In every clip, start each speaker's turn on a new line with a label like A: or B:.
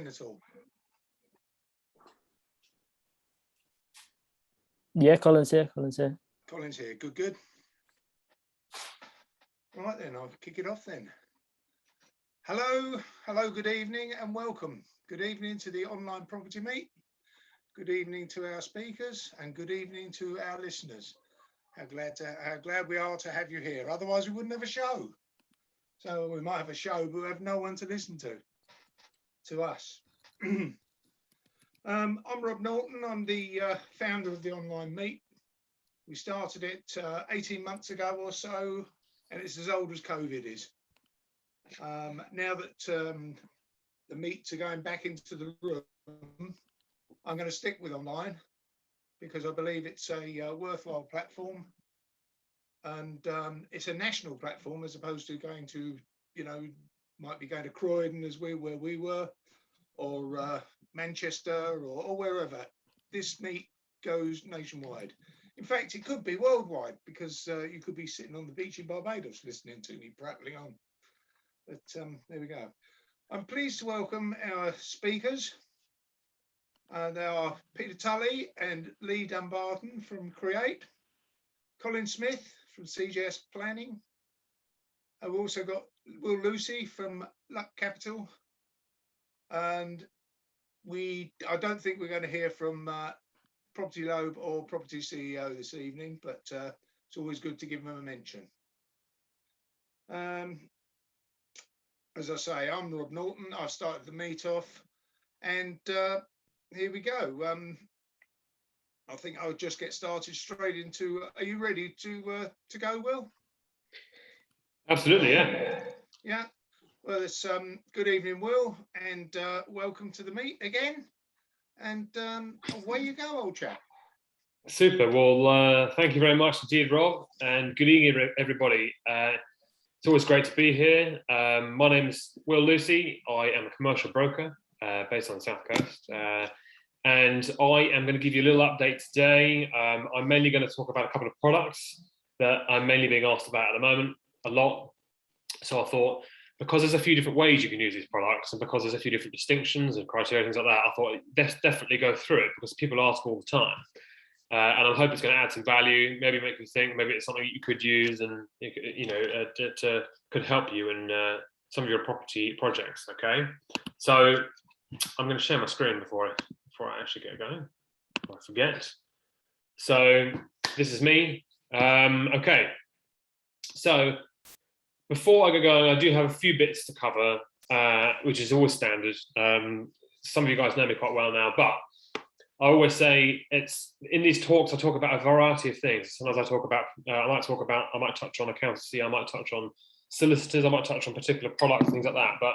A: in at all?
B: Yeah, Colin's here.
A: Colin's here. Good. Right then, I'll kick it off then. Hello, good evening and welcome. Good evening to the online property meet. Good evening to our speakers and good evening to our listeners. How glad we are to have you here. Otherwise, we wouldn't have a show. So we might have a show, but we have no one to listen to us. I'm Rob Norton. I'm the founder of the online meet. We started it 18 months ago or so, and it's as old as COVID is. Now that the meets are going back into the room, I'm going to stick with online because I believe it's a worthwhile platform, and it's a national platform as opposed to going to, might be going to Croydon where we were, or Manchester or wherever. This meet goes nationwide. In fact, it could be worldwide because you could be sitting on the beach in Barbados listening to me prattling on. But there we go. I'm pleased to welcome our speakers. They are Peter Tully and Lee Dumbarton from Create, Colin Smith from CJS Planning. I've also got Will Lucy from Luck Capital. And I don't think we're going to hear from Property Lobe or Property CEO this evening, but it's always good to give them a mention. As I say, I'm Rob Norton. I've started the meet off, and here we go. I think I'll just get started straight into. Are you ready to go, Will?
C: Absolutely, yeah.
A: Yeah. Well, it's good evening, Will, and welcome to the meet again. And away you go, old chap.
C: Super. Well, thank you very much indeed, Rob, and good evening, everybody. It's always great to be here. My name is Will Lucy. I am a commercial broker based on the South Coast, and I am going to give you a little update today. I'm mainly going to talk about a couple of products that I'm mainly being asked about at the moment a lot. So I thought, because there's a few different ways you can use these products, and because there's a few different distinctions and criteria, things like that, I thought let's definitely go through it because people ask all the time. And I hope it's going to add some value, maybe make you think, maybe it's something you could use and, could help you in some of your property projects, okay? So I'm going to share my screen before I actually get going, before I forget. So this is me. Okay, so before I get going, I do have a few bits to cover, which is always standard. Some of you guys know me quite well now, but I always say it's in these talks, I talk about a variety of things. Sometimes I might touch on accountancy, I might touch on solicitors, I might touch on particular products, things like that. But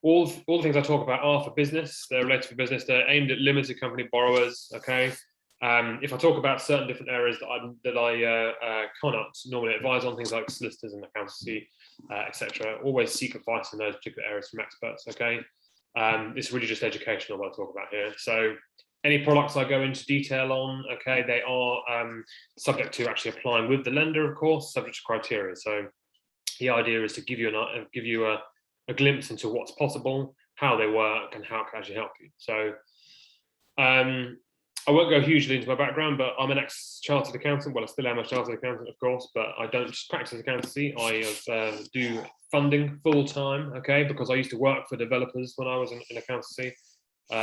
C: all the things I talk about are for business, they're related to business, they're aimed at limited company borrowers, okay? If I talk about certain different areas that I cannot normally advise on, things like solicitors and accountancy, etc., always seek advice in those particular areas from experts, okay? It's really just educational what I talk about here. So any products I go into detail on, okay, they are subject to actually applying with the lender, of course, subject to criteria. So the idea is to give you a glimpse into what's possible, how they work, and how it can actually help you. So I won't go hugely into my background, but I'm an ex-chartered accountant. Well, I still am a chartered accountant, of course, but I don't practice accountancy. I do funding full-time, okay, because I used to work for developers when I was in accountancy,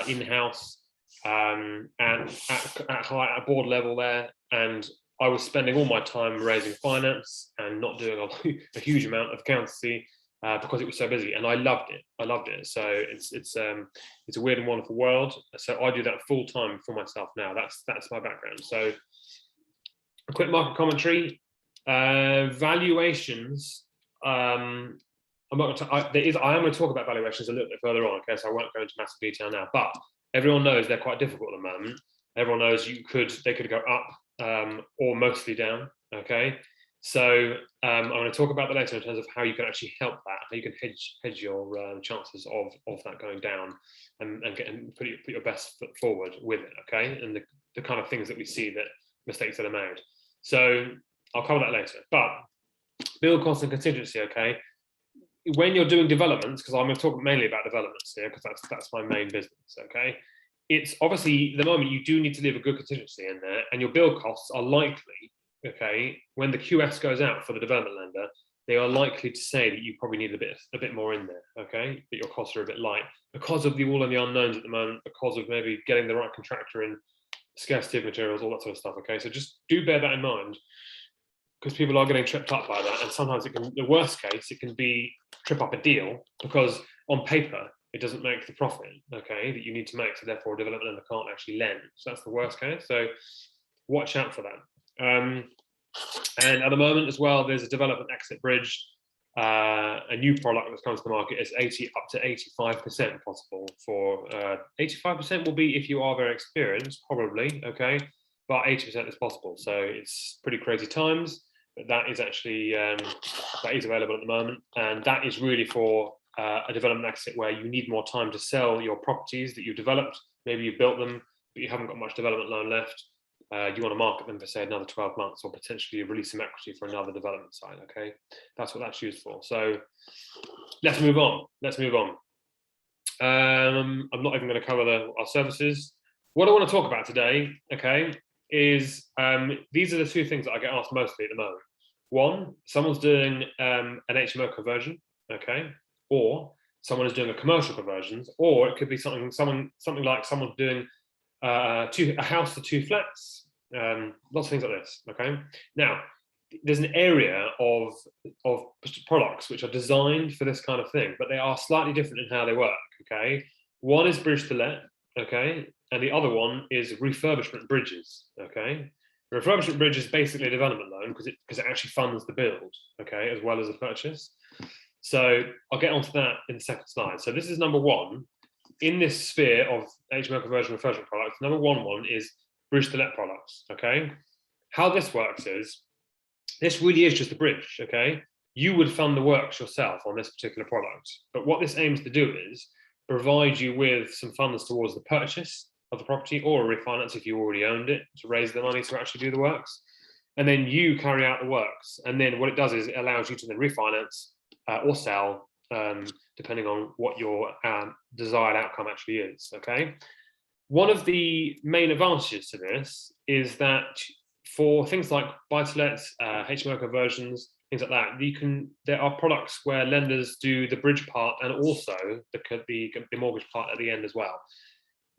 C: in-house, and at board level there, and I was spending all my time raising finance and not doing a huge amount of accountancy because it was so busy, and I loved it. So it's a weird and wonderful world. So I do that full time for myself now. That's my background. So a quick market commentary, valuations. I'm not I am going to talk about valuations a little bit further on. Okay, so I won't go into massive detail now, but everyone knows they're quite difficult at the moment. Everyone knows they could go up or mostly down. Okay, so I'm going to talk about that later in terms of how you can actually help that, how you can hedge your chances of that going down, and put your best foot forward with it. Okay, and the kind of things that we see, that mistakes that are made. So I'll cover that later. But build cost and contingency. Okay, when you're doing developments, because I'm talking mainly about developments here, because that's my main business, okay? It's obviously the moment you do need to leave a good contingency in there, and your build costs are likely, okay, when the QS goes out for the development lender, they are likely to say that you probably need a bit more in there, okay? That your costs are a bit light because of all of the unknowns at the moment, because of maybe getting the right contractor in, scarcity of materials, all that sort of stuff, okay? So just do bear that in mind, because people are getting tripped up by that, and sometimes it can, the worst case, it can be trip up a deal because on paper it doesn't make the profit, okay, that you need to make, so therefore a development lender can't actually lend. So that's the worst case. So watch out for that. And at the moment as well, there's a development exit bridge, a new product that's comes to the market. Is 80 up to 85% possible for 85% will be if you are very experienced, probably, okay, but 80% is possible. So it's pretty crazy times, but that is actually that is available at the moment, and that is really for a development exit where you need more time to sell your properties that you've developed. Maybe you've built them, but you haven't got much development loan left. You want to market them for, say, another 12 months, or potentially release some equity for another development site, okay? That's what that's used for. So let's move on. I'm not even going to cover our services. What I want to talk about today, okay, is these are the two things that I get asked mostly at the moment. One, someone's doing an HMO conversion, okay, or someone is doing a commercial conversion, or it could be something like someone's doing a house to 2 flats, lots of things like this, okay? Now, there's an area of products which are designed for this kind of thing, but they are slightly different in how they work, okay? One is bridge to let, okay? And the other one is refurbishment bridges, okay? The refurbishment bridge is basically a development loan because it actually funds the build, okay, as well as the purchase. So I'll get onto that in the second slide. So this is number one. In this sphere of HMO conversion refurbishment products, number one is bridge to let products, okay? How this works is, this really is just a bridge, okay? You would fund the works yourself on this particular product, but what this aims to do is provide you with some funds towards the purchase of the property, or a refinance if you already owned it, to raise the money to actually do the works, and then you carry out the works. And then what it does is it allows you to then refinance or sell, depending on what your desired outcome actually is, okay? One of the main advantages to this is that for things like buy-to-lets, HMO conversions, things like that, there are products where lenders do the bridge part and also the mortgage part at the end as well.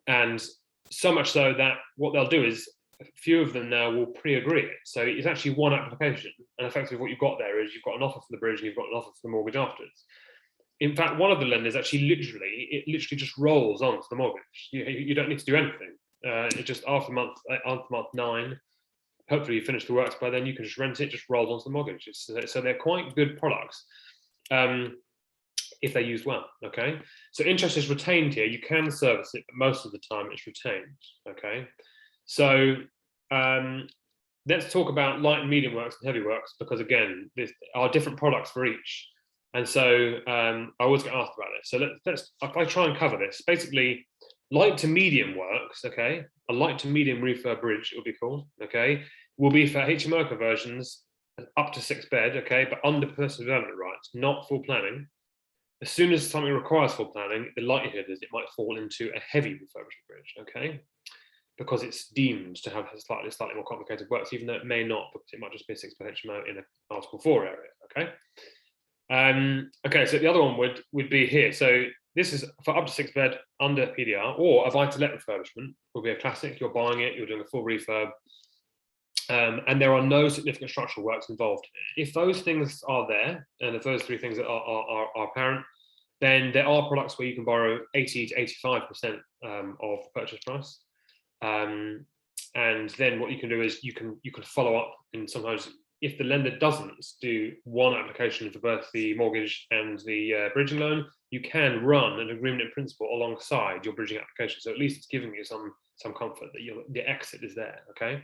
C: And so much so that what they'll do is a few of them now will pre-agree it. So it's actually one application, and effectively what you've got there is you've got an offer for the bridge and you've got an offer for the mortgage afterwards. In fact, one of the lenders actually literally just rolls onto the mortgage. You don't need to do anything. It just after month 9, hopefully you finish the works by then, you can just rent it, just rolls onto the mortgage. So they're quite good products if they're used well, okay? So interest is retained here. You can service it, but most of the time it's retained, okay? So let's talk about light and medium works and heavy works, because again, there are different products for each. And so I always get asked about this. So I'll try and cover this. Basically, light to medium works, okay? A light to medium refurb bridge, it would be called, okay? Will be for HMO conversions up to 6 bed, okay? But under personal development rights, not full planning. As soon as something requires full planning, the likelihood is it might fall into a heavy refurbishment bridge, okay? Because it's deemed to have slightly more complicated works, even though it may not, because it might just be a 6 bed HMO in an Article 4 area, okay? Okay, so the other one would be here. So this is for up to 6 bed under PDR, or a buy-to-let refurbishment will be a classic. You're buying it, you're doing a full refurb, and there are no significant structural works involved. If those things are there, and if those 3 things are apparent, then there are products where you can borrow 80 to 85% of the purchase price. And then what you can do is you can follow up, and sometimes if the lender doesn't do one application for both the mortgage and the bridging loan, you can run an agreement in principle alongside your bridging application. So at least it's giving you some comfort that the exit is there, okay?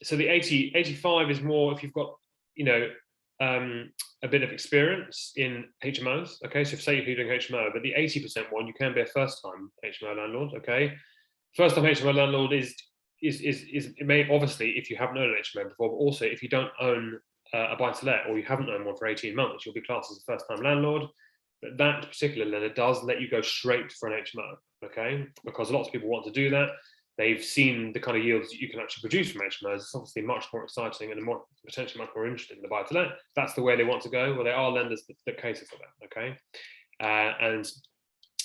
C: So the 85 is more if you've got, a bit of experience in HMOs, okay? So say you're doing HMO, but the 80% one, you can be a first-time HMO landlord, okay? First-time HMO landlord is it may, obviously, if you haven't owned an HMO before, but also if you don't own a buy-to-let, or you haven't owned one for 18 months, you'll be classed as a first-time landlord. But that particular lender does let you go straight for an HMO, okay? Because lots of people want to do that. They've seen the kind of yields that you can actually produce from HMOs. It's obviously much more exciting and potentially much more interesting than the buy-to-let. That's the way they want to go. Well, there are lenders that cater for that, okay? And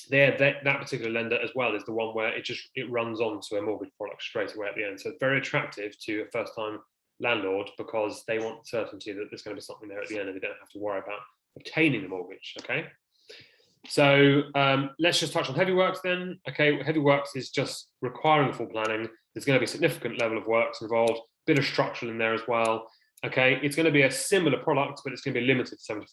C: that particular lender as well is the one where it runs on to a mortgage product straight away at the end. So it's very attractive to a first-time landlord because they want certainty that there's going to be something there at the end and they don't have to worry about obtaining the mortgage, okay? So let's just touch on heavy works then. Okay, heavy works is just requiring full planning. There's going to be a significant level of works involved, a bit of structural in there as well. Okay, it's going to be a similar product, but it's going to be limited to 75%.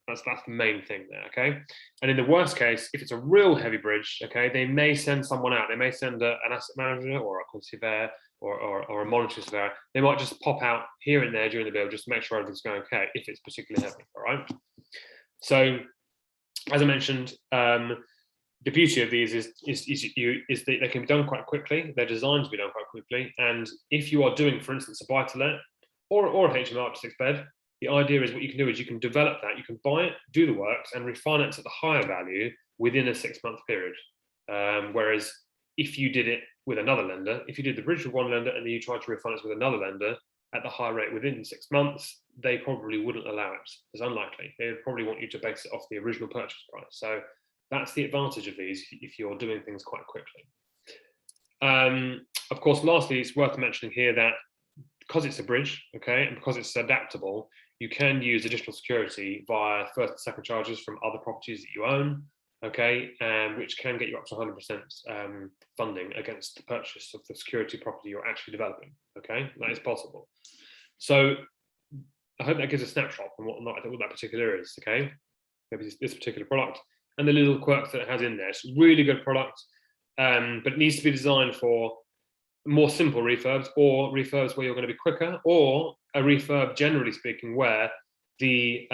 C: That's the main thing there, okay? And in the worst case, if it's a real heavy bridge, okay, they may send someone out. They may send an asset manager or a concierge or a monetary surveyor. They might just pop out here and there during the build just to make sure everything's going okay if it's particularly heavy, all right? So, as I mentioned, the beauty of these is that they can be done quite quickly. They're designed to be done quite quickly. And if you are doing, for instance, a buy-to-let or a HMO up to 6 bed, the idea is what you can do is you can develop that, you can buy it, do the works, and refinance at the higher value within a 6-month period. Whereas if you did it with another lender, if you did the bridge with one lender and then you tried to refinance with another lender at the high rate within 6 months, they probably wouldn't allow it. It's unlikely. They would probably want you to base it off the original purchase price. So that's the advantage of these if you're doing things quite quickly. Of course, lastly, it's worth mentioning here that because it's a bridge, okay, and because it's adaptable, you can use additional security via first and second charges from other properties that you own, okay, which can get you up to 100% funding against the purchase of the security property you're actually developing, okay? That is possible. So I hope that gives a snapshot on what that particular is, okay? Maybe this particular product and the little quirks that it has in there. It's a really good product, but it needs to be designed for more simple refurbs or refurbs where you're going to be quicker, or a refurb, generally speaking, where the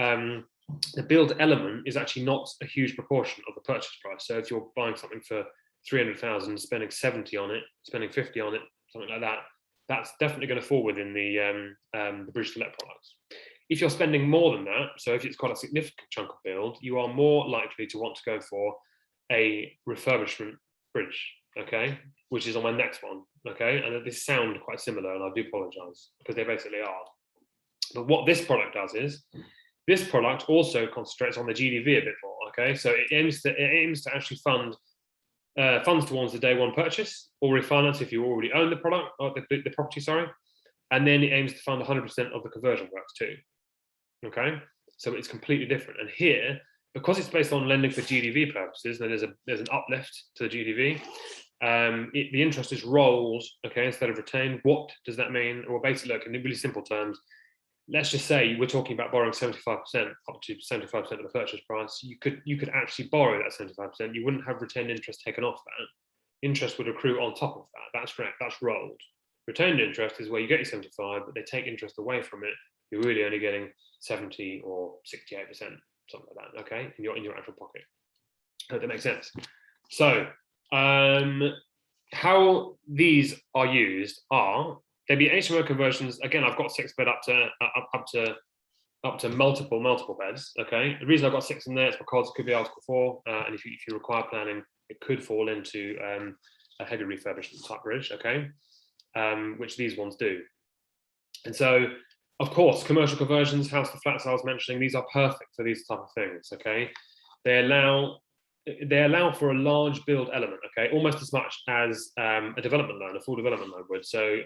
C: build element is actually not a huge proportion of the purchase price. So if you're buying something for 300,000, spending 70 on it, spending 50 on it, something like that, that's definitely going to fall within the bridge to let products. If you're spending more than that, so if it's quite a significant chunk of build, you are more likely to want to go for a refurbishment bridge, okay, which is on my next one, okay, and this sound quite similar, and I do apologise because they basically are. But what this product does is, this product also concentrates on the GDV a bit more, okay, so it aims to actually fund funds towards the day one purchase or refinance if you already own the product or the property, sorry, and then it aims to fund 100% of the conversion works too. Okay, so it's completely different. And here, because it's based on lending for GDV purposes, and there's an uplift to the GDV, the interest is rolled, okay, instead of retained. What does that mean? Well, basically, look, in really simple terms, let's just say we're talking about borrowing 75%, up to 75% of the purchase price. You could actually borrow that 75%. You wouldn't have retained interest taken off that. Interest would accrue on top of that. That's correct. That's rolled. Retained interest is where you get your 75, but they take interest away from it. You're really only getting 70 or 68%, something like that, okay, in your actual pocket. I hope that makes sense. So how these are used are, there'd be HMO conversions. Again, I've got 6 bed up to multiple beds, okay. The reason I've got 6 in there is because it could be Article 4, and if you require planning, it could fall into a heavy refurbishment type bridge, okay, which these ones do. And so, of course, commercial conversions, house to flats I was mentioning, these are perfect for these type of things, okay? They allow for a large build element, okay? Almost as much as a development loan, a full development loan would. So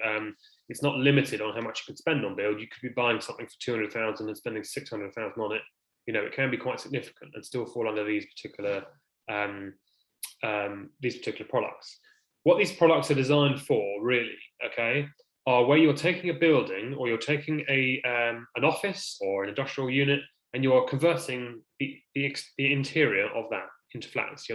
C: it's not limited on how much you could spend on build. You could be buying something for 200,000 and spending 600,000 on it. You know, it can be quite significant and still fall under these particular products. What these products are designed for, really, okay, are where you're taking a building or you're taking an office or an industrial unit and you're converting the interior of that into flats.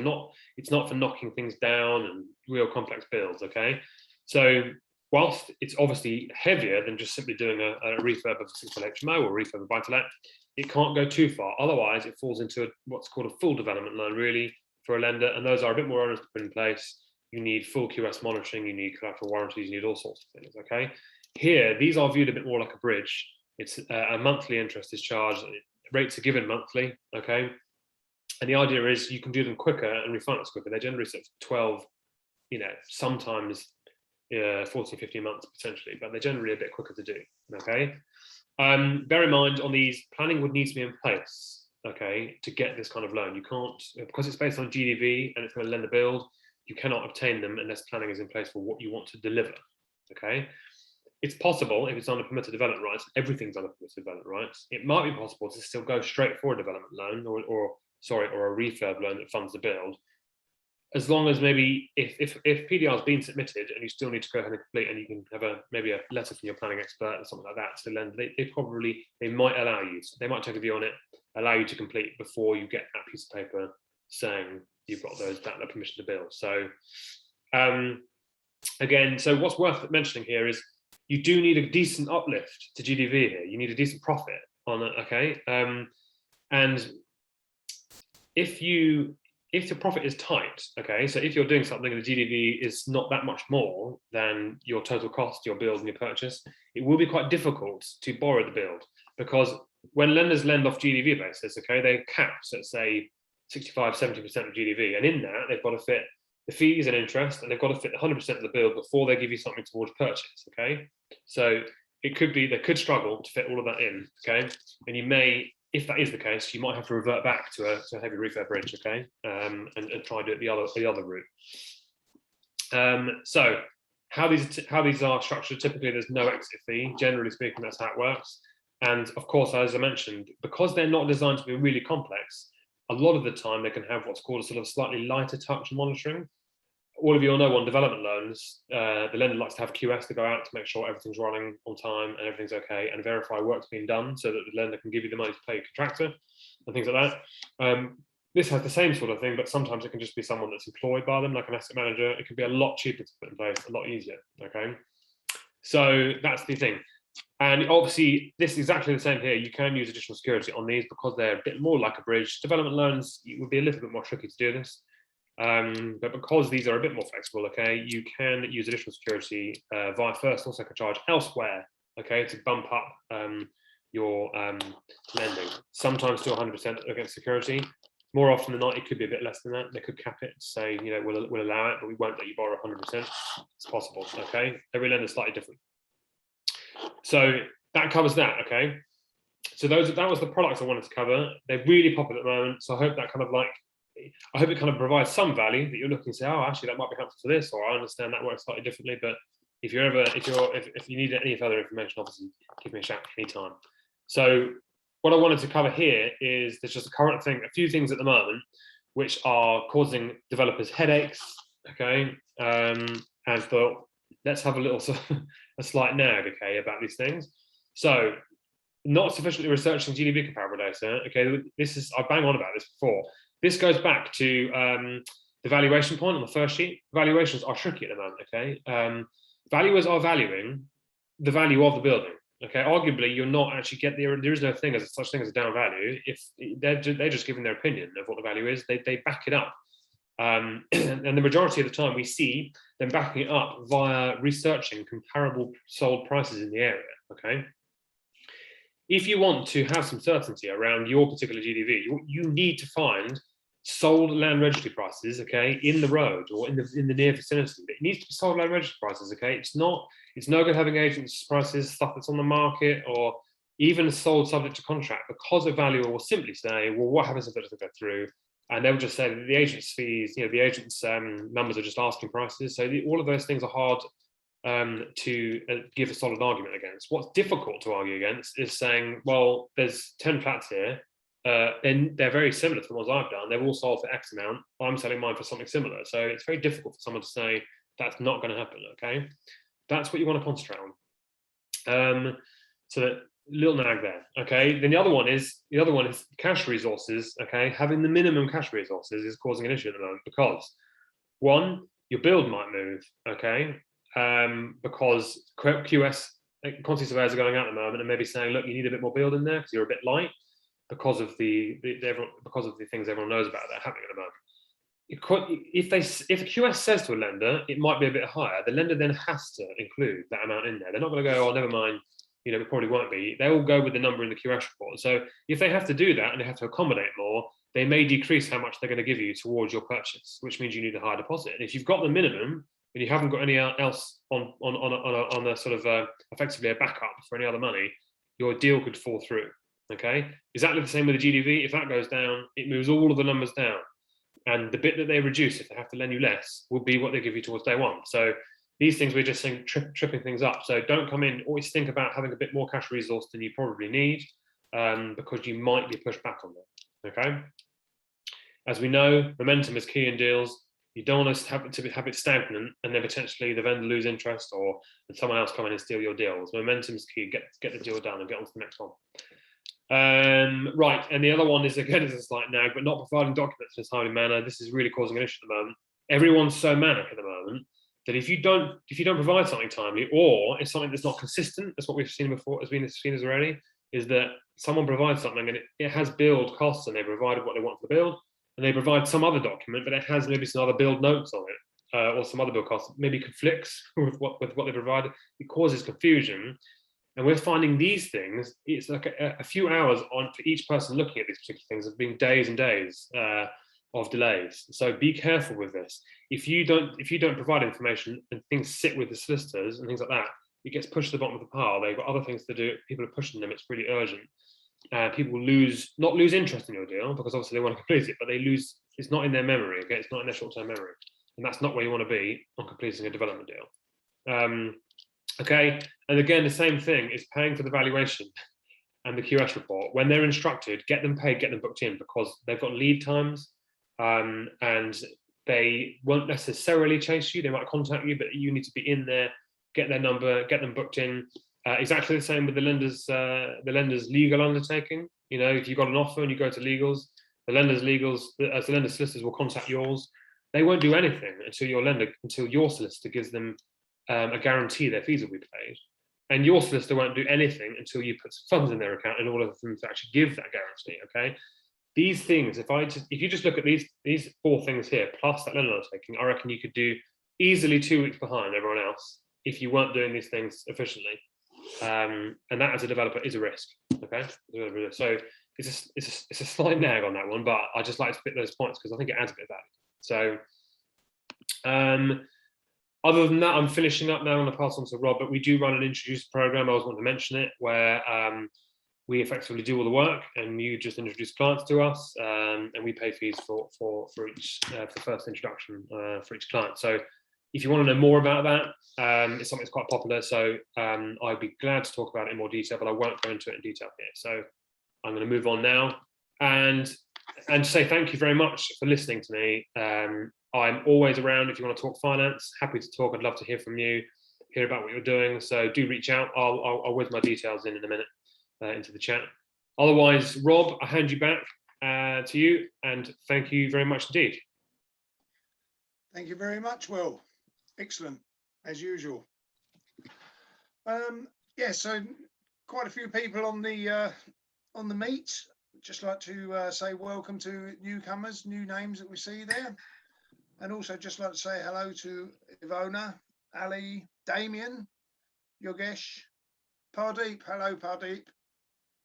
C: It's not for knocking things down and real complex builds, okay? So whilst it's obviously heavier than just simply doing a refurb of a 6-bed HMO or refurb of buy-to-let, it can't go too far. Otherwise, it falls into what's called a full development loan, really, for a lender, and those are a bit more onerous to put in place. You need full QS monitoring, you need collateral warranties, you need all sorts of things, okay? Here, these are viewed a bit more like a bridge It's a monthly interest is charged. Rates are given monthly, okay? And the idea is you can do them quicker and refinance quicker. They're generally sort of 12, sometimes 14, 15 months potentially, but they're generally a bit quicker to do, okay? Bear in mind on these, planning would need to be in place, okay, to get this kind of loan. You can't, because it's based on GDV and it's going to lend the build, you cannot obtain them unless planning is in place for what you want to deliver, okay? It's possible if it's under permitted development rights, everything's under permitted development rights. It might be possible to still go straight for a development loan or a refurb loan that funds the build, as long as maybe if PDR has been submitted and you still need to go ahead and complete, and you can have maybe a letter from your planning expert or something like that to the lender, they might allow you. So they might take a view on it, allow you to complete before you get that piece of paper saying you've got that permission to build. So again, so what's worth mentioning here is you do need a decent uplift to GDV here. You need a decent profit on it, okay? And if the profit is tight, okay, so if you're doing something and the GDV is not that much more than your total cost, your build and your purchase, it will be quite difficult to borrow the build, because when lenders lend off GDV basis, okay, they cap, so let's say 65, 70% of GDV, and in that they've got to fit the fees and interest, and they've got to fit 100% of the build before they give you something towards purchase, okay? So it could be, they could struggle to fit all of that in, okay? And you may, if that is the case, you might have to revert back to a heavy refurb bridge, okay? And try and do it the other route. So how these are structured, typically there's no exit fee. Generally speaking, that's how it works. And of course, as I mentioned, because they're not designed to be really complex, a lot of the time they can have what's called a sort of slightly lighter touch monitoring. All of you will know on development loans, the lender likes to have QS to go out to make sure everything's running on time and everything's okay, and verify work's being done so that the lender can give you the money to pay your contractor and things like that. This has the same sort of thing, but sometimes it can just be someone that's employed by them, like an asset manager. It can be a lot cheaper to put in place, a lot easier, okay? So that's the thing. And obviously, this is exactly the same here. You can use additional security on these because they're a bit more like a bridge. Development loans, it would be a little bit more tricky to do this. But because these are a bit more flexible, okay, you can use additional security via first or second charge elsewhere, okay, to bump up your lending, sometimes to 100% against security. More often than not, it could be a bit less than that. They could cap it, say, we'll allow it, but we won't let you borrow 100%. It's possible, okay? Every lender is slightly different. So that covers that, okay? So that was the products I wanted to cover. They're really popular at the moment. So I hope that I hope it kind of provides some value that you're looking to say, oh, actually that might be helpful for this, or I understand that works slightly differently. But if you need any further information, obviously give me a shout anytime. So what I wanted to cover here is there's just a few things at the moment which are causing developers headaches, okay? And thought, let's have a slight nag, okay, about these things. So not sufficiently researching GDP comparable data, okay, I bang on about this before. This goes back to the valuation point on the first sheet. Valuations are tricky at the moment, okay? Valuers are valuing the value of the building, okay? Arguably, you're not actually there is no such thing as a down value. If they're just giving their opinion of what the value is, they back it up. And the majority of the time we see them backing it up via researching comparable sold prices in the area, okay? If you want to have some certainty around your particular GDV, you need to find sold land registry prices, okay, in the road or in the near vicinity. It needs to be sold land registry prices, okay? It's no good having agents' prices, stuff that's on the market, or even sold subject to contract, because a valuer will simply say, well, what happens if it doesn't go through? And they'll just say that the agent's fees, the agent's numbers are just asking prices. So all of those things are hard to give a solid argument against. What's difficult to argue against is saying, well, there's 10 flats here, then they're very similar to the ones I've done. They've all sold for X amount. I'm selling mine for something similar. So it's very difficult for someone to say that's not going to happen, okay? That's what you want to concentrate on. So that little nag there, okay? Then the other one is cash resources, okay? Having the minimum cash resources is causing an issue at the moment because, one, your build might move, okay? Because QS quantity surveyors are going out at the moment and maybe saying, look, you need a bit more build in there because you're a bit light because of the things everyone knows about that are happening at the moment. If a QS says to a lender, it might be a bit higher, the lender then has to include that amount in there. They're not going to go, oh, never mind, it probably won't be. They all go with the number in the QS report. So if they have to do that and they have to accommodate more, they may decrease how much they're going to give you towards your purchase, which means you need a higher deposit. And if you've got the minimum and you haven't got any else on a sort of effectively a backup for any other money, your deal could fall through. Okay, exactly the same with the GDV. If that goes down, it moves all of the numbers down, and the bit that they reduce, if they have to lend you less, will be what they give you towards day one. So these things, we're just saying tripping things up. So don't come in. Always think about having a bit more cash resource than you probably need, because you might be pushed back on that. Okay. As we know, momentum is key in deals. You don't want to have it stagnant and then potentially the vendor lose interest or someone else come in and steal your deals. Momentum is key. Get the deal done and get on to the next one. Right, and the other one is, again, is a slight nag, but not providing documents in a timely manner. This is really causing an issue at the moment. Everyone's so manic at the moment that if you don't provide something timely, or it's something that's not consistent, that's what we've seen before, as we've seen as already, is that someone provides something and it has build costs and they provided what they want for the build, and they provide some other document, but it has maybe some other build notes on it, or some other build costs, maybe conflicts with what they provided. It causes confusion. And we're finding these things, it's like a few hours on for each person looking at these particular things, of being days and days of delays. So be careful with this. If you don't provide information and things sit with the solicitors and things like that, it gets pushed to the bottom of the pile. They've got other things to do. People are pushing them. It's really urgent. People not lose interest in your deal because obviously they want to complete it, but they lose. It's not in their memory. Okay, it's not in their short-term memory, and that's not where you want to be on completing a development deal. Okay, and again, the same thing is paying for the valuation and the QS report. When they're instructed, get them paid, get them booked in, because they've got lead times, and they won't necessarily chase you. They might contact you, but you need to be in there, get their number, get them booked in. Exactly the same with the lender's legal undertaking. If you've got an offer and you go to legals, the lender's solicitors will contact yours. They won't do anything until your solicitor gives them a guarantee their fees will be paid, and your solicitor won't do anything until you put some funds in their account in order for them to actually give that guarantee. Okay, these things, if you just look at these four things here plus that lender undertaking, I reckon you could do easily 2 weeks behind everyone else if you weren't doing these things efficiently, and that as a developer is a risk. Okay, so it's a slight nag on that one, but I just like to put those points because I think it adds a bit of value. So other than that, I'm finishing up now. I'm going to pass on to Rob, but we do run an introduced program. I always want to mention it, where we effectively do all the work and you just introduce clients to us, and we pay fees for each for first introduction for each client. So if you want to know more about that, it's something that's quite popular. So I'd be glad to talk about it in more detail, but I won't go into it in detail here. So I'm going to move on now and say thank you very much for listening to me. I'm always around if you want to talk finance. Happy to talk. I'd love to hear from you, hear about what you're doing. So do reach out. I'll whiz my details in a minute into the chat. Otherwise, Rob, I hand you back to you, and thank you very much indeed.
A: Thank you very much, Will. Excellent, as usual. Yeah, so quite a few people on the meet. Just like to say welcome to newcomers, new names that we see there. And also just like to say hello to Ivona, Ali, Damien, Yogesh, Pardeep, hello Pardeep,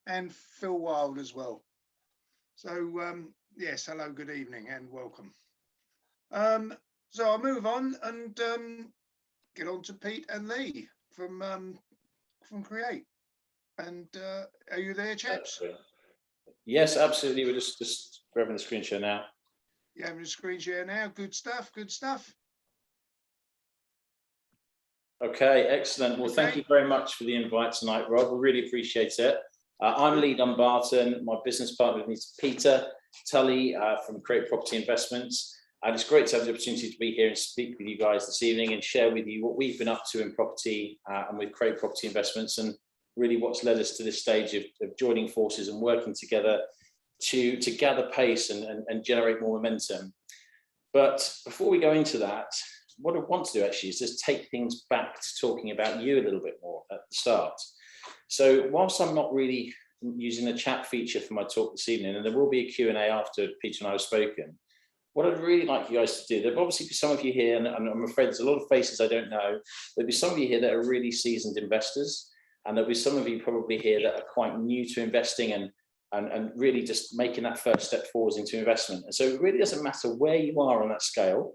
A: and Phil Wild as well. So yes, hello, good evening and welcome. So I'll move on and get on to Pete and Lee from Create. And are you there, chaps?
B: Yes, absolutely. We're just grabbing the screen share now.
A: Yeah, having a screen share now. Good stuff. Good stuff.
B: Okay, excellent. Well, thank you very much for the invite tonight, Rob. We really appreciate it. I'm Lee Dumbarton. My business partner with me is Peter Tully from Create Property Investments. And it's great to have the opportunity to be here and speak with you guys this evening and share with you what we've been up to in property and with Create Property Investments, and really what's led us to this stage of joining forces and working together to gather pace and generate more momentum. But before we go into that, what I want to do actually is just take things back to talking about you a little bit more at the start. So whilst I'm not really using the chat feature for my talk this evening, and there will be a Q&A after Peter and I have spoken, what I'd really like you guys to do, there'll obviously be some of you here, and I'm afraid there's a lot of faces I don't know, there'll be some of you here that are really seasoned investors, And there'll be some of you probably here that are quite new to investing and really just making that first step forwards into investment. And so it really doesn't matter where you are on that scale,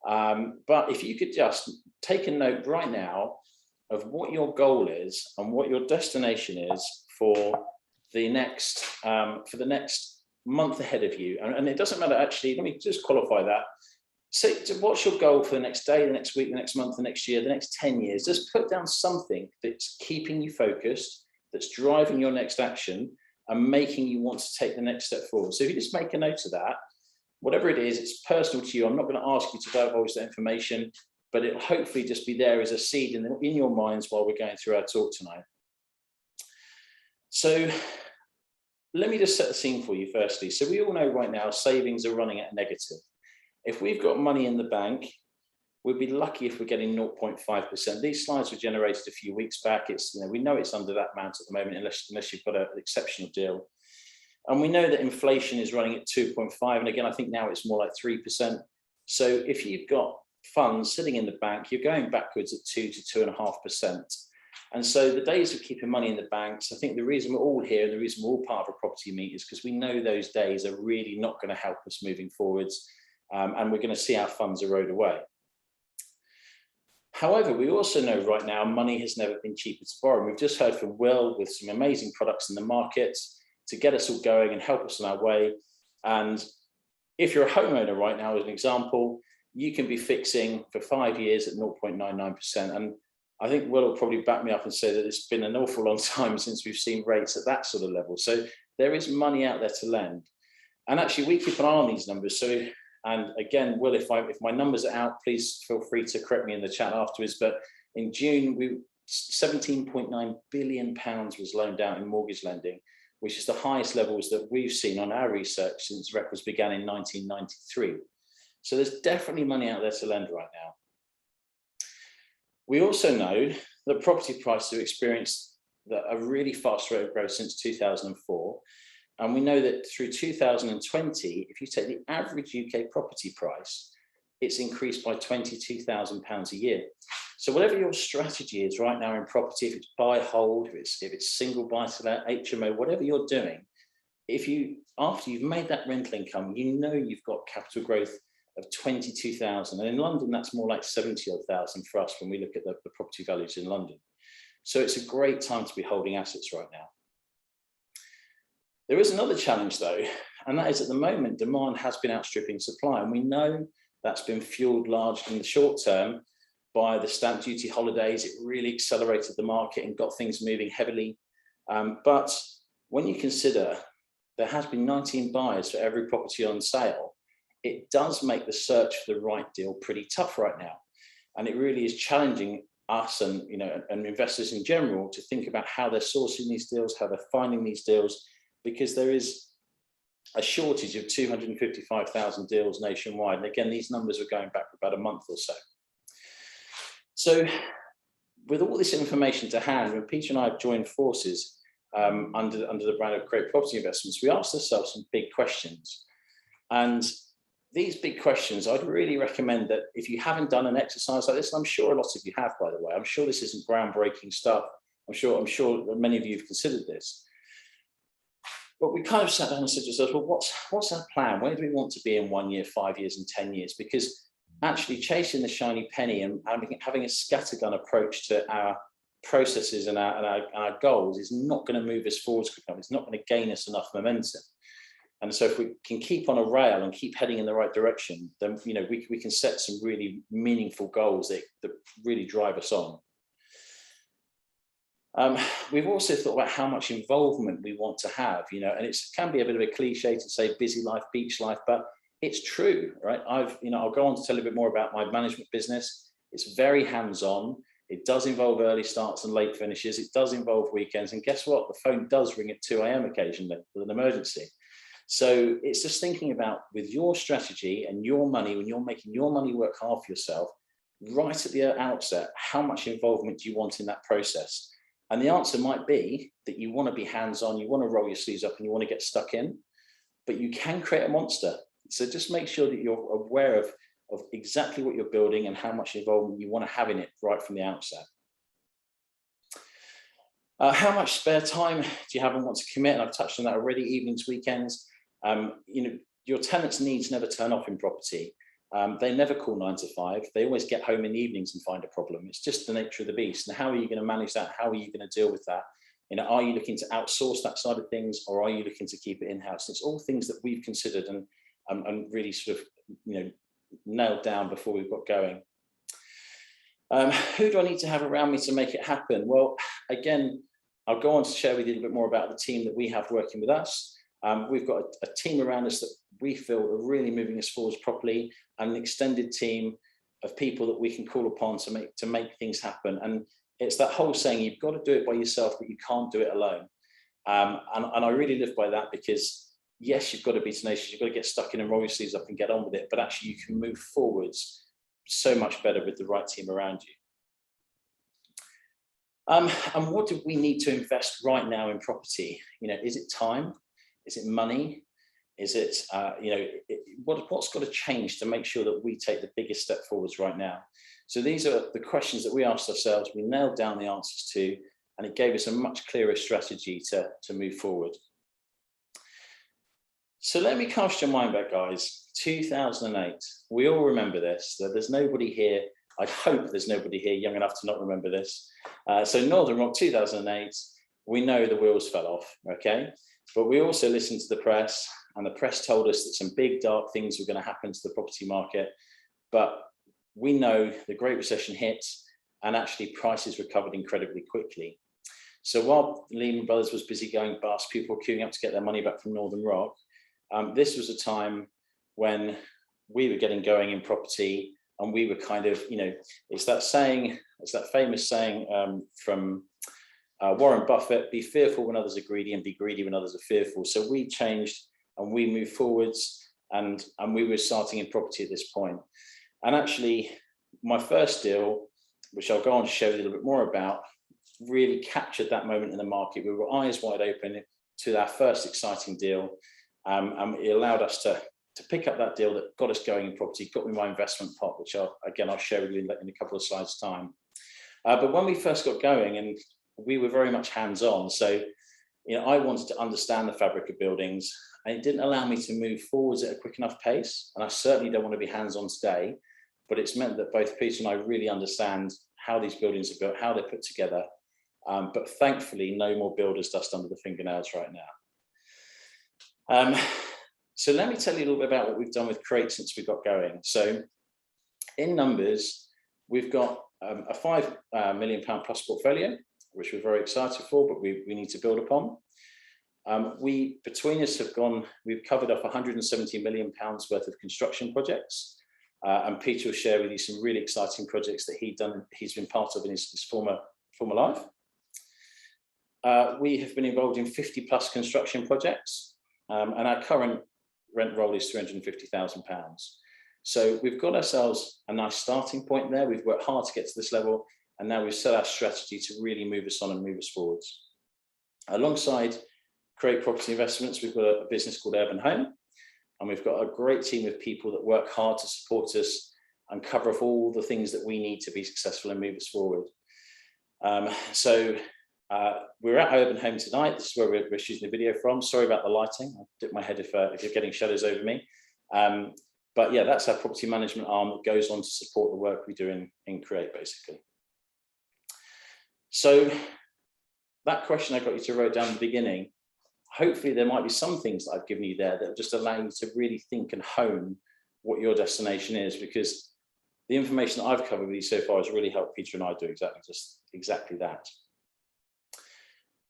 B: but if you could just take a note right now of what your goal is and what your destination is for the next month ahead of you. And it doesn't matter, actually, let me just qualify that. So what's your goal for the next day, the next week, the next month, the next year, the next 10 years? Just put down something that's keeping you focused, that's driving your next action and making you want to take the next step forward. So if you just make a note of that, whatever it is, it's personal to you. I'm not going to ask you to divulge that information, but it'll hopefully just be there as a seed in your minds while we're going through our talk tonight. So let me just set the scene for you firstly. So we all know right now savings are running at a negative. If we've got money in the bank, we'd be lucky if we're getting 0.5%. These slides were generated a few weeks back. It's, we know it's under that amount at the moment, unless you've got an exceptional deal. And we know that inflation is running at 2.5. And again, I think now it's more like 3%. So if you've got funds sitting in the bank, you're going backwards at 2 to 2.5%. And so the days of keeping money in the banks, I think the reason we're all here, the reason we're all part of a property meet is because we know those days are really not going to help us moving forwards. And we're going to see our funds erode away. However, we also know right now money has never been cheaper to borrow. We've just heard from Will with some amazing products in the market to get us all going and help us on our way. And if you're a homeowner right now, as an example, you can be fixing for 5 years at 0.99%. And I think Will will probably back me up and say that it's been an awful long time since we've seen rates at that sort of level. So there is money out there to lend. And actually, we keep an eye on these numbers. So, and again, Will, if my numbers are out, please feel free to correct me in the chat afterwards. But in June, 17.9 billion pounds was loaned out in mortgage lending, which is the highest levels that we've seen on our research since records began in 1993. So there's definitely money out there to lend right now. We also know that property prices have experienced a really fast rate of growth since 2004. And we know that through 2020, if you take the average UK property price, it's increased by £22,000 a year. So whatever your strategy is right now in property, if it's buy, hold, if it's single buy to let, HMO, whatever you're doing, after you've made that rental income, you know you've got capital growth of 22,000. And in London, that's more like 70,000 for us when we look at the property values in London. So it's a great time to be holding assets right now. There is another challenge though, and that is at the moment, demand has been outstripping supply. And we know that's been fueled largely in the short term by the stamp duty holidays. It really accelerated the market and got things moving heavily. But when you consider there has been 19 buyers for every property on sale, it does make the search for the right deal pretty tough right now. And it really is challenging us and investors in general to think about how they're sourcing these deals, how they're finding these deals, because there is a shortage of 255,000 deals nationwide. And again, these numbers are going back for about a month or so. So with all this information to hand, when Peter and I have joined forces under the brand of Create Property Investments, we asked ourselves some big questions. And these big questions, I'd really recommend that if you haven't done an exercise like this, and I'm sure a lot of you have, by the way, I'm sure this isn't groundbreaking stuff. I'm sure that many of you have considered this. But we kind of sat down and said to ourselves, well, what's our plan? Where do we want to be in 1 year, 5 years, and 10 years? Because actually chasing the shiny penny and having a scattergun approach to our processes and our goals is not going to move us forwards quick enough. It's not going to gain us enough momentum. And so if we can keep on a rail and keep heading in the right direction, then we can set some really meaningful goals that really drive us on. We've also thought about how much involvement we want to have, and it can be a bit of a cliche to say busy life, beach life, but it's true, right? I'll go on to tell you a bit more about my management business. It's very hands-on. It does involve early starts and late finishes. It does involve weekends. And guess what? The phone does ring at 2 a.m. occasionally with an emergency. So it's just thinking about with your strategy and your money, when you're making your money work hard for yourself, right at the outset, how much involvement do you want in that process? And the answer might be that you want to be hands-on, you want to roll your sleeves up and you want to get stuck in, but you can create a monster. So just make sure that you're aware of exactly what you're building and how much involvement you want to have in it right from the outset. How much spare time do you have and want to commit? And I've touched on that already, evenings, weekends. Your tenants' needs never turn off in property. They never call 9 to 5. They always get home in the evenings and find a problem. It's just the nature of the beast. And how are you going to manage that? How are you going to deal with that? Are you looking to outsource that side of things, or are you looking to keep it in-house? It's all things that we've considered and really sort of nailed down before we've got going. Who do I need to have around me to make it happen? Well, again, I'll go on to share with you a little bit more about the team that we have working with us. We've got a team around us that we feel are really moving us forwards properly, and an extended team of people that we can call upon to make things happen. And it's that whole saying, you've got to do it by yourself, but you can't do it alone. And I really live by that, because yes, you've got to be tenacious, you've got to get stuck in and roll your sleeves up and get on with it, but actually you can move forwards so much better with the right team around you. And what do we need to invest right now in property? Is it time? Is it money? Is it, what's got to change to make sure that we take the biggest step forwards right now? So these are the questions that we asked ourselves, we nailed down the answers to, and it gave us a much clearer strategy to move forward. So let me cast your mind back, guys. 2008, we all remember this. There's nobody here, I hope there's nobody here young enough to not remember this. So Northern Rock 2008, we know the wheels fell off, okay? But we also listened to the press, and the press told us that some big dark things were going to happen to the property market. But we know the Great Recession hit, and actually prices recovered incredibly quickly. So while Lehman Brothers was busy going bust, people were queuing up to get their money back from Northern Rock. This was a time when we were getting going in property, and we were kind of, it's that saying, it's that famous saying from Warren Buffett, be fearful when others are greedy and be greedy when others are fearful. So we changed and we moved forwards, and we were starting in property at this point. And actually, my first deal, which I'll go on to show you a little bit more about, really captured that moment in the market. We were eyes wide open to our first exciting deal. And it allowed us to pick up that deal that got us going in property, got me my investment pot, which I'll share with you in a couple of slides' time. But when we first got going, and we were very much hands-on, so I wanted to understand the fabric of buildings, and it didn't allow me to move forwards at a quick enough pace. And I certainly don't want to be hands-on today, but it's meant that both Peter and I really understand how these buildings are built, how they're put together. But thankfully, no more builders dust under the fingernails right now. So let me tell you a little bit about what we've done with Create since we got going. So in numbers, we've got a £5 million plus portfolio, which we're very excited for, but we need to build upon. Between us we've covered off £170 million worth of construction projects. And Peter will share with you some really exciting projects that he's been part of in his former life. We have been involved in 50 plus construction projects, and our current rent roll is £350,000. So we've got ourselves a nice starting point there. We've worked hard to get to this level, and now we've set our strategy to really move us on and move us forwards. Alongside Create Property Investments, we've got a business called Urban Home, and we've got a great team of people that work hard to support us and cover off all the things that we need to be successful and move us forward. We're at Urban Home tonight. This is where we're shooting the video from. Sorry about the lighting. I'll dip my head if you're getting shadows over me. But yeah, that's our property management arm that goes on to support the work we do in Create, basically. So that question I got you to write down at the beginning, hopefully there might be some things that I've given you there that just allow you to really think and hone what your destination is, because the information that I've covered with you so far has really helped Peter and I do exactly that.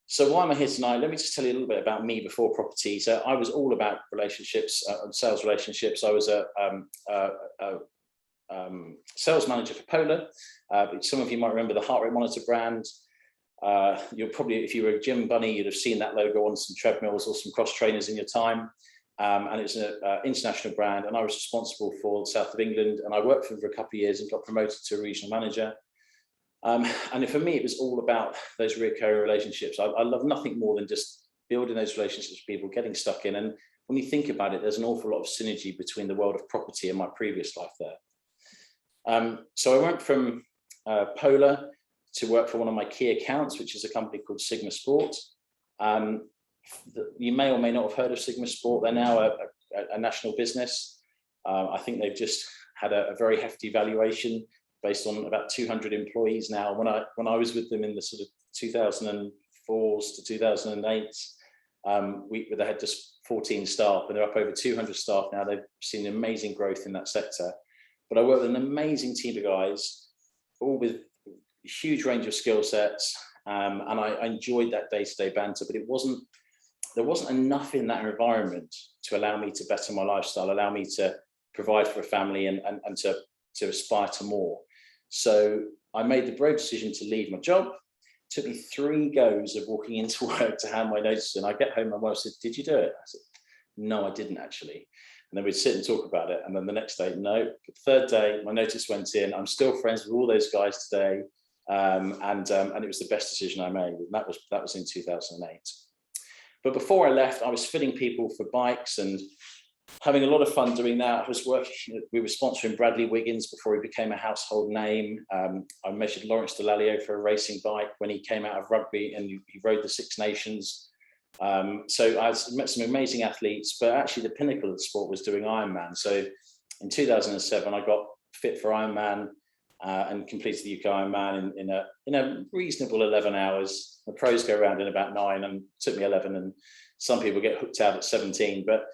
B: So why am I here tonight? Let me just tell you a little bit about me before property. So I was all about relationships and sales relationships. I was a sales manager for Polar. Some of you might remember the heart rate monitor brand. You'll probably, if you were a gym bunny, you'd have seen that logo on some treadmills or some cross trainers in your time. And it's an international brand, and I was responsible for the south of England, and I worked for them for a couple of years and got promoted to a regional manager. And for me, it was all about those recurring relationships. I love nothing more than just building those relationships with people, getting stuck in. And when you think about it, there's an awful lot of synergy between the world of property and my previous life there. So I went from Polar to work for one of my key accounts, which is a company called Sigma Sport. You may or may not have heard of Sigma Sport. They're now a national business. I think they've just had a very hefty valuation based on about 200 employees now. When I was with them in the sort of 2004s to 2008, they had just 14 staff, and they're up over 200 staff now. They've seen amazing growth in that sector. But I work with an amazing team of guys, all with a huge range of skill sets, and I enjoyed that day-to-day banter. But there wasn't enough in that environment to allow me to better my lifestyle, allow me to provide for a family and to aspire to more. So I made the brave decision to leave my job. It took me 3 goes of walking into work to hand my notice in. I get home, my wife said, "Did you do it?" I said, "No, I didn't actually." And then we'd sit and talk about it. And then the next day, no. But the third day, my notice went in. I'm still friends with all those guys today. And it was the best decision I made. And that was in 2008. But before I left, I was fitting people for bikes and having a lot of fun doing that. We were sponsoring Bradley Wiggins before he became a household name. I measured Lawrence Dallaglio for a racing bike when he came out of rugby, and he rode the Six Nations. So I met some amazing athletes, but actually the pinnacle of the sport was doing Ironman. So in 2007, I got fit for Ironman and completed the UK Ironman in a reasonable 11 hours. The pros go around in about 9, and it took me 11, and some people get hooked out at 17. But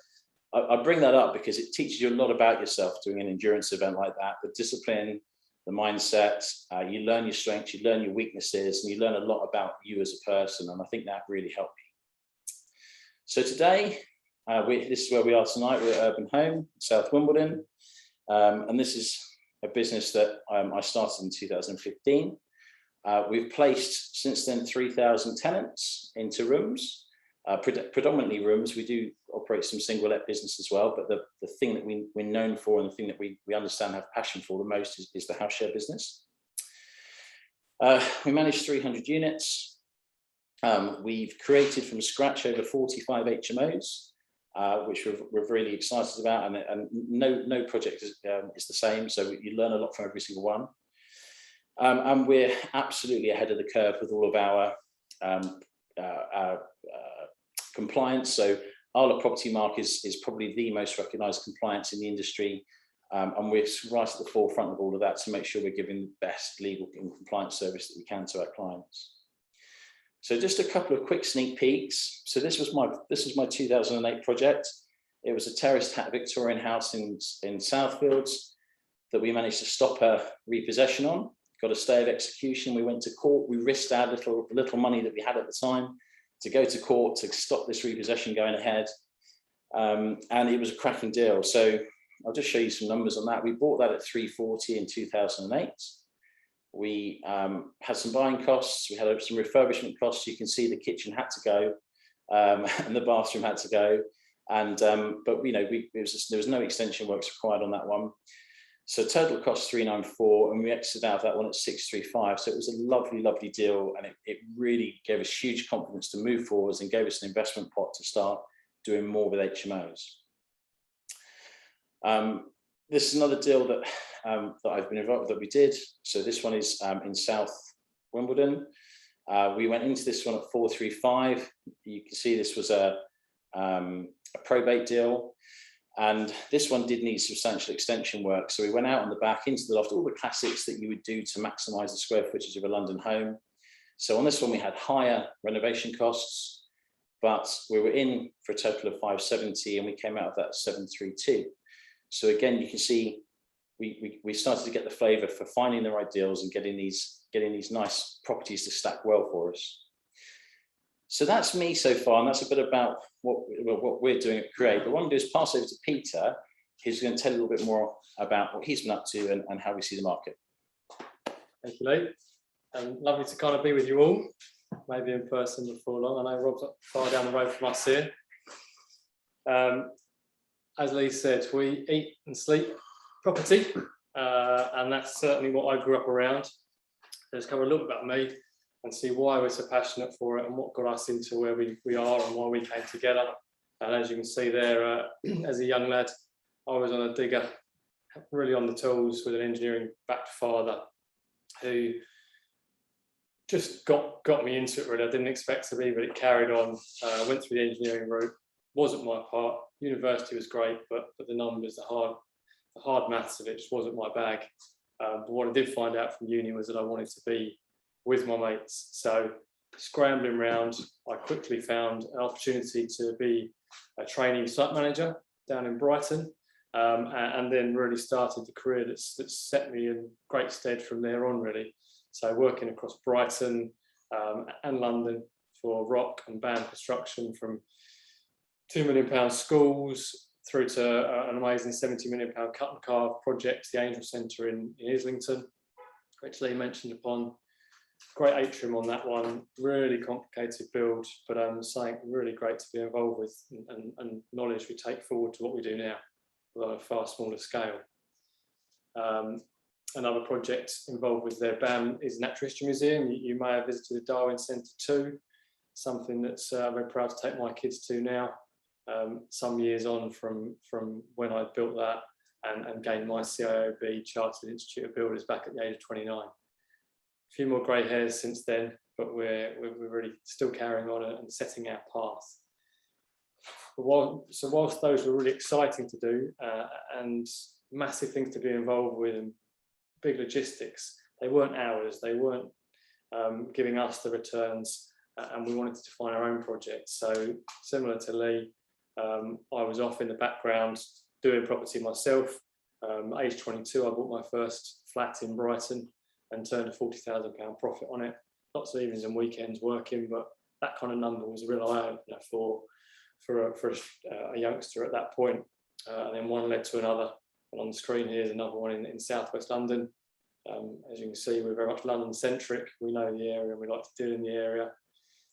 B: I bring that up because it teaches you a lot about yourself doing an endurance event like that, the discipline, the mindset. You learn your strengths, you learn your weaknesses, and you learn a lot about you as a person. And I think that really helped me. So today, this is where we are tonight. We're at Urban Home, South Wimbledon. And this is a business that I started in 2015. We've placed since then 3,000 tenants into rooms, predominantly rooms. We do operate some single let business as well, but the thing that we're known for and the thing that we understand, have passion for the most is the house share business. We manage 300 units. We've created from scratch over 45 HMOs, which we're really excited about, and no project is the same, so you learn a lot from every single one. And we're absolutely ahead of the curve with all of our compliance. So Arla Property Mark is probably the most recognised compliance in the industry, and we're right at the forefront of all of that to make sure we're giving the best legal and compliance service that we can to our clients. So just a couple of quick sneak peeks. So this was my 2008 project. It was a terraced Victorian house in Southfields that we managed to stop a repossession on. Got a stay of execution. We went to court. We risked our little money that we had at the time to go to court to stop this repossession going ahead. And it was a cracking deal. So I'll just show you some numbers on that. We bought that at 340 in 2008. We had some buying costs. We had some refurbishment costs. You can see the kitchen had to go, and the bathroom had to go. And but you know, there was no extension works required on that one. So total cost 394, and we exited out of that one at 635. So it was a lovely deal, and it really gave us huge confidence to move forwards and gave us an investment pot to start doing more with HMOs. This is another deal that I've been involved with that we did. So this one is in South Wimbledon. We went into this one at 435. You can see this was a probate deal. And this one did need substantial extension work. So we went out on the back into the loft, all the classics that you would do to maximize the square footage of a London home. So on this one, we had higher renovation costs, but we were in for a total of 570, and we came out of that 732. So again, you can see we started to get the flavor for finding the right deals and getting these nice properties to stack well for us. So that's me so far, and that's a bit about what we're doing at Create. But what I'm going to do is pass over to Peter, who's going to tell you a little bit more about what he's been up to and how we see the market.
D: Thank you, Lee. Lovely to kind of be with you all, maybe in person before long. I know Rob's not far down the road from us here. As Lee said, we eat and sleep property, and that's certainly what I grew up around. Let's cover a little bit about me and see why we're so passionate for it and what got us into where we are and why we came together. And as you can see there, as a young lad, I was on a digger, really on the tools with an engineering backed father who just got me into it really. I didn't expect to be, but it carried on. I went through the engineering route. Wasn't my part. University was great, but the numbers, the hard maths of it just wasn't my bag. But what I did find out from uni was that I wanted to be with my mates. So scrambling around, I quickly found an opportunity to be a trainee site manager down in Brighton, and then really started the career that's set me in great stead from there on really. So working across Brighton and London for rock and BAM construction, from £2 million schools through to an amazing £70 million cut and carve project, the Angel Centre in Islington, which Lee mentioned upon. Great atrium on that one, really complicated build, but something really great to be involved with, and knowledge we take forward to what we do now, on a far smaller scale. Another project involved with their BAM is Natural History Museum. You may have visited the Darwin Centre too, something that's I'm very proud to take my kids to now, some years on from when I built that and gained my CIOB, Chartered Institute of Builders, back at the age of 29. A few more grey hairs since then, but we're really still carrying on and setting our path. So whilst those were really exciting to do and massive things to be involved with and big logistics, they weren't ours, they weren't giving us the returns, and we wanted to define our own projects. So similar to Lee, I was off in the background doing property myself. Age 22, I bought my first flat in Brighton and turned a £40,000 profit on it. Lots of evenings and weekends working, but that kind of number was a real eye-opener for a youngster at that point. And then one led to another. And on the screen here is another one in southwest London. As you can see, we're very much London-centric. We know the area and we like to deal in the area.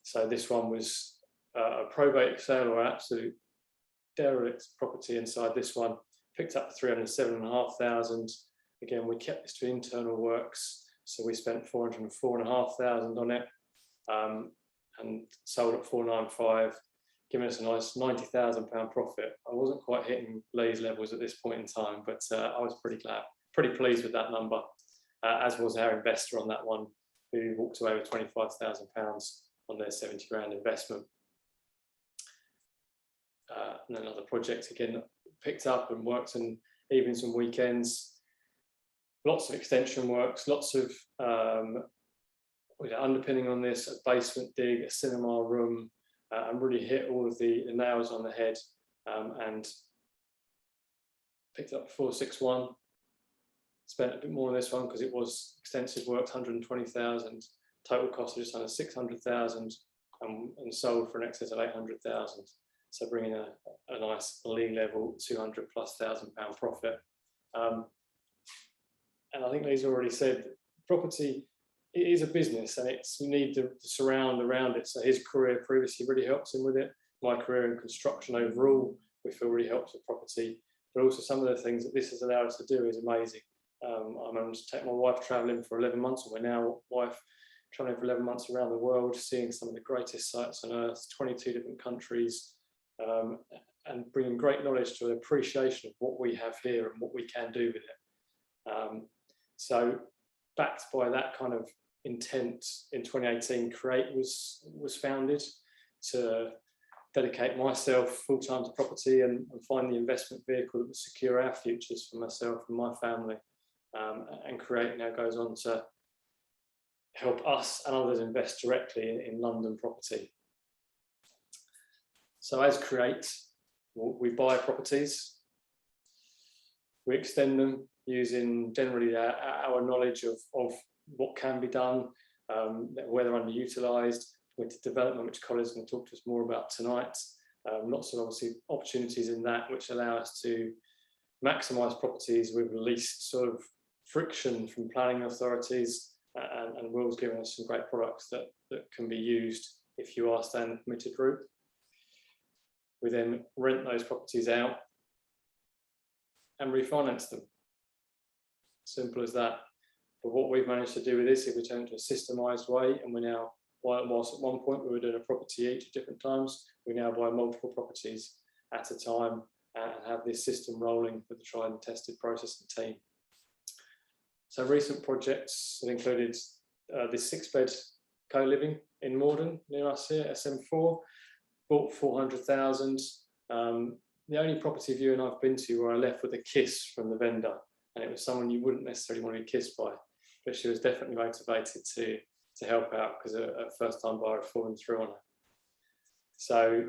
D: So this one was a probate sale or absolute derelict property inside this one. Picked up for £307,500. Again, we kept this to internal works, so we spent £404,500 on it, and sold at 495, giving us a nice £90,000 profit. I wasn't quite hitting Lee's levels at this point in time, but I was pretty pleased with that number, as was our investor on that one, who walked away with £25,000 on their 70 grand investment. And then another project again picked up and worked in evenings and weekends. Lots of extension works, lots of underpinning on this, a basement dig, a cinema room, and really hit all of the nails on the head, and picked up 461. Spent a bit more on this one because it was extensive work, 120,000. Total cost of just under 600,000, and sold for an excess of 800,000. So bringing a nice lean level £200,000+ profit. And I think Lee's already said, property, it is a business, and you need to surround around it. So his career previously really helps him with it. My career in construction overall, we feel really helps with property. But also some of the things that this has allowed us to do is amazing. I managed to take my wife travelling for 11 months, and we're now travelling for 11 months around the world, seeing some of the greatest sites on earth, 22 different countries, and bringing great knowledge to an appreciation of what we have here and what we can do with it. So backed by that kind of intent, in 2018, Create was founded to dedicate myself full-time to property and find the investment vehicle that would secure our futures for myself and my family. And Create now goes on to help us and others invest directly in London property. So as Create, we buy properties, we extend them using generally our knowledge of what can be done, where they're underutilised, with development, which Colin's going to talk to us more about tonight. Lots of obviously opportunities in that which allow us to maximise properties with least sort of friction from planning authorities, and Will's given us some great products that can be used if you are staying the permitted route. We then rent those properties out and refinance them. Simple as that. But what we've managed to do with this, if we turn it to a systemised way, and we're now, whilst at one point we were doing a property each at different times, we now buy multiple properties at a time and have this system rolling with the tried and tested process and team. So recent projects have included this 6-bed co-living in Morden near us here, SM4, bought 400,000. The only property viewing I've been to where I left with a kiss from the vendor, and it was someone you wouldn't necessarily want to be kissed by, but she was definitely motivated to help out because a first-time buyer had fallen through on her. So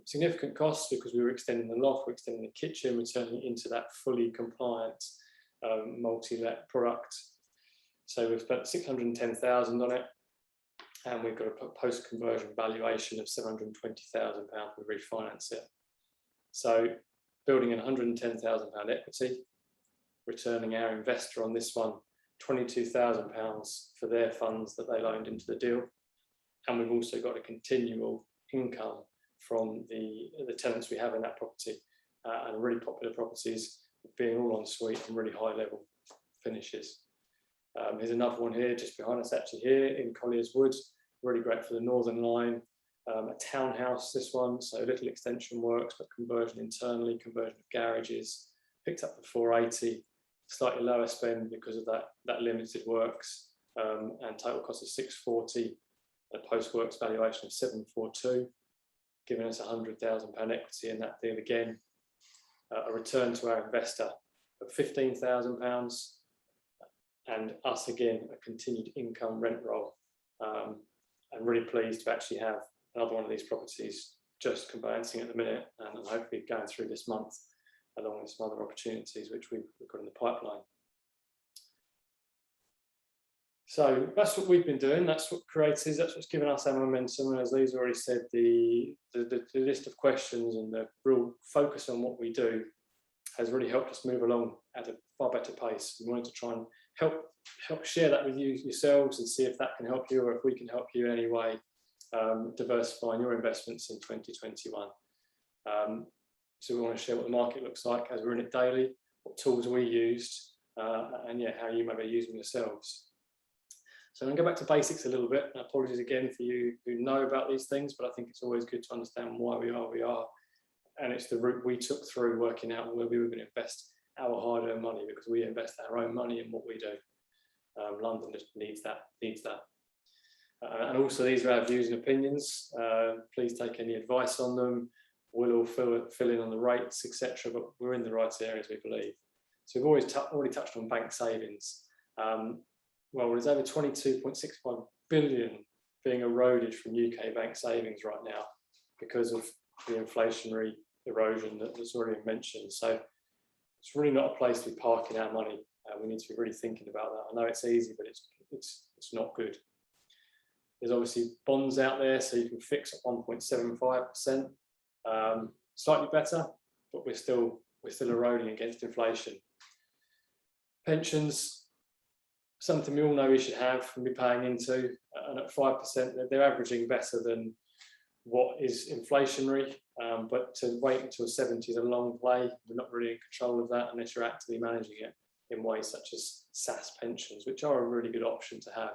D: significant costs because we were extending the loft, we're extending the kitchen, we're turning it into that fully compliant multi-let product. So we've spent 610,000 on it, and we've got a post-conversion valuation of £720,000. We refinance it. So building in £110,000 equity, returning our investor on this one £22,000 for their funds that they loaned into the deal, and we've also got a continual income from the tenants we have in that property, and really popular properties being all en suite and really high level finishes. Here's another one here just behind us, actually here in Colliers Wood, really great for the Northern Line. A townhouse, this one, so little extension works but conversion internally, conversion of garages, picked up for 480, slightly lower spend because of that limited works, and total cost of 640, a post-works valuation of 742, giving us £100,000 equity in that deal again. A return to our investor of £15,000, and us again, a continued income rent roll. I'm really pleased to actually have another one of these properties just conveyancing at the minute, and hopefully going through this month, along with some other opportunities which we've got in the pipeline. So that's what we've been doing. That's what creates, that's what's given us our momentum. And as Lee's already said, the list of questions and the real focus on what we do has really helped us move along at a far better pace. We wanted to try and help share that with you yourselves and see if that can help you, or if we can help you in any way, diversifying your investments in 2021. So we want to share what the market looks like as we're in it daily, what tools we used, and yeah, how you may be using yourselves. So I'm going to go back to basics a little bit. And apologies again for you who know about these things, but I think it's always good to understand why we are where we are. And it's the route we took through working out where we were going to invest our hard-earned money, because we invest our own money in what we do. London just needs that. And also, these are our views and opinions. Please take any advice on them. We'll all fill in on the rates, etc. But we're in the right areas, we believe. So we've already touched on bank savings. Well, there's over 22.65 billion being eroded from UK bank savings right now because of the inflationary erosion that's already been mentioned. So it's really not a place to be parking our money. We need to be really thinking about that. I know it's easy, but it's not good. There's obviously bonds out there, so you can fix at 1.75%. Slightly better, but we're still eroding against inflation. Pensions, something we all know we should have and be paying into, and at 5%, they're averaging better than what is inflationary, but to wait until 70 is a long play. We're not really in control of that unless you're actively managing it in ways such as SAS pensions, which are a really good option to have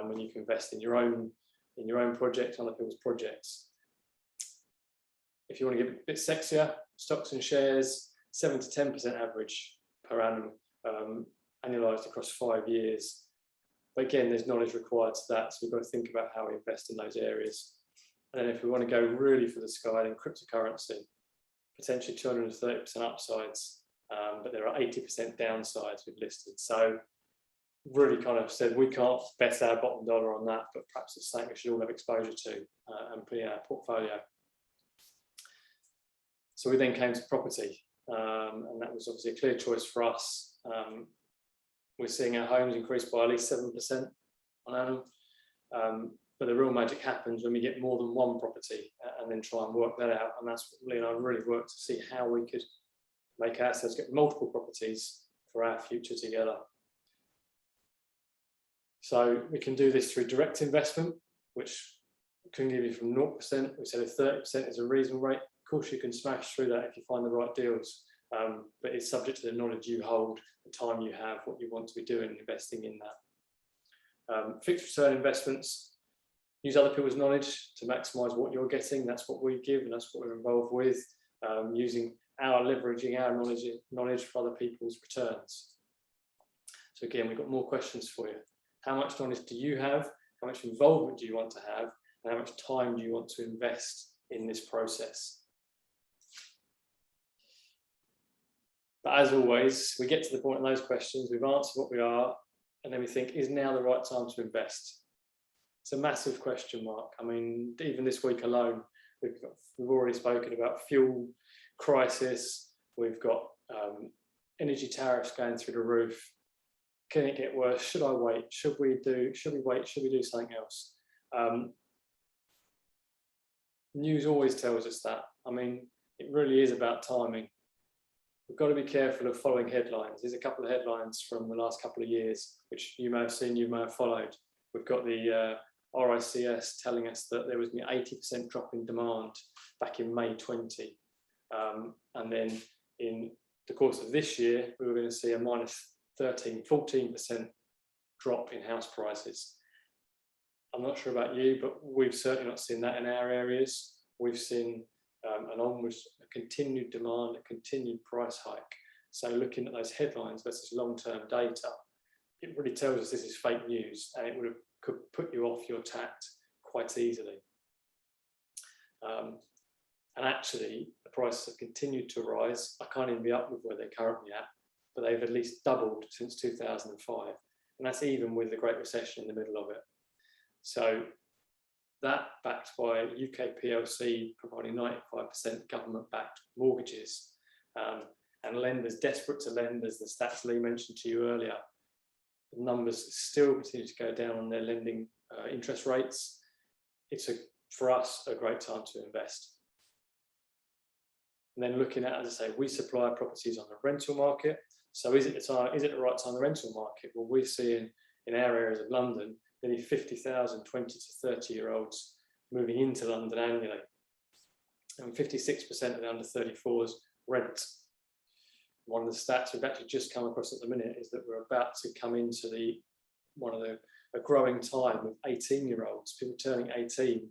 D: when you can invest in your own project, other people's projects. If you want to get a bit sexier, stocks and shares, 7 to 10% average per annum, annualized across 5 years. But again, there's knowledge required to that, so we've got to think about how we invest in those areas. And then if we want to go really for the sky, then cryptocurrency, potentially 230% upsides, but there are 80% downsides we've listed. So really kind of said we can't bet our bottom dollar on that, but perhaps it's something we should all have exposure to and put in our portfolio. So we then came to property, and that was obviously a clear choice for us. We're seeing our homes increase by at least 7% on annum. But the real magic happens when we get more than one property and then try and work that out. And that's what Lee and I really worked to see how we could make ourselves get multiple properties for our future together. So we can do this through direct investment, which can give you from 0%. We said if 30% is a reasonable rate. Of course, you can smash through that if you find the right deals. But it's subject to the knowledge you hold, the time you have, what you want to be doing and investing in that. Fixed return investments. Use other people's knowledge to maximise what you're getting. That's what we give, and that's what we're involved with. Leveraging our knowledge for other people's returns. So again, we've got more questions for you. How much knowledge do you have? how much involvement do you want to have, and how much time do you want to invest in this process. But as always, we get to the point in those questions, we've answered what we are, and then we think, is now the right time to invest? It's a massive question mark. I mean, even this week alone, we've already spoken about fuel crisis, we've got energy tariffs going through the roof. Can it get worse? Should I wait? Should we wait? Should we do something else? News always tells us that. I mean, it really is about timing. We've got to be careful of following headlines. There's a couple of headlines from the last couple of years, which you may have seen, you may have followed. We've got the RICS telling us that there was an 80% drop in demand back in May 20. And then in the course of this year, we were going to see a minus 14% drop in house prices. I'm not sure about you, but we've certainly not seen that in our areas. We've seen a continued demand, a continued price hike. So looking at those headlines versus long-term data, it really tells us this is fake news, and it could put you off your tact quite easily. And actually, the prices have continued to rise. I can't even be up with where they're currently at, but they've at least doubled since 2005. And that's even with the Great Recession in the middle of it. So that, backed by UK PLC providing 95% government-backed mortgages, and lenders desperate to lend, as the stats Lee mentioned to you earlier, the numbers still continue to go down on their lending interest rates. It's, for us, a great time to invest. And then looking at, as I say, we supply properties on the rental market. So is it the right time, the rental market? Well, we're seeing in our areas of London, nearly 50,000 20 to 30-year-olds moving into London annually. And 56% of the under 34s rent. One of the stats we've actually just come across at the minute is that we're about to come into a growing time of 18-year-olds, people turning 18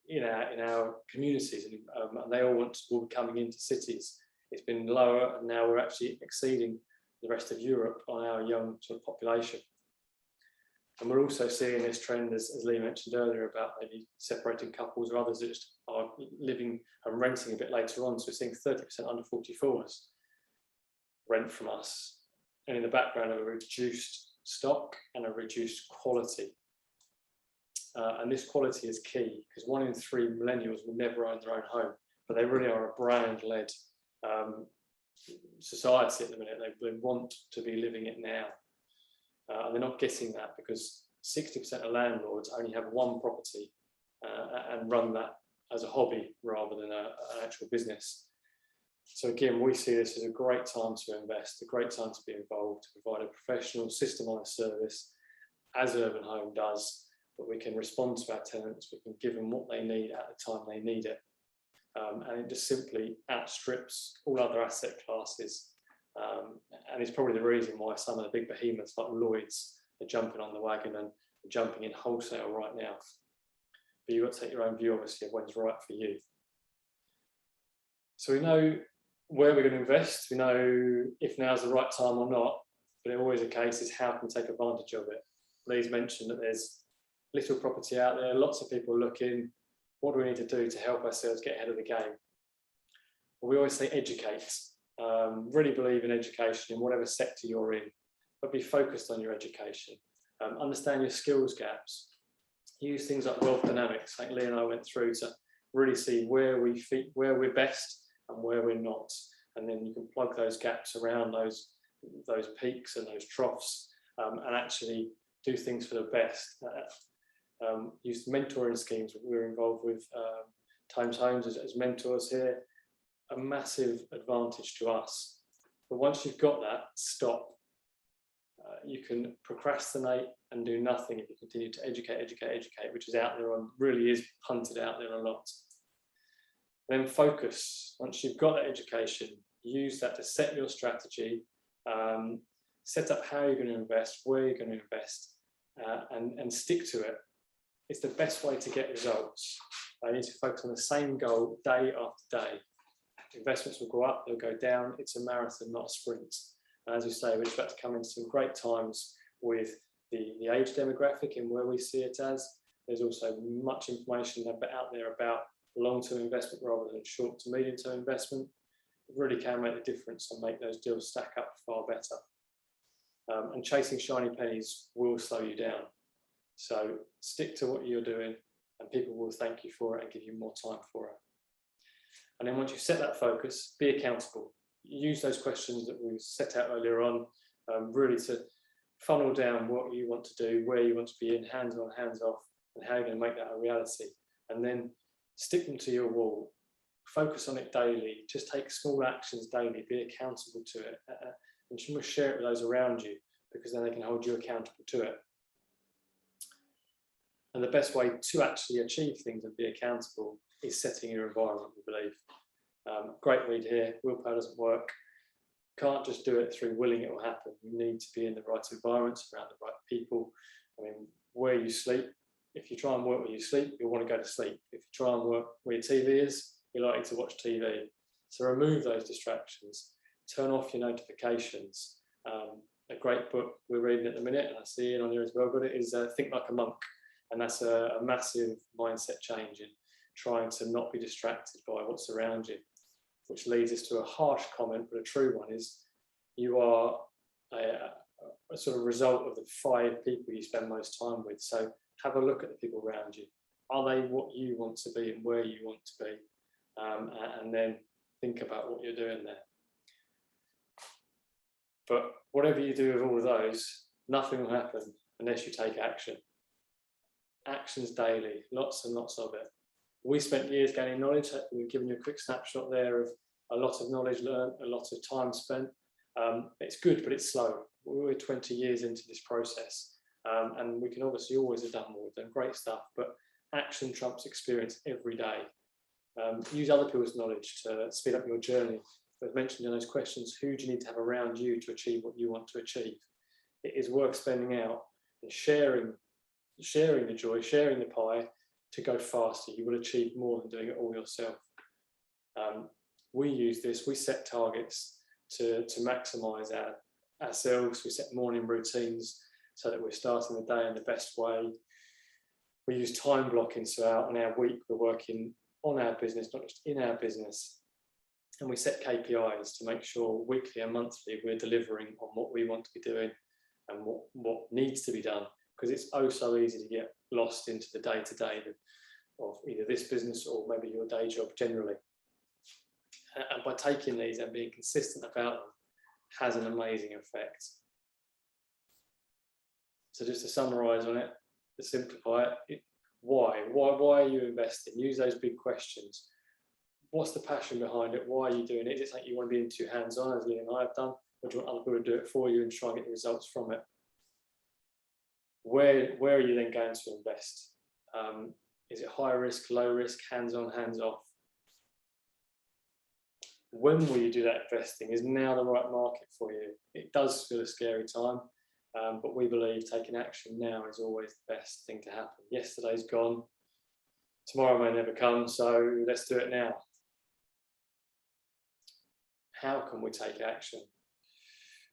D: in our communities, and they all will be coming into cities. It's been lower, and now we're actually exceeding the rest of Europe on our young sort of population. And we're also seeing this trend, as Lee mentioned earlier, about maybe separating couples or others that just are living and renting a bit later on. So we're seeing 30% under 44s rent from us, and in the background of a reduced stock and a reduced quality. And this quality is key, because 1 in 3 millennials will never own their own home, but they really are a brand-led society at the minute. They want to be living it now. And they're not getting that because 60% of landlords only have one property and run that as a hobby rather than an actual business. So again, we see this as a great time to invest, a great time to be involved, to provide a professional, systemised service, as Urban Home does, but we can respond to our tenants, we can give them what they need at the time they need it. And it just simply outstrips all other asset classes. And it's probably the reason why some of the big behemoths like Lloyd's are jumping on the wagon and jumping in wholesale right now. But you've got to take your own view, obviously, of when's right for you. So we know where we're going to invest, we know if now's the right time or not, but always a case is how can we take advantage of it. Lee's mentioned that there's little property out there, lots of people looking. What do we need to do to help ourselves get ahead of the game? Well, we always say educate. Really believe in education in whatever sector you're in, but be focused on your education. Understand your skills gaps. Use things like wealth dynamics, like Lee and I went through, to really see where we're best and where we're not. And then you can plug those gaps around those peaks and those troughs, and actually do things for the best. Use mentoring schemes that we're involved with, Times Homes as mentors here. A massive advantage to us. But once you've got that, stop. You can procrastinate and do nothing if you continue to educate, which is out there really is punted out there a lot. Then focus. Once you've got that education, use that to set your strategy, set up how you're going to invest, where you're going to invest, and stick to it. It's the best way to get results. You need to focus on the same goal day after day. Investments will go up, they'll go down. It's a marathon, not a sprint. And as you say, we're about to come into some great times with the age demographic and where we see it as. There's also much information out there about long-term investment rather than short to medium-term investment. It really can make a difference and make those deals stack up far better. And chasing shiny pennies will slow you down. So stick to what you're doing and people will thank you for it and give you more time for it. And then once you set that focus, be accountable. Use those questions that we set out earlier on, really to funnel down what you want to do, where you want to be in, hands on, hands off, and how you're going to make that a reality. And then stick them to your wall. Focus on it daily. Just take small actions daily. Be accountable to it. And share it with those around you, because then they can hold you accountable to it. And the best way to actually achieve things and be accountable is setting your environment, we believe. Great read here. Willpower doesn't work. Can't just do it through willing it will happen. You need to be in the right environments, around the right people. I mean, where you sleep, if you try and work where you sleep, you'll want to go to sleep. If you try and work where your TV is, you're likely to watch TV. So remove those distractions. Turn off your notifications. A great book we're reading at the minute, and I see it on here as well, but it is Think Like a Monk. And that's a massive mindset change in trying to not be distracted by what's around you, which leads us to a harsh comment, but a true one is you are a sort of result of the 5 people you spend most time with. So have a look at the people around you. Are they what you want to be and where you want to be? And then think about what you're doing there. But whatever you do with all of those, nothing will happen unless you take action. Actions daily, lots and lots of it. We spent years gaining knowledge. We've given you a quick snapshot there of a lot of knowledge learned, a lot of time spent. It's good, but it's slow. We're 20 years into this process, and we can obviously always have done more. We've done great stuff, but action trumps experience every day. Use other people's knowledge to speed up your journey. As mentioned in those questions, who do you need to have around you to achieve what you want to achieve? It is worth spending out and sharing the joy, sharing the pie to go faster. You will achieve more than doing it all yourself. We use this, we set targets to maximise ourselves. We set morning routines so that we're starting the day in the best way. We use time blocking, so out in our week we're working on our business, not just in our business. And we set KPIs to make sure weekly and monthly we're delivering on what we want to be doing and what needs to be done. Because it's oh so easy to get lost into the day-to-day of either this business or maybe your day job generally. And by taking these and being consistent about them has an amazing effect. So just to summarise on it, to simplify it, why are you investing? Use those big questions. What's the passion behind it? Why are you doing it? Is it something you want to be into hands-on, as Lee and I have done, or do you want other people to do it for you and try and get the results from it? Where are you then going to invest? Is it high risk, low risk, hands-on, hands-off? When will you do that investing? Is now the right market for you? It does feel a scary time, but we believe taking action now is always the best thing to happen. Yesterday's gone, tomorrow may never come, so let's do it now. How can we take action?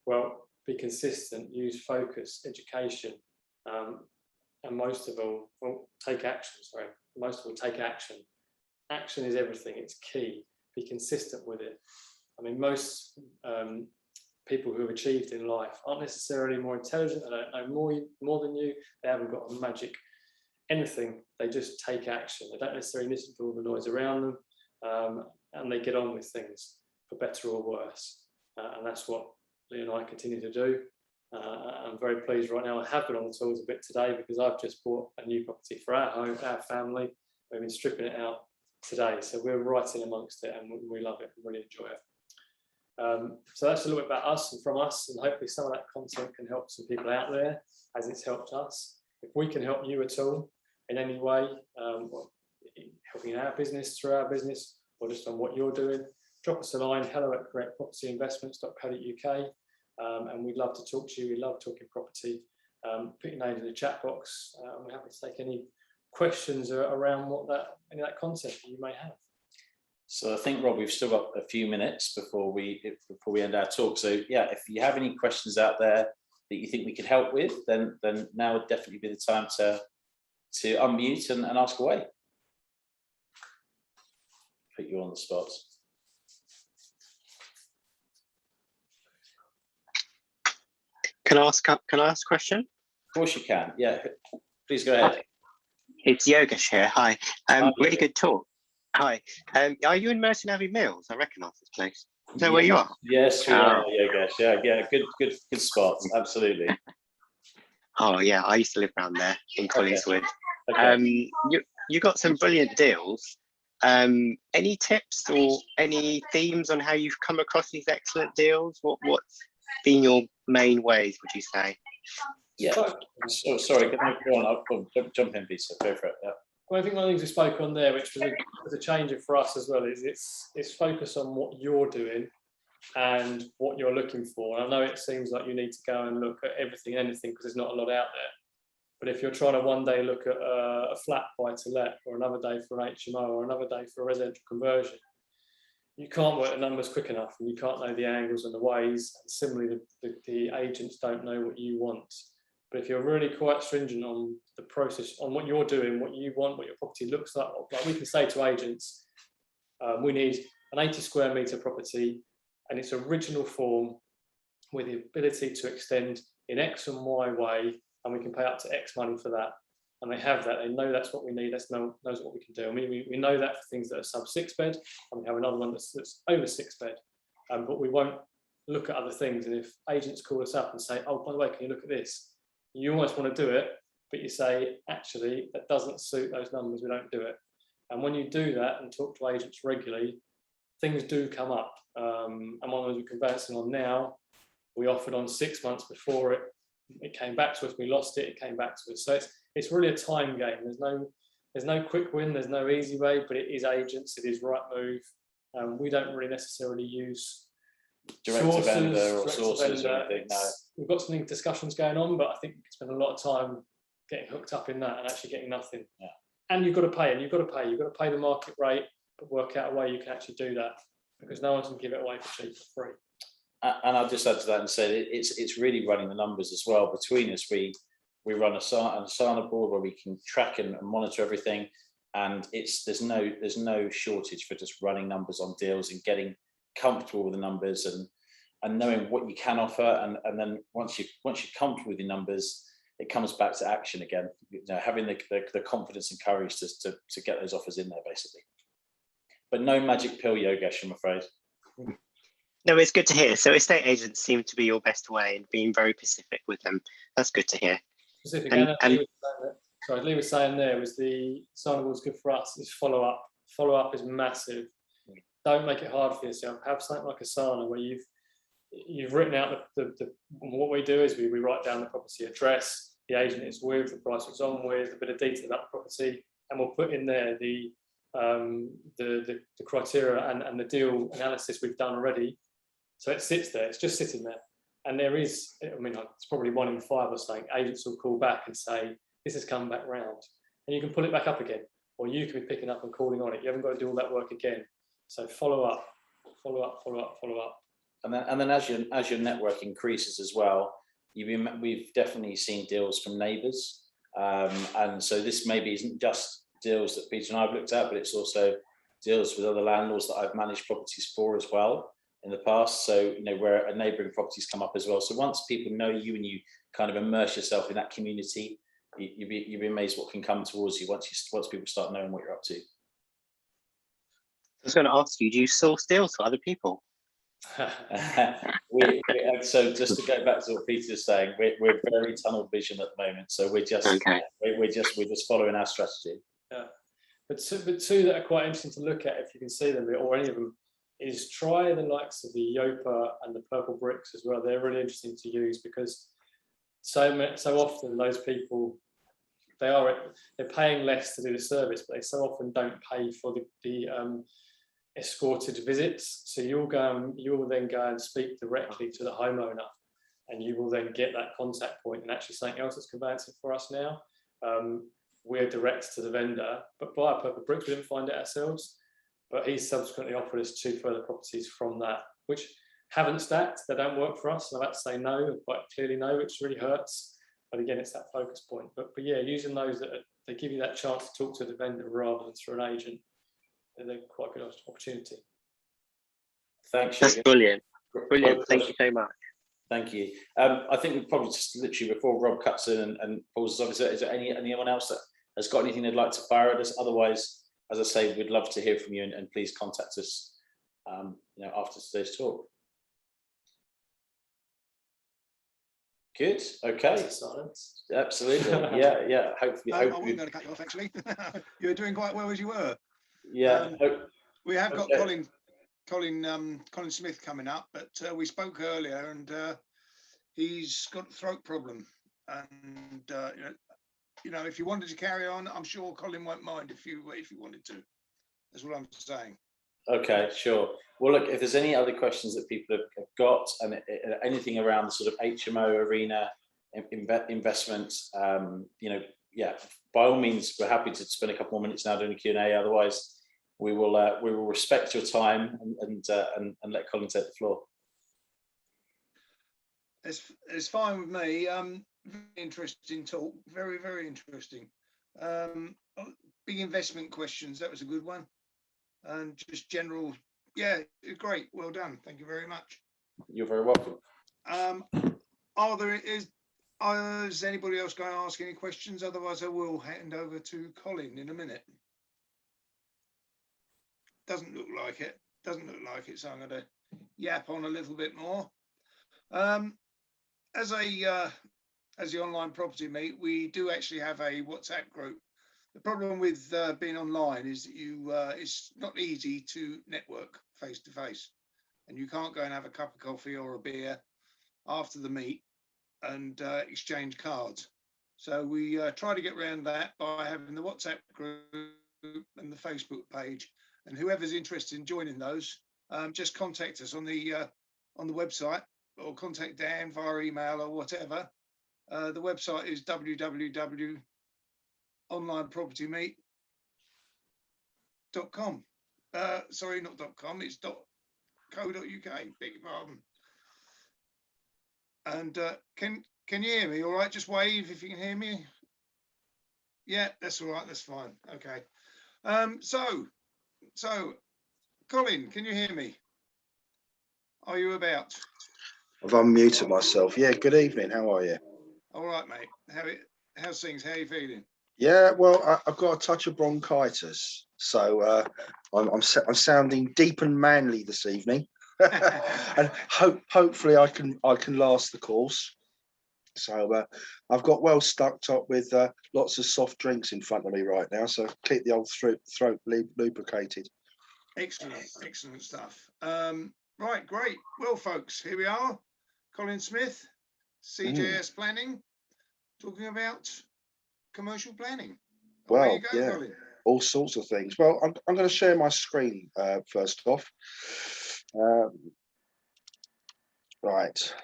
D: Well, be consistent, use focus, education, and most of all, take action, most of all, take action. Action is everything, it's key. Be consistent with it. I mean, most people who have achieved in life aren't necessarily more intelligent, they don't know more than you, they haven't got a magic anything, they just take action. They don't necessarily listen to all the noise around them, and they get on with things, for better or worse. And that's what Lee and I continue to do. I'm very pleased right now. I have been on the tools a bit today because I've just bought a new property for our home, our family. We've been stripping it out today, so we're right in amongst it and we love it and really enjoy it. So that's a little bit about us and from us, and hopefully some of that content can help some people out there as it's helped us. If we can help you at all in any way, helping our business, through our business, or just on what you're doing, drop us a line, hello@correctpropertyinvestments.co.uk, and we'd love to talk to you. We love talking property. Put your name in the chat box, and we're happy to take any questions around any of that content that you may have.
B: So I think, Rob, we've still got a few minutes before we end our talk. So yeah, if you have any questions out there, that you think we could help with, then now would definitely be the time to unmute and ask away. Put you on the spot.
E: Can I ask a question?
B: Of course you can. Yeah, please go ahead.
E: Hi, it's Yogesh here. Hi. Really
B: Yogesh.
E: good talk. Hi. Are you in Merton Abbey Mills? I recognise this place. Is that where you are?
B: Yes, we are, Yogesh. Yeah, good spot. Absolutely.
E: Oh yeah, I used to live around there in Collieswood.
B: Okay.
E: You got some brilliant deals. Any tips or any themes on how you've come across these excellent deals? What's been your main ways, would you say?
B: Yeah. Oh, sorry, go on. I'll jump in, Peter. Go for it. Yeah.
D: Well, I think one of the things we spoke on there, which was a changer for us as well, is it's focus on what you're doing and what you're looking for. And I know it seems like you need to go and look at everything and anything because there's not a lot out there. But if you're trying to one day look at a flat buy to let, or another day for an HMO, or another day for a residential conversion, you can't work the numbers quick enough, and you can't know the angles and the ways. And similarly, the agents don't know what you want. But if you're really quite stringent on the process, on what you're doing, what you want, what your property looks like we can say to agents, we need an 80 square metre property and its original form with the ability to extend in X and Y way, and we can pay up to X money for that. And they have that, they know that's what we need, knows what we can do. I mean, we know that for things that are sub 6 bed, and we have another one that's over 6 bed, but we won't look at other things. And if agents call us up and say, oh, by the way, can you look at this? You almost want to do it, but you say, actually, that doesn't suit those numbers, we don't do it. And when you do that and talk to agents regularly, things do come up. And one of those we're conversing on now, we offered on 6 months before it came back to us, we lost it, it came back to us. So it's really a time game. There's no quick win, there's no easy way, but it is agents, it is right move. We don't really necessarily use
B: Direct to vendor or sources or anything. No.
D: We've got some discussions going on, but I think we can spend a lot of time getting hooked up in that and actually getting nothing.
B: Yeah.
D: And you've got to pay, you've got to pay the market rate, but work out a way you can actually do that, because no one can give it away for cheap, for free.
B: And I'll just add to that and say that it's really running the numbers as well. Between us, we run a Asana board where we can track and monitor everything, and there's no shortage for just running numbers on deals and getting comfortable with the numbers and knowing what you can offer, and then once you're comfortable with the numbers, it comes back to action again. You know, having the confidence and courage to get those offers in there, basically. But no magic pill, Yogesh, I'm afraid.
E: No, it's good to hear. So estate agents seem to be your best way in being very specific with them. That's good to hear.
D: Specific.
E: And
D: Lee was saying there was the sign what's good for us is follow up. Follow up is massive. Don't make it hard for yourself. Have something like Asana where you've written out what we do is we write down the property address, the agent it's with, the price it's on with, a bit of detail about the property, and we'll put in there the criteria and the deal analysis we've done already. So it sits there, it's just sitting there. And there is, I mean, it's probably 1 in 5 or something, agents will call back and say, this has come back round. And you can pull it back up again, or you can be picking up and calling on it. You haven't got to do all that work again. So follow up.
B: And then as your network increases as well, we've definitely seen deals from neighbours. And so this maybe isn't just deals that Peter and I have looked at, but it's also deals with other landlords that I've managed properties for as well in the past. So, you know, where a neighbouring properties come up as well. So once people know you and you kind of immerse yourself in that community, you'd be amazed what can come towards you once people start knowing what you're up to.
E: I was going to ask you, do you source deals for other people?
B: So just to go back to what Peter's saying, we're very tunnel vision at the moment. So we're just following our strategy.
D: Yeah, but two that are quite interesting to look at, if you can see them or any of them, is try the likes of the Yopa and the purple bricks as well. They're really interesting to use because so often those people they're paying less to do the service, but they so often don't pay for the escorted visits. So you will then go and speak directly to the homeowner, and you will then get that contact point. And actually something else that's conveyancing for us now, we're direct to the vendor, but by Purple Bricks, we didn't find it ourselves, but he subsequently offered us 2 further properties from that, which haven't stacked, they don't work for us. And I've had to say no, quite clearly no, which really hurts. But again, it's that focus point. But yeah, using those that they give you that chance to talk to the vendor rather than through an agent, they're quite a good opportunity.
B: Thanks,
E: That's
B: Jürgen.
E: brilliant. Brilliant. Thank you so much.
B: Thank you. I think we probably just literally before Rob cuts in and pauses off, is there anyone else that has got anything they'd like to fire at us? Otherwise, as I say, we'd love to hear from you, and please contact us after today's talk. Good. Okay.
D: Silence.
B: Absolutely. Yeah. Hopefully.
A: I wasn't going to cut you off, actually. You were doing quite well as you were.
B: Yeah.
A: We have got
B: Okay.
A: Colin Smith coming up, but we spoke earlier, and he's got a throat problem. And if you wanted to carry on, I'm sure Colin won't mind if you wanted to. That's what I'm saying.
B: Okay, sure. Well, look, if there's any other questions that people have got, and anything around the sort of HMO arena, investments, by all means, we're happy to spend a couple more minutes now doing a Q&A. Otherwise, we will respect your time and let Colin take the floor.
A: It's fine with me. Very interesting talk. Very, very interesting. Big investment questions. That was a good one. And just general, yeah, great. Well done. Thank you very much.
B: You're very welcome.
A: Is anybody else going to ask any questions? Otherwise, I will hand over to Colin in a minute. Doesn't look like it. So I'm going to yap on a little bit more. As the online property meet, we do actually have a WhatsApp group. The problem with being online is that it's not easy to network face to face, and you can't go and have a cup of coffee or a beer after the meet and exchange cards. So we try to get around that by having the WhatsApp group and the Facebook page. And whoever's interested in joining those, just contact us on the website, or contact Dan via email or whatever. The website is www.onlinepropertymeet.com. Sorry, not .com, it's .co.uk. Beg your pardon. And can you hear me all right? Just wave if you can hear me. Yeah, that's all right. That's fine. Okay. So Colin, can you hear me? Are you about?
F: I've unmuted myself. Yeah, good evening. How are you?
A: All right, mate. How's things? How are you feeling?
F: Yeah, well, I've got a touch of bronchitis, so I'm sounding deep and manly this evening, and hopefully I can last the course. So I've got well stocked up with lots of soft drinks in front of me right now, so keep the old throat lubricated.
A: Excellent stuff. Right, great. Well, folks, here we are. Colin Smith, CJS Planning, talking about commercial planning. Away you go,
F: yeah,
A: Colin.
F: All sorts of things. Well, I'm going to share my screen first off. Right.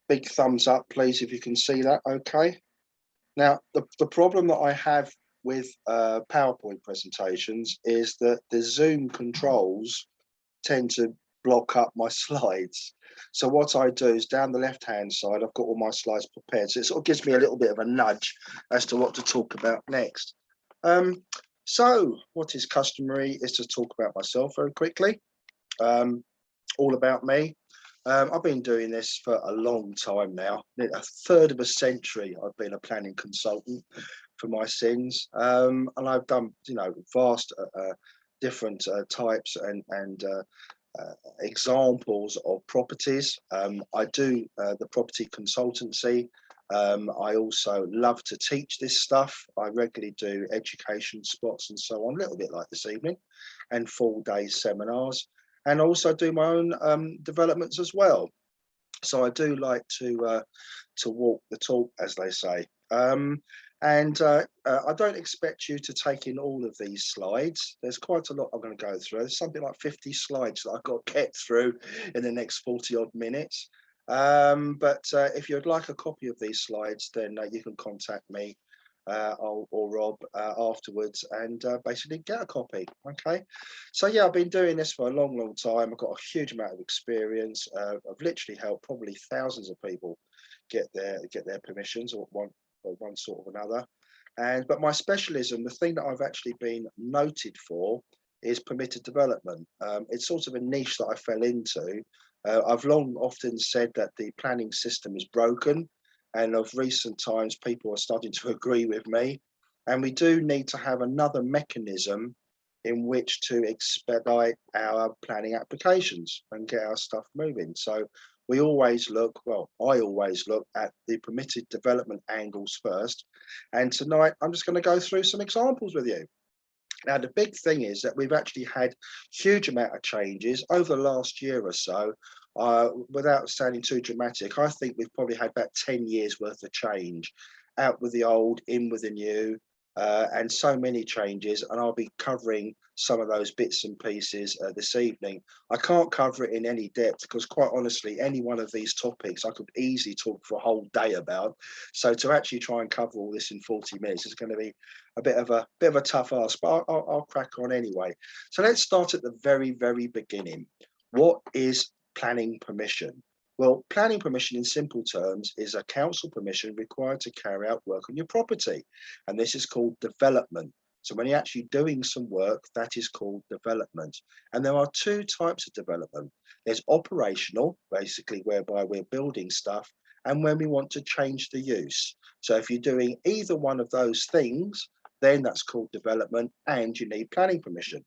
F: Big thumbs up, please, if you can see that. Okay. Now, the problem that I have with PowerPoint presentations is that the Zoom controls tend to block up my slides. So what I do is down the left-hand side, I've got all my slides prepared. So it sort of gives me a little bit of a nudge as to what to talk about next. So what is customary is to talk about myself very quickly. All about me. I've been doing this for a long time now, a third of a century. I've been a planning consultant for my sins, and I've done, vast different types and examples of properties. I do the property consultancy. I also love to teach this stuff. I regularly do education spots and so on, a little bit like this evening, and full day seminars. And also do my own developments as well. So I do like to walk the talk, as they say. I don't expect you to take in all of these slides. There's quite a lot I'm going to go through. There's something like 50 slides that I've got to get through in the next 40 odd minutes. But if you'd like a copy of these slides, then you can contact me or Rob afterwards and basically get a copy. Okay, so yeah, I've been doing this for a long time. I've got a huge amount of experience. I've literally helped probably thousands of people get their permissions or one sort of another. But my specialism, the thing that I've actually been noted for, is permitted development. It's sort of a niche that I fell into. I've often said that the planning system is broken, and of recent times, people are starting to agree with me. And we do need to have another mechanism in which to expedite our planning applications and get our stuff moving. So we always look, well, I always look at the permitted development angles first. And tonight, I'm just going to go through some examples with you. Now, the big thing is that we've actually had huge amount of changes over the last year or so. Without sounding too dramatic, I think we've probably had about 10 years worth of change, out with the old, in with the new, and so many changes. And I'll be covering some of those bits and pieces this evening. I can't cover it in any depth because, quite honestly, any one of these topics I could easily talk for a whole day about. So to actually try and cover all this in 40 minutes is going to be a bit of a tough ask, but I'll crack on anyway. So let's start at the very beginning. What is planning permission? Well, planning permission in simple terms is a council permission required to carry out work on your property. And this is called development. So when you're actually doing some work, that is called development. And there are two types of development. There's operational, basically whereby we're building stuff, and when we want to change the use. So if you're doing either one of those things, then that's called development and you need planning permission.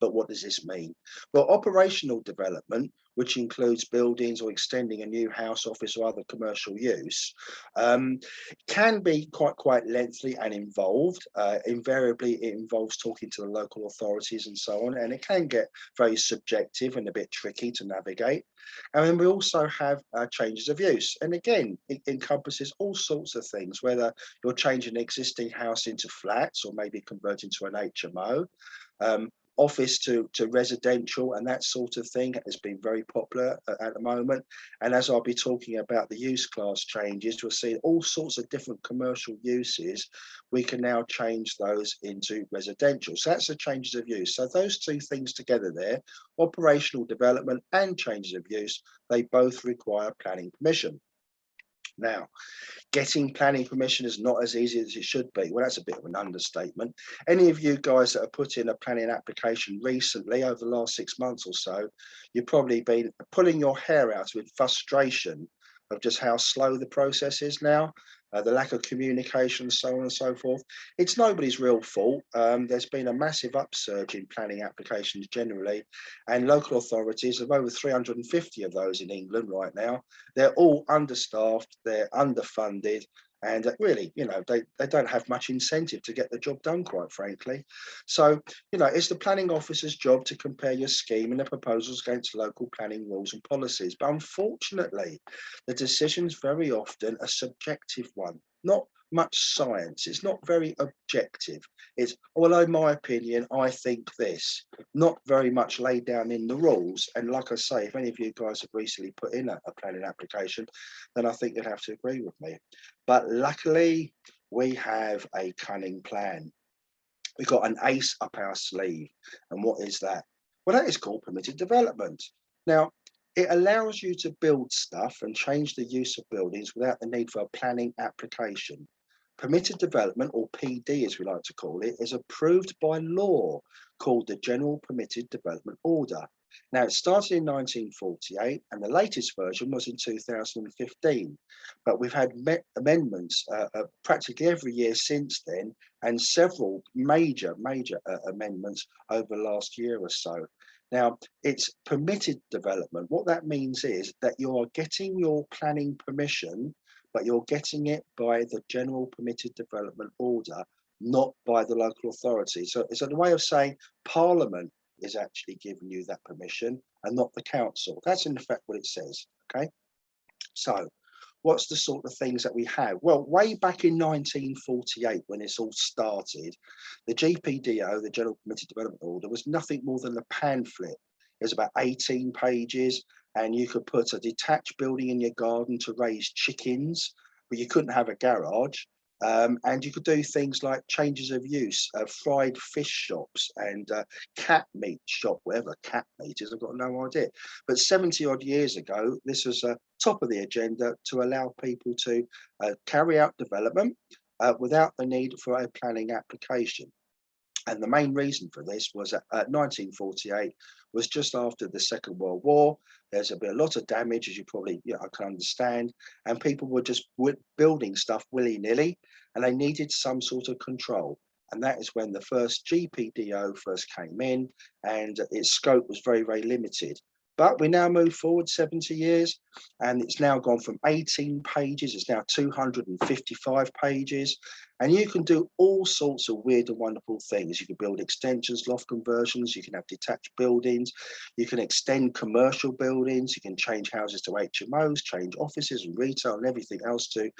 F: But what does this mean? Well, operational development, which includes buildings or extending a new house, office or other commercial use, can be quite lengthy and involved. Invariably, it involves talking to the local authorities and so on, and it can get very subjective and a bit tricky to navigate. And then we also have changes of use. And again, it encompasses all sorts of things, whether you're changing an existing house into flats or maybe converting to an HMO. Office to residential and that sort of thing has been very popular at the moment. And as I'll be talking about the use class changes, we'll see all sorts of different commercial uses. We can now change those into residential. So that's the changes of use. So those two things together there, operational development and changes of use, they both require planning permission. Now, getting planning permission is not as easy as it should be. Well, that's a bit of an understatement. Any of you guys that have put in a planning application recently over the last 6 months or so, you've probably been pulling your hair out with frustration of just how slow the process is now, the lack of communication, so on and so forth. It's nobody's real fault. There's been a massive upsurge in planning applications generally, and local authorities have over 350 of those in England right now. They're all understaffed, they're underfunded, and really, you know, they don't have much incentive to get the job done, quite frankly. So, you know, it's the planning officer's job to compare your scheme and the proposals against local planning rules and policies. But unfortunately, the decision's very often a subjective one, not much science. It's not very objective. It's, well, in my opinion, I think this, not very much laid down in the rules. And like I say, if any of you guys have recently put in a planning application, then I think you'd have to agree with me. But luckily, we have a cunning plan. We've got an ace up our sleeve. And what is that? Well, that is called permitted development. Now, it allows you to build stuff and change the use of buildings without the need for a planning application. Permitted development, or PD as we like to call it, is approved by law called the General Permitted Development Order. Now, it started in 1948 and the latest version was in 2015, but we've had amendments practically every year since then, and several major amendments over the last year or so. Now, it's permitted development. What that means is that you're getting your planning permission, but you're getting it by the General Permitted Development Order, not by the local authority. So it's a way of saying Parliament is actually giving you that permission and not the council. That's in effect what it says, okay? So what's the sort of things that we have? Well, way back in 1948, when this all started, the GPDO, the General Permitted Development Order, was nothing more than a pamphlet. It was about 18 pages, and you could put a detached building in your garden to raise chickens, but you couldn't have a garage. And you could do things like changes of use, fried fish shops and cat meat shop, whatever cat meat is, I've got no idea. But 70 odd years ago, this was top of the agenda to allow people to carry out development without the need for a planning application. And the main reason for this was that 1948 was just after the Second World War. There's been a lot of damage, as you probably I can understand, and people were just building stuff willy-nilly, and they needed some sort of control. And that is when the first GPDO first came in, and its scope was very, very limited. But we now move forward 70 years, and it's now gone from 18 pages, it's now 255 pages, and you can do all sorts of weird and wonderful things. You can build extensions, loft conversions, you can have detached buildings, you can extend commercial buildings, you can change houses to HMOs, change offices and retail and everything else to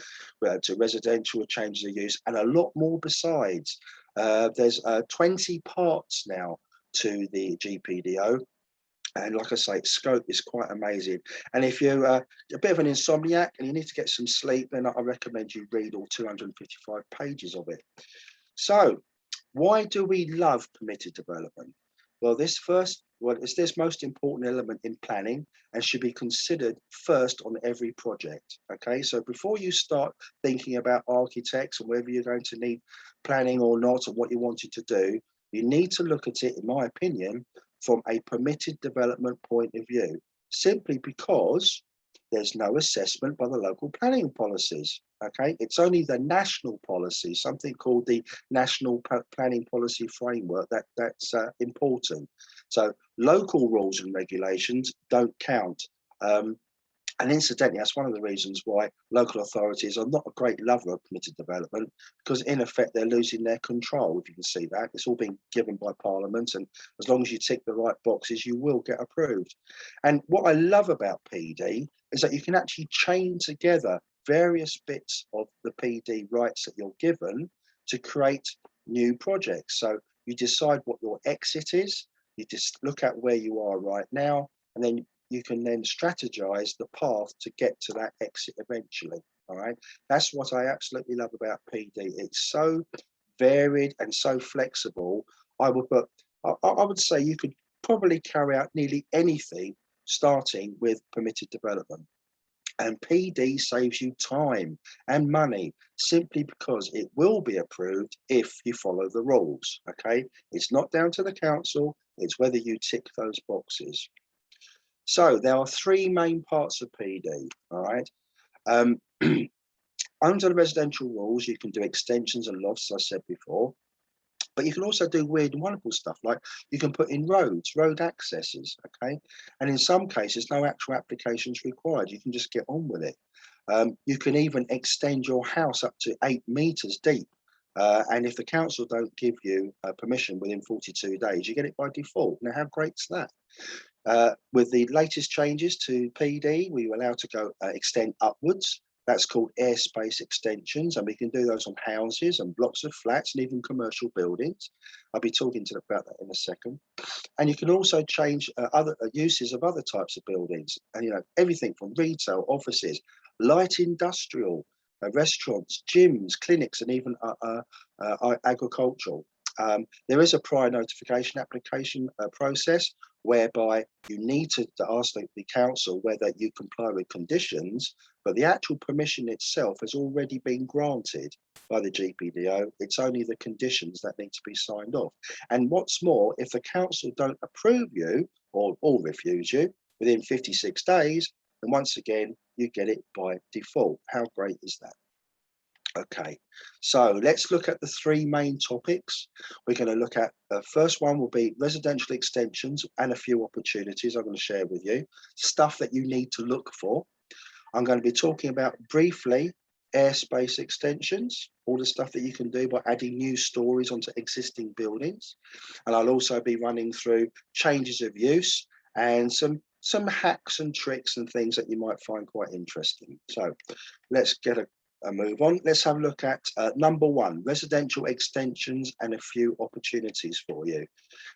F: residential with changes of use, and a lot more besides. There's 20 parts now to the GPDO. And like I say, scope is quite amazing. And if you're a bit of an insomniac and you need to get some sleep, then I recommend you read all 255 pages of it. So why do we love permitted development? Well, it's this most important element in planning and should be considered first on every project. Okay, so before you start thinking about architects and whether you're going to need planning or not and what you wanted to do, you need to look at it, in my opinion, from a permitted development point of view, simply because there's no assessment by the local planning policies. Okay, it's only the national policy, something called the National Planning Policy Framework, that's important. So local rules and regulations don't count. And incidentally, that's one of the reasons why local authorities are not a great lover of permitted development, because in effect, they're losing their control, if you can see that. It's all being given by Parliament, and as long as you tick the right boxes, you will get approved. And what I love about PD is that you can actually chain together various bits of the PD rights that you're given to create new projects. So you decide what your exit is, you just look at where you are right now, and then you can then strategize the path to get to that exit eventually. All right, that's what I absolutely love about PD. It's so varied and so flexible. I would say you could probably carry out nearly anything starting with permitted development. And PD saves you time and money simply because it will be approved if you follow the rules. Okay, it's not down to the council, it's whether you tick those boxes. So there are three main parts of PD, all right? Under the residential rules, you can do extensions and lofts, as I said before, but you can also do weird and wonderful stuff, like you can put in roads, road accesses, okay? And in some cases, no actual applications required. You can just get on with it. You can even extend your house up to 8 meters deep. And if the council don't give you permission within 42 days, you get it by default. Now, how great's that? With the latest changes to PD, we were allowed to go extend upwards. That's called airspace extensions, and we can do those on houses and blocks of flats and even commercial buildings. I'll be talking about that in a second. And you can also change other uses of other types of buildings, and everything from retail, offices, light industrial, restaurants, gyms, clinics, and even agricultural. There is a prior notification application process whereby you need to ask the council whether you comply with conditions, but the actual permission itself has already been granted by the GPDO. It's only the conditions that need to be signed off. And what's more, if the council don't approve you or refuse you within 56 days, then once again, you get it by default. How great is that? Okay, so let's look at the three main topics. We're going to look at the first one will be residential extensions and a few opportunities I'm going to share with you, stuff that you need to look for. I'm going to be talking about briefly airspace extensions, all the stuff that you can do by adding new stories onto existing buildings. And I'll also be running through changes of use and some hacks and tricks and things that you might find quite interesting. So let's get a move on. Let's have a look at number one, residential extensions and a few opportunities for you.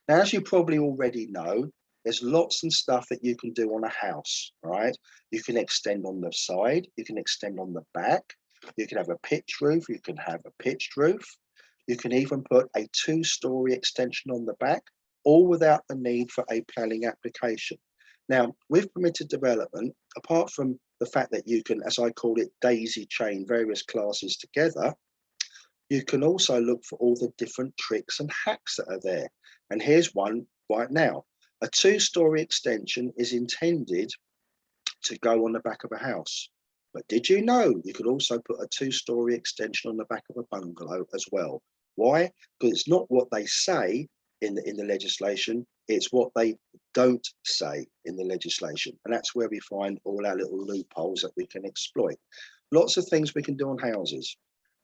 F: Now, as you probably already know, there's lots and stuff that you can do on a house, right? You can extend on the side, you can extend on the back, You can have a pitched roof, you can have a pitched roof. You can even put a 2-story extension on the back, all without the need for a planning application. Now, with permitted development, apart from the fact that you can, as I call it, daisy chain various classes together, you can also look for all the different tricks and hacks that are there. And here's one right now. A 2-story extension is intended to go on the back of a house. But did you know you could also put a 2-story extension on the back of a bungalow as well? Why? Because it's not what they say in the legislation, it's what they don't say in the legislation. And that's where we find all our little loopholes that we can exploit. Lots of things we can do on houses.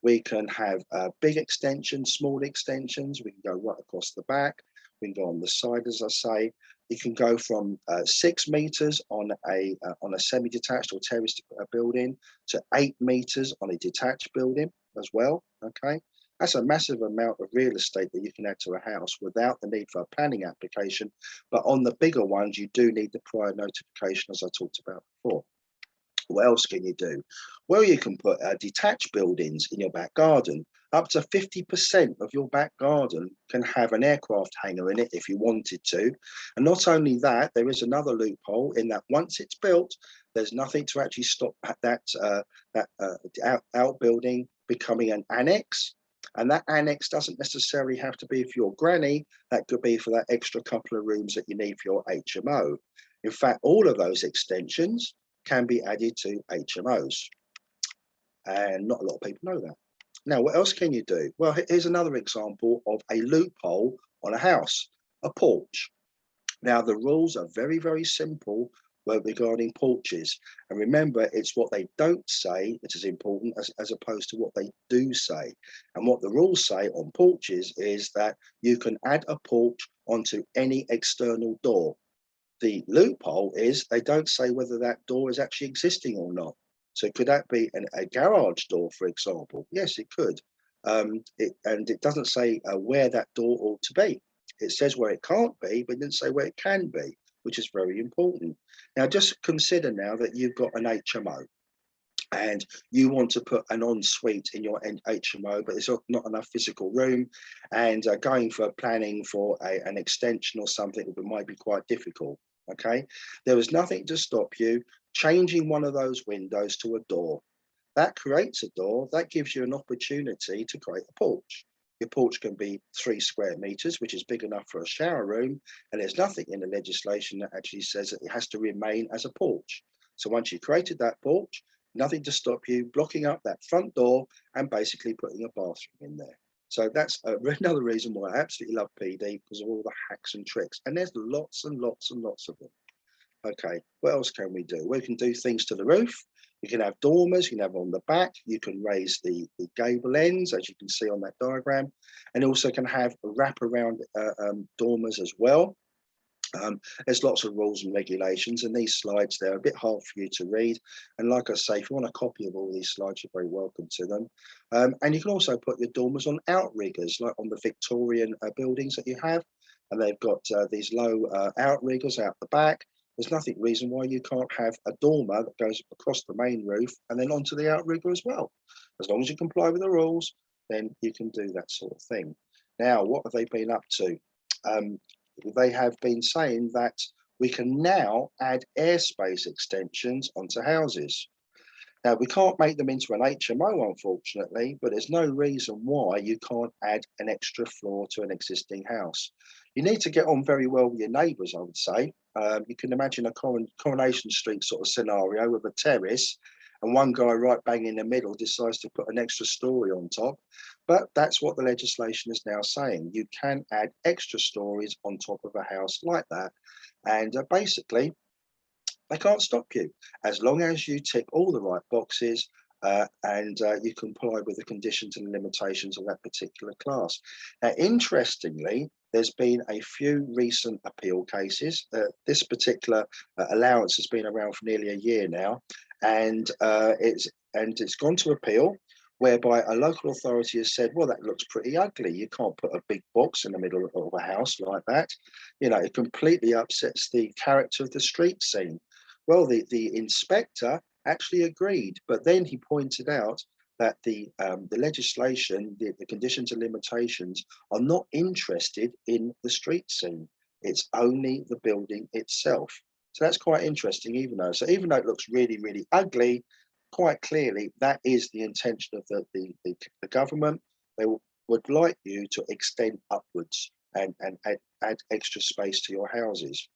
F: We can have big extensions, small extensions. We can go right across the back. We can go on the side, as I say. You can go from 6 meters on a semi-detached or terraced building to 8 meters on a detached building as well. Okay, that's a massive amount of real estate that you can add to a house without the need for a planning application. But on the bigger ones, you do need the prior notification, as I talked about before. What else can you do? Well, you can put detached buildings in your back garden. Up to 50% of your back garden can have an aircraft hangar in it if you wanted to. And not only that, there is another loophole in that once it's built, there's nothing to actually stop that outbuilding becoming an annex. And that annex doesn't necessarily have to be for your granny. That could be for that extra couple of rooms that you need for your HMO. In fact, all of those extensions can be added to HMOs. And not a lot of people know that. Now, what else can you do? Well, here's another example of a loophole on a house, a porch. Now, the rules are very, very simple regarding porches. And remember, it's what they don't say that is important as opposed to what they do say. And what the rules say on porches is that you can add a porch onto any external door. The loophole is they don't say whether that door is actually existing or not. So could that be a garage door, for example? Yes, it could. And it doesn't say where that door ought to be. It says where it can't be, but it didn't say where it can be, which is very important. Now, just consider now that you've got an HMO and you want to put an ensuite in your HMO, but there's not enough physical room, and going for planning for an extension or something might be quite difficult. Okay, there is nothing to stop you changing one of those windows to a door. That creates a door, that gives you an opportunity to create a porch. Your porch can be 3 square meters, which is big enough for a shower room, and there's nothing in the legislation that actually says that it has to remain as a porch. So once you created that porch, nothing to stop you blocking up that front door and basically putting a bathroom in there. So that's another reason why I absolutely love PD, because of all the hacks and tricks. And there's lots and lots and lots of them. Okay, what else can we do? We can do things to the roof. You can have dormers, you can have on the back. You can raise the gable ends, as you can see on that diagram. And also can have wraparound dormers as well. There's lots of rules and regulations, and these slides, they're a bit hard for you to read. And like I say, if you want a copy of all these slides, you're very welcome to them. And you can also put your dormers on outriggers, like on the Victorian buildings that you have. And they've got these low outriggers out the back. There's nothing reason why you can't have a dormer that goes across the main roof and then onto the outrigger as well. As long as you comply with the rules, then you can do that sort of thing. Now, what have they been up to? They have been saying that we can now add airspace extensions onto houses. Now, we can't make them into an HMO, unfortunately, but there's no reason why you can't add an extra floor to an existing house. You need to get on very well with your neighbours, I would say. You can imagine a Coronation Street sort of scenario with a terrace, and one guy right bang in the middle decides to put an extra story on top. But that's what the legislation is now saying. You can add extra stories on top of a house like that. And basically, they can't stop you as long as you tick all the right boxes and you comply with the conditions and limitations of that particular class. Now, interestingly, there's been a few recent appeal cases. This particular allowance has been around for nearly a year now, and it's gone to appeal, whereby a local authority has said, well, that looks pretty ugly. You can't put a big box in the middle of a house like that. You know, it completely upsets the character of the street scene. Well, the inspector actually agreed, but then he pointed out that the legislation, the conditions and limitations are not interested in the street scene. It's only the building itself. So that's quite interesting, even though it looks really, really ugly, quite clearly that is the intention of the government. They would like you to extend upwards and add extra space to your houses.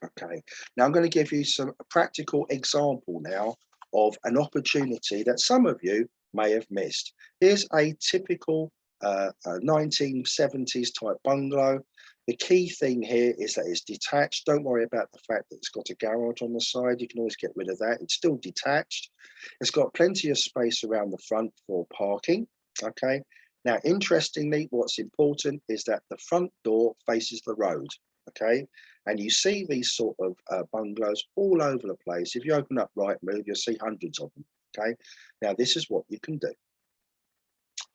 F: Okay, now I'm going to give you a practical example now of an opportunity that some of you may have missed. Here's a typical 1970s type bungalow. The key thing here is that it's detached. Don't worry about the fact that it's got a garage on the side. You can always get rid of that. It's still detached. It's got plenty of space around the front for parking. Okay. Now, interestingly, what's important is that the front door faces the road. Okay. And you see these sort of bungalows all over the place. If you open up Rightmove, you'll see hundreds of them. Okay. Now, this is what you can do.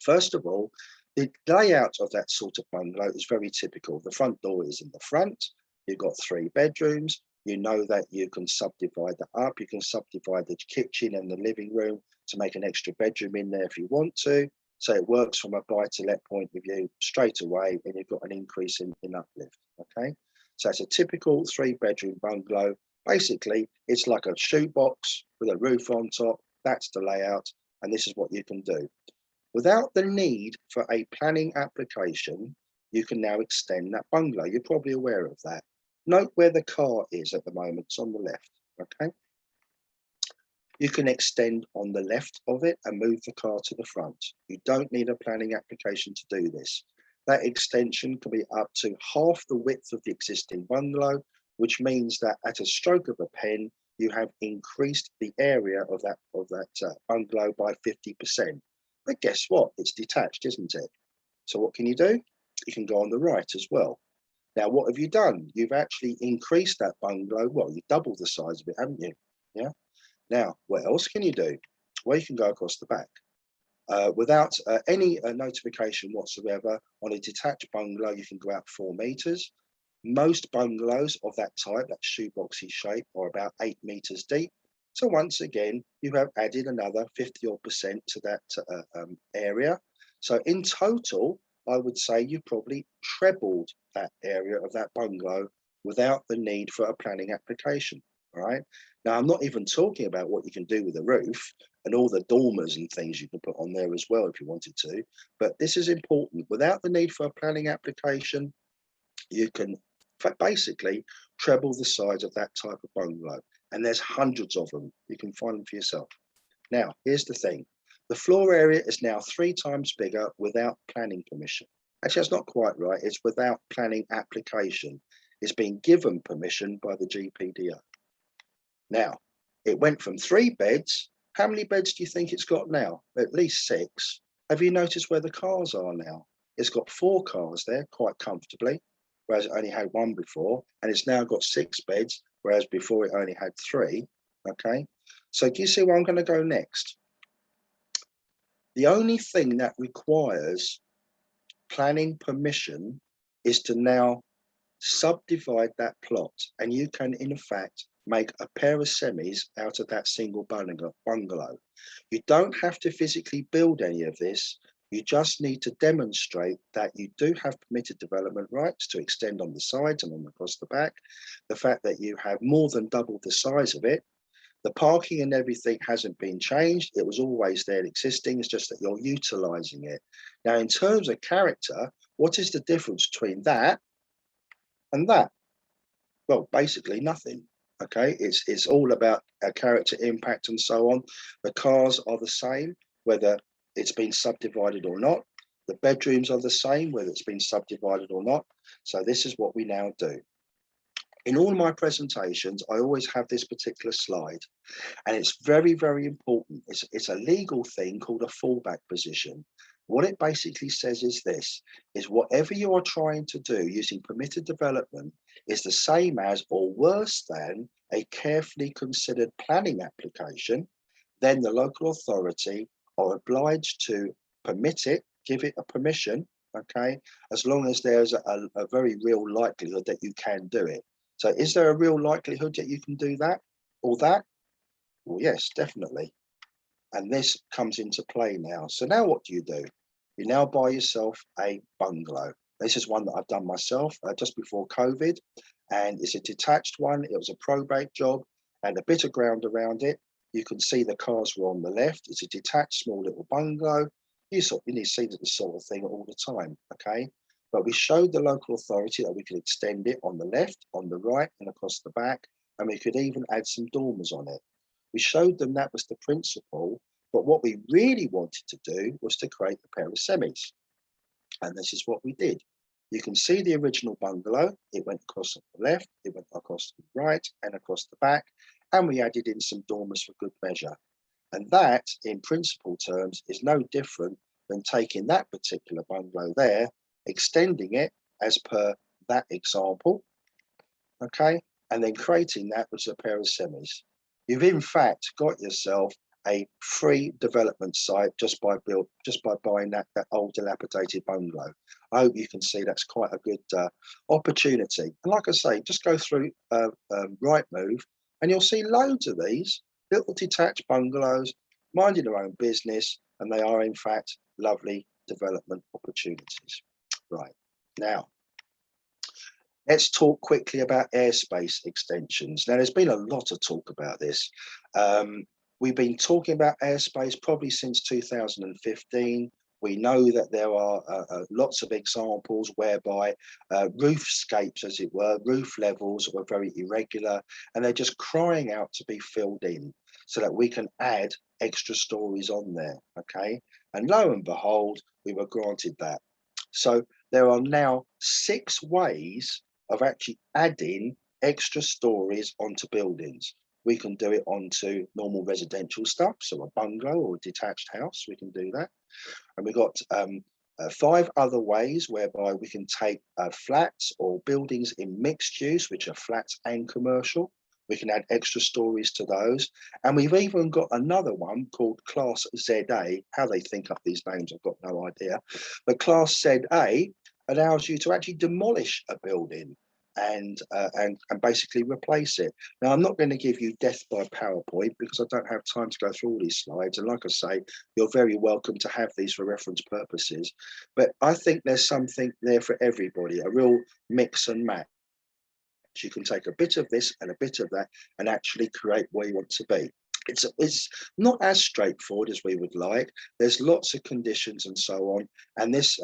F: First of all, the layout of that sort of bungalow is very typical. The front door is in the front. You've got 3 bedrooms. You know that you can subdivide that up. You can subdivide the kitchen and the living room to make an extra bedroom in there if you want to. So it works from a buy-to-let point of view straight away, and you've got an increase in uplift. Okay, so it's a typical 3-bedroom bungalow. Basically, it's like a shoebox with a roof on top. That's the layout, and this is what you can do. Without the need for a planning application, you can now extend that bungalow. You're probably aware of that. Note where the car is at the moment. It's on the left, okay? You can extend on the left of it and move the car to the front. You don't need a planning application to do this. That extension can be up to half the width of the existing bungalow, which means that at a stroke of a pen, you have increased the area of that bungalow by 50%. But guess what? It's detached, isn't it? So what can you do? You can go on the right as well. Now, what have you done? You've actually increased that bungalow. Well, you doubled the size of it, haven't you? Yeah. Now, what else can you do? Well, you can go across the back. Without any notification whatsoever, on a detached bungalow, you can go out 4 meters. Most bungalows of that type, that shoeboxy shape, are about 8 meters deep. So once again, you have added another 50% to that area. So in total, I would say you probably trebled that area of that bungalow without the need for a planning application. All right. Now, I'm not even talking about what you can do with the roof and all the dormers and things you can put on there as well if you wanted to. But this is important. Without the need for a planning application, you can basically treble the size of that type of bungalow. And there's hundreds of them. You can find them for yourself. Now, here's the thing. The floor area is now 3 times bigger without planning permission. Actually, that's not quite right. It's without planning application. It's been given permission by the GPDO. Now, it went from 3 beds. How many beds do you think it's got now? At least 6. Have you noticed where the cars are now? It's got 4 cars there quite comfortably, whereas it only had 1 before. And it's now got 6 beds, whereas before it only had 3. Okay, so do you see where I'm going to go next? The only thing that requires planning permission is to now subdivide that plot, and you can in fact make a pair of semis out of that single bungalow. You don't have to physically build any of this. You just need to demonstrate that you do have permitted development rights to extend on the sides and on across the back. The fact that you have more than doubled the size of it. The parking and everything hasn't been changed. It was always there existing. It's just that you're utilizing it. Now, in terms of character, what is the difference between that and that? Well, basically nothing. Okay, it's all about a character impact and so on. The cars are the same, whether it's been subdivided or not. The bedrooms are the same, whether it's been subdivided or not. So this is what we now do. In all my presentations, I always have this particular slide, and it's very, very important. It's a legal thing called a fallback position. What it basically says is this, is whatever you are trying to do using permitted development is the same as or worse than a carefully considered planning application, then the local authority are obliged to permit it, give it a permission, okay, as long as there's a very real likelihood that you can do it. So is there a real likelihood that you can do that or that? Well, yes, definitely. And this comes into play now. So now what do? You now buy yourself a bungalow. This is one that I've done myself just before COVID, and it's a detached one. It was a probate job and a bit of ground around it. You can see the cars were on the left. It's a detached small little bungalow. You need to see this sort of thing all the time, okay? But we showed the local authority that we could extend it on the left, on the right, and across the back, and we could even add some dormers on it. We showed them that was the principle, but what we really wanted to do was to create a pair of semis. And this is what we did. You can see the original bungalow. It went across the left, it went across the right, and across the back, and we added in some dormers for good measure. And that, in principle terms, is no different than taking that particular bungalow there, extending it as per that example, okay, and then creating that as a pair of semis. You've in fact got yourself a free development site just by buying that old dilapidated bungalow. I hope you can see that's quite a good opportunity. And like I say, just go through Rightmove, and you'll see loads of these little detached bungalows, minding their own business, and they are in fact lovely development opportunities. Right, now let's talk quickly about airspace extensions. Now, there's been a lot of talk about this. We've been talking about airspace probably since 2015. We know that there are lots of examples whereby roofscapes, as it were, roof levels were very irregular, and they're just crying out to be filled in so that we can add extra stories on there, okay? And lo and behold, we were granted that. So there are now 6 ways of actually adding extra stories onto buildings. We can do it onto normal residential stuff, so a bungalow or a detached house, we can do that. And we've got 5 other ways whereby we can take flats or buildings in mixed use, which are flats and commercial. We can add extra stories to those. And we've even got another one called Class ZA. How they think up these names, I've got no idea. But Class ZA allows you to actually demolish a building and basically replace it. Now, I'm not going to give you death by PowerPoint because I don't have time to go through all these slides. And like I say, you're very welcome to have these for reference purposes. But I think there's something there for everybody, a real mix and match. You can take a bit of this and a bit of that and actually create where you want to be. It's not as straightforward as we would like. There's lots of conditions and so on. And these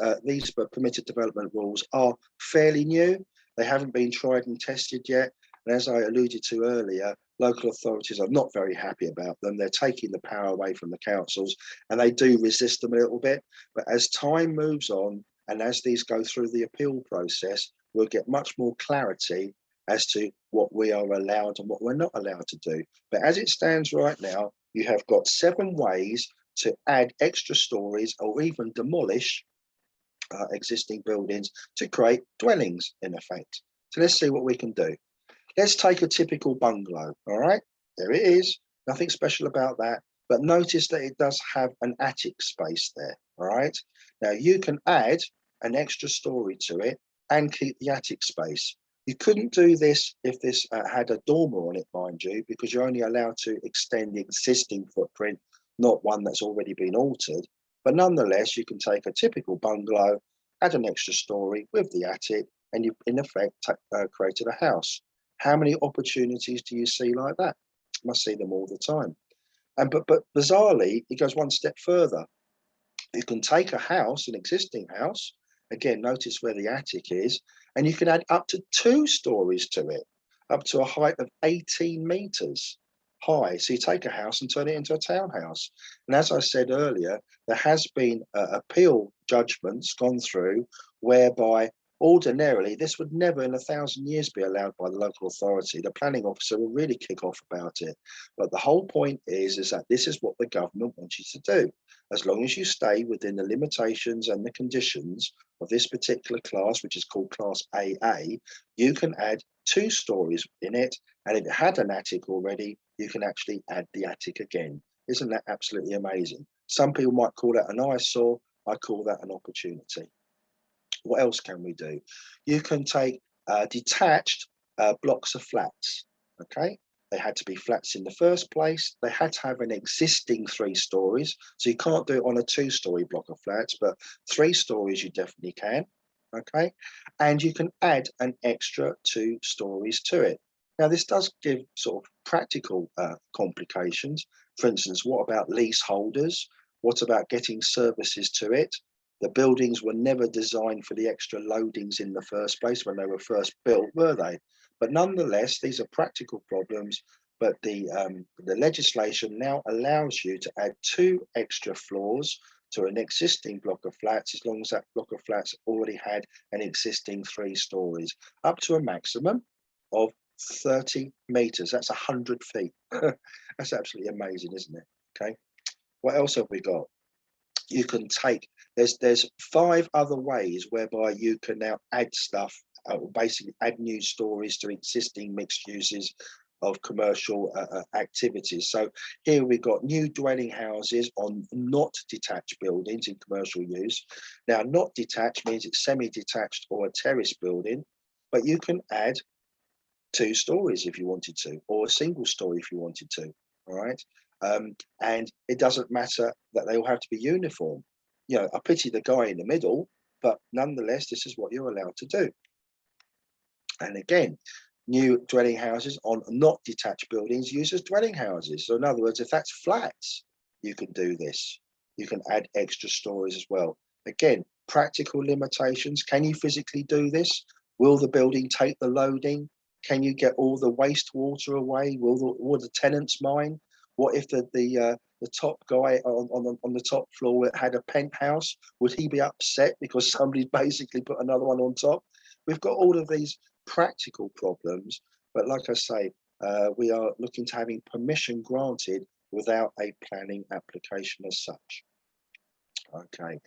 F: permitted development rules are fairly new. They haven't been tried and tested yet. And as I alluded to earlier, local authorities are not very happy about them. They're taking the power away from the councils, and they do resist them a little bit. But as time moves on and as these go through the appeal process, we'll get much more clarity as to what we are allowed and what we're not allowed to do. But as it stands right now, you have got 7 ways to add extra stories or even demolish existing buildings to create dwellings, in effect. So let's see what we can do. Let's take a typical bungalow, all right? There it is, nothing special about that, but notice that it does have an attic space there, all right? Now you can add an extra story to it and keep the attic space. You couldn't do this if this had a dormer on it, mind you, because you're only allowed to extend the existing footprint, not one that's already been altered. But nonetheless, you can take a typical bungalow, add an extra story with the attic, and you've in effect created a house. How many opportunities do you see like that? You must see them all the time. And but bizarrely, it goes one step further. You can take a house, an existing house, again, notice where the attic is, and you can add up to 2 stories to it, up to a height of 18 meters high. So you take a house and turn it into a townhouse. And as I said earlier, there has been appeal judgments gone through whereby ordinarily this would never in 1,000 years be allowed by the local authority. The planning officer will really kick off about it. But the whole point is that this is what the government wants you to do. As long as you stay within the limitations and the conditions of this particular class, which is called Class AA, you can add 2 stories in it. And if it had an attic already, you can actually add the attic again. Isn't that absolutely amazing? Some people might call that an eyesore. I call that an opportunity. What else can we do? You can take detached blocks of flats, okay? They had to be flats in the first place. They had to have an existing 3 stories. So you can't do it on a 2-story block of flats, but 3 stories you definitely can. Okay. And you can add an extra 2 stories to it. Now, this does give sort of practical complications. For instance, what about leaseholders? What about getting services to it? The buildings were never designed for the extra loadings in the first place when they were first built, were they? But nonetheless, these are practical problems. But the legislation now allows you to add 2 extra floors to an existing block of flats, as long as that block of flats already had an existing 3 stories, up to a maximum of 30 meters. That's 100 feet. That's absolutely amazing, isn't it? Okay. What else have we got? You can take, there's 5 other ways whereby you can now add stuff, basically add new stories to existing mixed uses of commercial activities. So here we've got new dwelling houses on not detached buildings in commercial use. Now, not detached means it's semi-detached or a terrace building, but you can add 2 stories if you wanted to, or a single story if you wanted to. All right. And it doesn't matter that they all have to be uniform. You know, I pity the guy in the middle, but nonetheless, this is what you're allowed to do. And again, new dwelling houses on not detached buildings used as dwelling houses. So in other words, if that's flats, you can do this. You can add extra stories as well. Again, practical limitations. Can you physically do this? Will the building take the loading? Can you get all the wastewater away? Will the tenants mind? What if the top guy on the top floor had a penthouse? Would he be upset because somebody's basically put another one on top? We've got all of these practical problems, but like I say, we are looking to having permission granted without a planning application as such. Okay,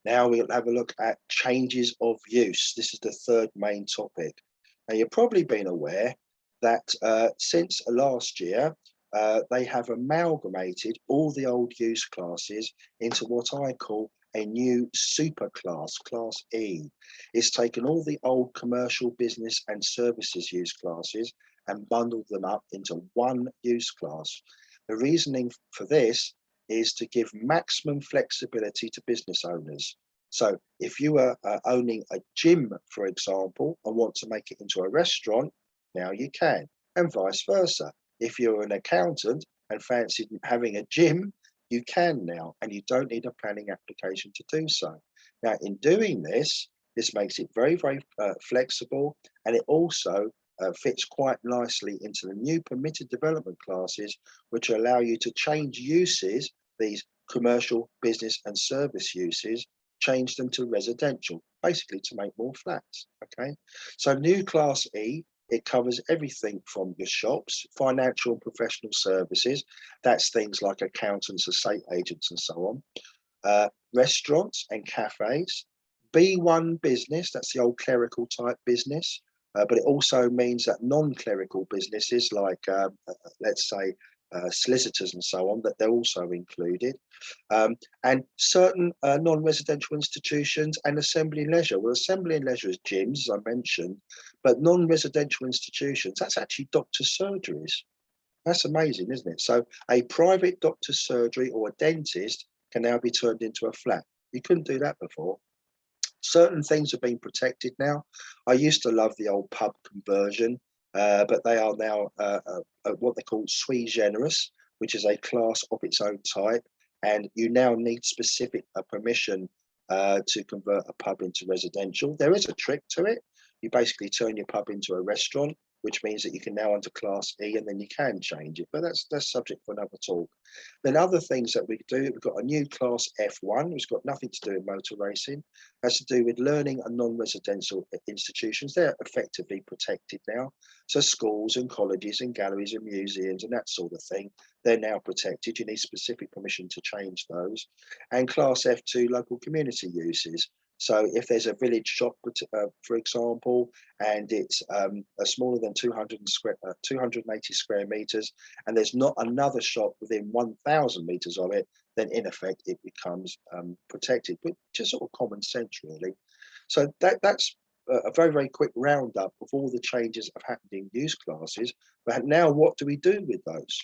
F: now we'll have a look at changes of use. This is the 3rd main topic. Now, you've probably been aware that since last year, they have amalgamated all the old use classes into what I call a new super class, Class E. It's taken all the old commercial, business and services use classes and bundled them up into one use class. The reasoning for this is to give maximum flexibility to business owners. So if you are owning a gym, for example, and want to make it into a restaurant, now you can, and vice versa. If you're an accountant and fancy having a gym, you can now, and you don't need a planning application to do so. Now, in doing this, this makes it very, very flexible, and it also fits quite nicely into the new permitted development classes, which allow you to change uses, these commercial, business and service uses, change them to residential, basically to make more flats. Okay, so new Class E, it covers everything from your shops, financial and professional services. That's things like accountants, estate agents, and so on. Restaurants and cafes. B1 business, that's the old clerical type business. But it also means that non-clerical businesses like, let's say, solicitors and so on, that they're also included. And certain non-residential institutions and assembly and leisure. Well, assembly and leisure is gyms, as I mentioned, but non-residential institutions, that's actually doctor's surgeries. That's amazing, isn't it? So a private doctor's surgery or a dentist can now be turned into a flat. You couldn't do that before. Certain things have been protected now. I used to love the old pub conversion, but they are now what they call sui generis, which is a class of its own type. And you now need specific permission to convert a pub into residential. There is a trick to it. You basically turn your pub into a restaurant, which means that you can now enter Class E, and then you can change it. But that's subject for another talk. Then other things that we do, we've got a new Class F1, which has got nothing to do with motor racing. Has to do with learning and non-residential institutions. They're effectively protected now. So schools and colleges and galleries and museums and that sort of thing, they're now protected. You need specific permission to change those. And Class F2, local community uses. So if there's a village shop, for example, and it's smaller than 280 square meters, and there's not another shop within 1,000 meters of it, then in effect it becomes protected, but just sort of common sense really. So that's a very, very quick roundup of all the changes that have happened in use classes. But now what do we do with those?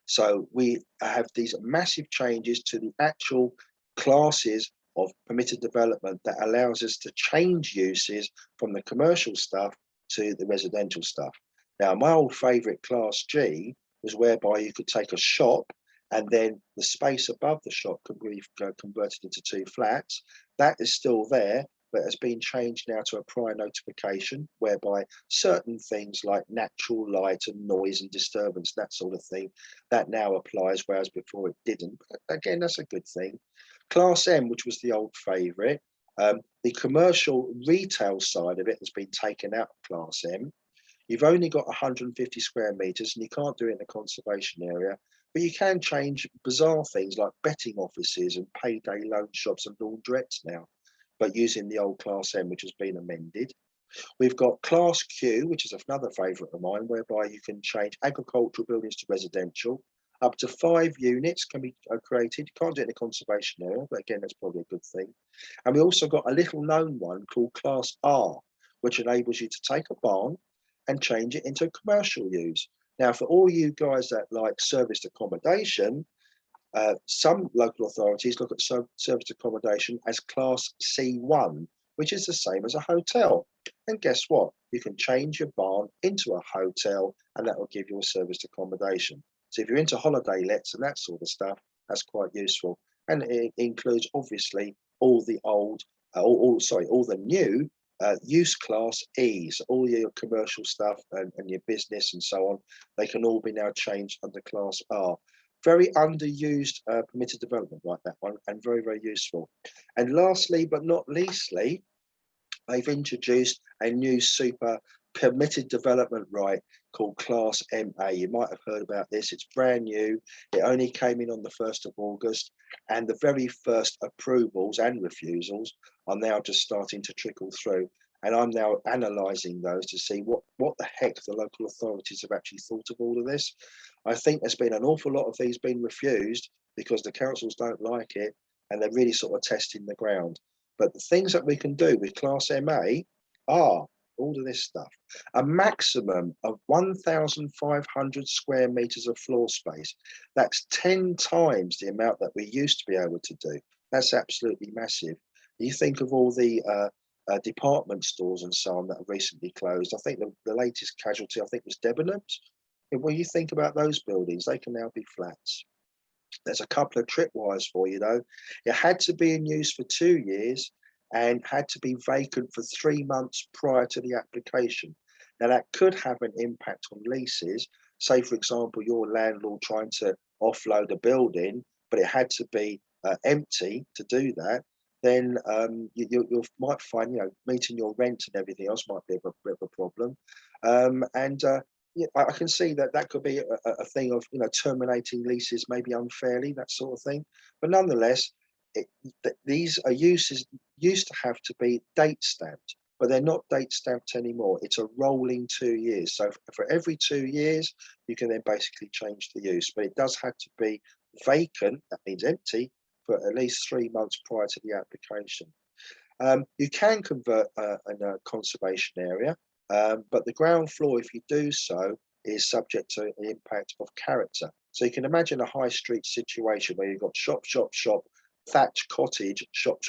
F: So we have these massive changes to the actual classes of permitted development that allows us to change uses from the commercial stuff to the residential stuff. Now, my old favorite Class G was whereby you could take a shop and then the space above the shop could be converted into 2 flats. That is still there, but has been changed now to a prior notification, whereby certain things like natural light and noise and disturbance, that sort of thing, that now applies, whereas before it didn't. But again, that's a good thing. Class M, which was the old favourite, the commercial retail side of it has been taken out of Class M. You've only got 150 square metres and you can't do it in a conservation area, but you can change bizarre things like betting offices and payday loan shops and laundrettes now, but using the old Class M, which has been amended. We've got Class Q, which is another favourite of mine, whereby you can change agricultural buildings to residential. Up to 5 units can be created. You can't do it in a conservation area, but again, that's probably a good thing. And we also got a little known one called Class R, which enables you to take a barn and change it into commercial use. Now, for all you guys that like serviced accommodation, some local authorities look at serviced accommodation as Class C1, which is the same as a hotel. And guess what? You can change your barn into a hotel and that will give you a serviced accommodation. So if you're into holiday lets and that sort of stuff, that's quite useful. And it includes obviously all the all the new use class E's, all your commercial stuff and your business and so on. They can all be now changed under Class R. Very underused permitted development like that one, and very, very useful. And lastly, but not leastly, they've introduced a new super permitted development right called Class MA. You might have heard about this. It's brand new. It only came in on the 1st of August, and the very first approvals and refusals are now just starting to trickle through. And I'm now analysing those to see what the heck the local authorities have actually thought of all of this. I think there's been an awful lot of these being refused because the councils don't like it and they're really sort of testing the ground. But the things that we can do with Class MA are all of this stuff. A maximum of 1,500 square metres of floor space. That's 10 times the amount that we used to be able to do. That's absolutely massive. You think of all the department stores and so on that have recently closed. I think the latest casualty, I think, was Debenhams. When you think about those buildings, they can now be flats. There's a couple of tripwires for you, though. It had to be in use for 2 years and had to be vacant for 3 months prior to the application. Now, that could have an impact on leases. Say, for example, your landlord trying to offload a building, but it had to be empty to do that. Then you might find, meeting your rent and everything else might be a bit of a problem. I can see that could be a thing of, terminating leases maybe unfairly, that sort of thing. But nonetheless, these are used to have to be date stamped, but they're not date stamped anymore. It's a rolling 2 years. So for every 2 years, you can then basically change the use, but it does have to be vacant, that means empty, for at least 3 months prior to the application. You can convert a conservation area, but the ground floor, if you do so, is subject to the impact of character. So you can imagine a high street situation where you've got shop, thatched cottage, shop.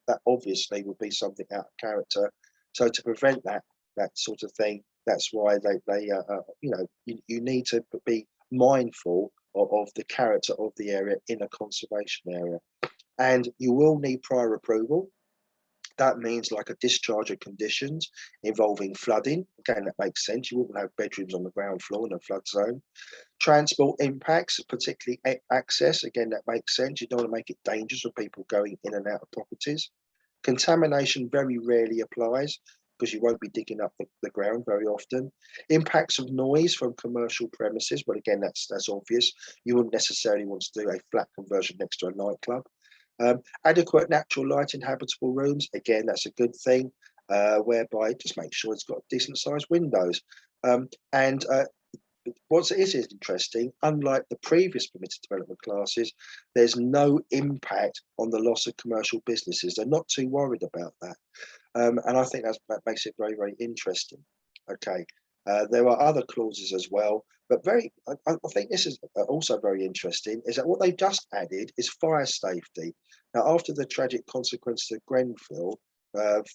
F: That obviously would be something out of character. So to prevent that sort of thing, that's why you need to be mindful of the character of the area in a conservation area. And you will need prior approval. That means like a discharge of conditions involving flooding. Again, that makes sense. You wouldn't have bedrooms on the ground floor in a flood zone. Transport impacts, particularly access. Again, that makes sense. You don't want to make it dangerous for people going in and out of properties. Contamination very rarely applies because you won't be digging up the ground very often. Impacts of noise from commercial premises. But again, that's obvious. You wouldn't necessarily want to do a flat conversion next to a nightclub. Adequate natural light in habitable rooms, again, that's a good thing, whereby just make sure it's got decent sized windows. What is interesting, unlike the previous permitted development classes, there's no impact on the loss of commercial businesses. They're not too worried about that. And I think that makes it very, very interesting. Okay, there are other clauses as well, but I think this is also very interesting, is that what they've just added is fire safety. Now, after the tragic consequences of Grenfell,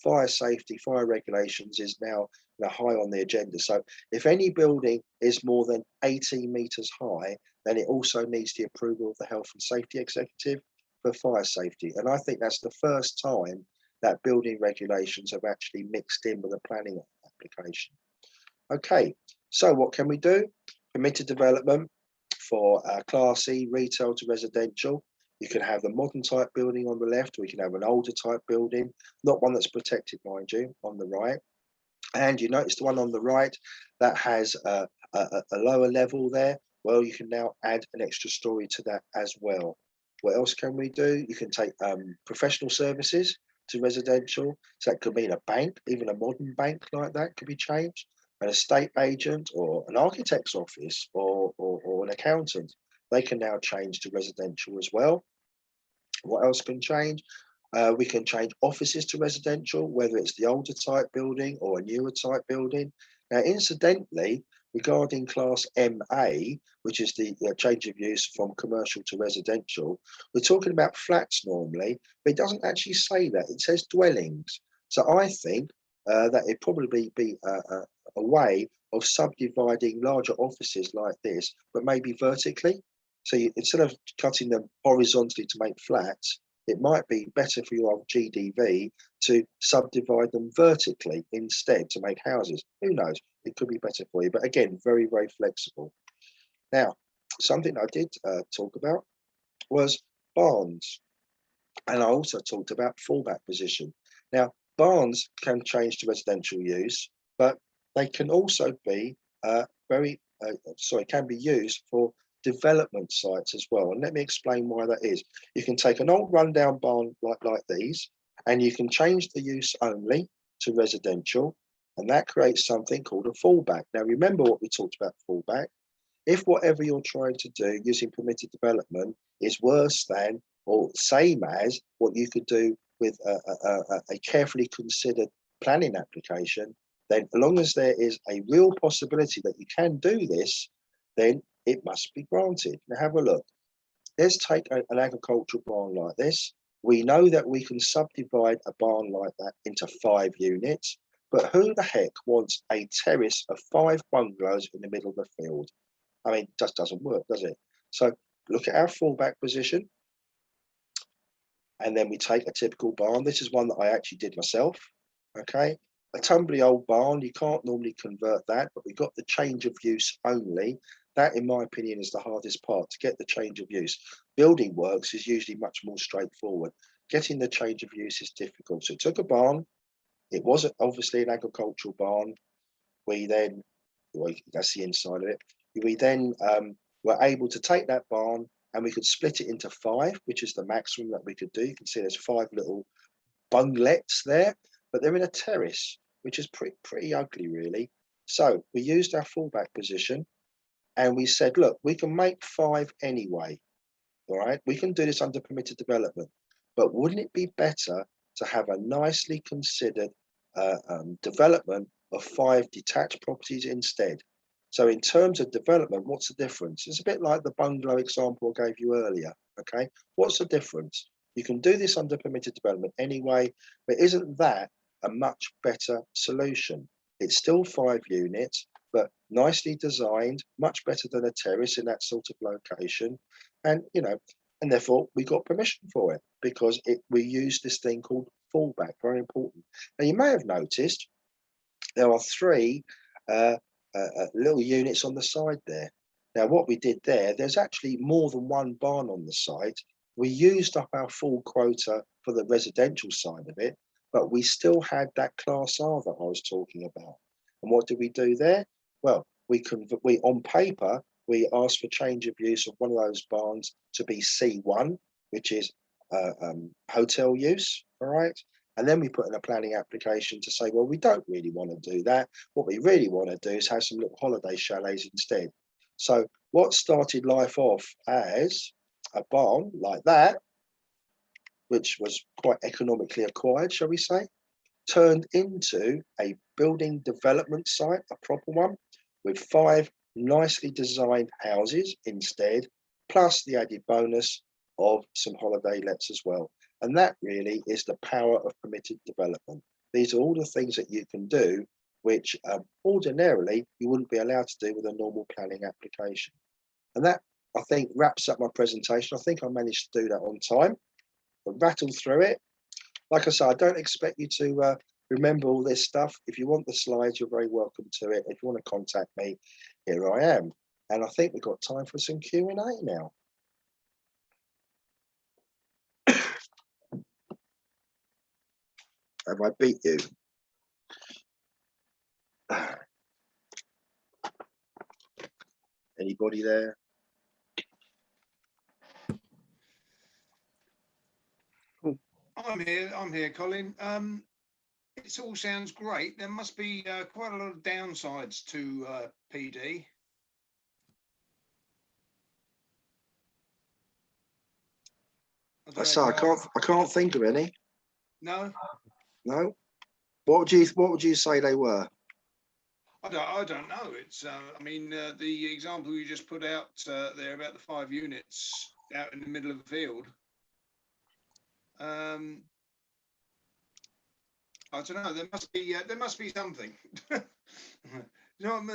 F: fire safety, fire regulations is now high on the agenda. So if any building is more than 18 metres high, then it also needs the approval of the Health and Safety Executive for fire safety. And I think that's the first time that building regulations have actually mixed in with a planning application. Okay, so what can we do? Permitted development for Class E retail to residential. You can have the modern type building on the left, or you can have an older type building, not one that's protected, mind you, on the right. And you notice the one on the right that has a lower level there. Well, you can now add an extra story to that as well. What else can we do? You can take professional services to residential. So that could mean a bank, even a modern bank like that could be changed. An estate agent or an architect's office or an accountant, they can now change to residential as well. What else can change? We can change offices to residential, whether it's the older type building or a newer type building. Now, incidentally, regarding Class MA, which is the change of use from commercial to residential, we're talking about flats normally, but it doesn't actually say that. It says dwellings. So I think that it probably be a way of subdividing larger offices like this, but maybe vertically. So instead of cutting them horizontally to make flats, it might be better for your GDV to subdivide them vertically instead to make houses. Who knows? It could be better for you. But again, very, very flexible. Now, something I did talk about was barns. And I also talked about fallback position. Now, barns can change to residential use, but they can also be can be used for development sites as well. And let me explain why that is. You can take an old rundown barn like these, and you can change the use only to residential, and that creates something called a fallback. Now, remember what we talked about fallback. If whatever you're trying to do using permitted development is worse than or same as what you could do with a carefully considered planning application, then as long as there is a real possibility that you can do this, then it must be granted. Now have a look. Let's take an agricultural barn like this. We know that we can subdivide a barn like that into 5 units, but who the heck wants a terrace of 5 bungalows in the middle of the field? I mean, it just doesn't work, does it? So look at our fallback position. And then we take a typical barn. This is one that I actually did myself, okay? A tumbly old barn, you can't normally convert that, but we've got the change of use only. That, in my opinion, is the hardest part, to get the change of use. Building works is usually much more straightforward. Getting the change of use is difficult. So it took a barn. It was obviously an agricultural barn. We then, well, that's the inside of it. We then were able to take that barn and we could split it into 5, which is the maximum that we could do. You can see there's 5 little bunglets there, but they're in a terrace, which is pretty ugly, really. So we used our fallback position and we said, look, we can make 5 anyway. All right, we can do this under permitted development, but wouldn't it be better to have a nicely considered development of 5 detached properties instead? So in terms of development, what's the difference? It's a bit like the bungalow example I gave you earlier, okay? What's the difference? You can do this under permitted development anyway, but isn't that a much better solution? It's still 5 units, but nicely designed, much better than a terrace in that sort of location. And, and therefore we got permission for it because we used this thing called fallback, very important. Now you may have noticed there are 3 little units on the side there. Now what we did there's actually more than 1 barn on the site. We used up our full quota for the residential side of it, but we still had that Class R that I was talking about. And what did we do there? Well, we on paper, we asked for change of use of one of those barns to be C1, which is hotel use, all right? And then we put in a planning application to say, well, we don't really want to do that. What we really want to do is have some little holiday chalets instead. So what started life off as a barn like that, which was quite economically acquired, shall we say, turned into a building development site, a proper one, with 5 nicely designed houses instead, plus the added bonus of some holiday lets as well. And that really is the power of permitted development. These are all the things that you can do, which ordinarily you wouldn't be allowed to do with a normal planning application. And that, I think, wraps up my presentation. I think I managed to do that on time. I rattled through it. Like I said, I don't expect you to remember all this stuff. If you want the slides, you're very welcome to it. If you want to contact me, here I am. And I think we've got time for some Q&A now. Have I beat you? Anybody there?
A: I'm here, Colin. It all sounds great. There must be quite a lot of downsides to PD.
F: I can't think of any.
A: No.
F: No. What would you say they were?
A: I don't know. It's I mean the example you just put out there about the 5 units out in the middle of the field. I don't know. There must be something. Not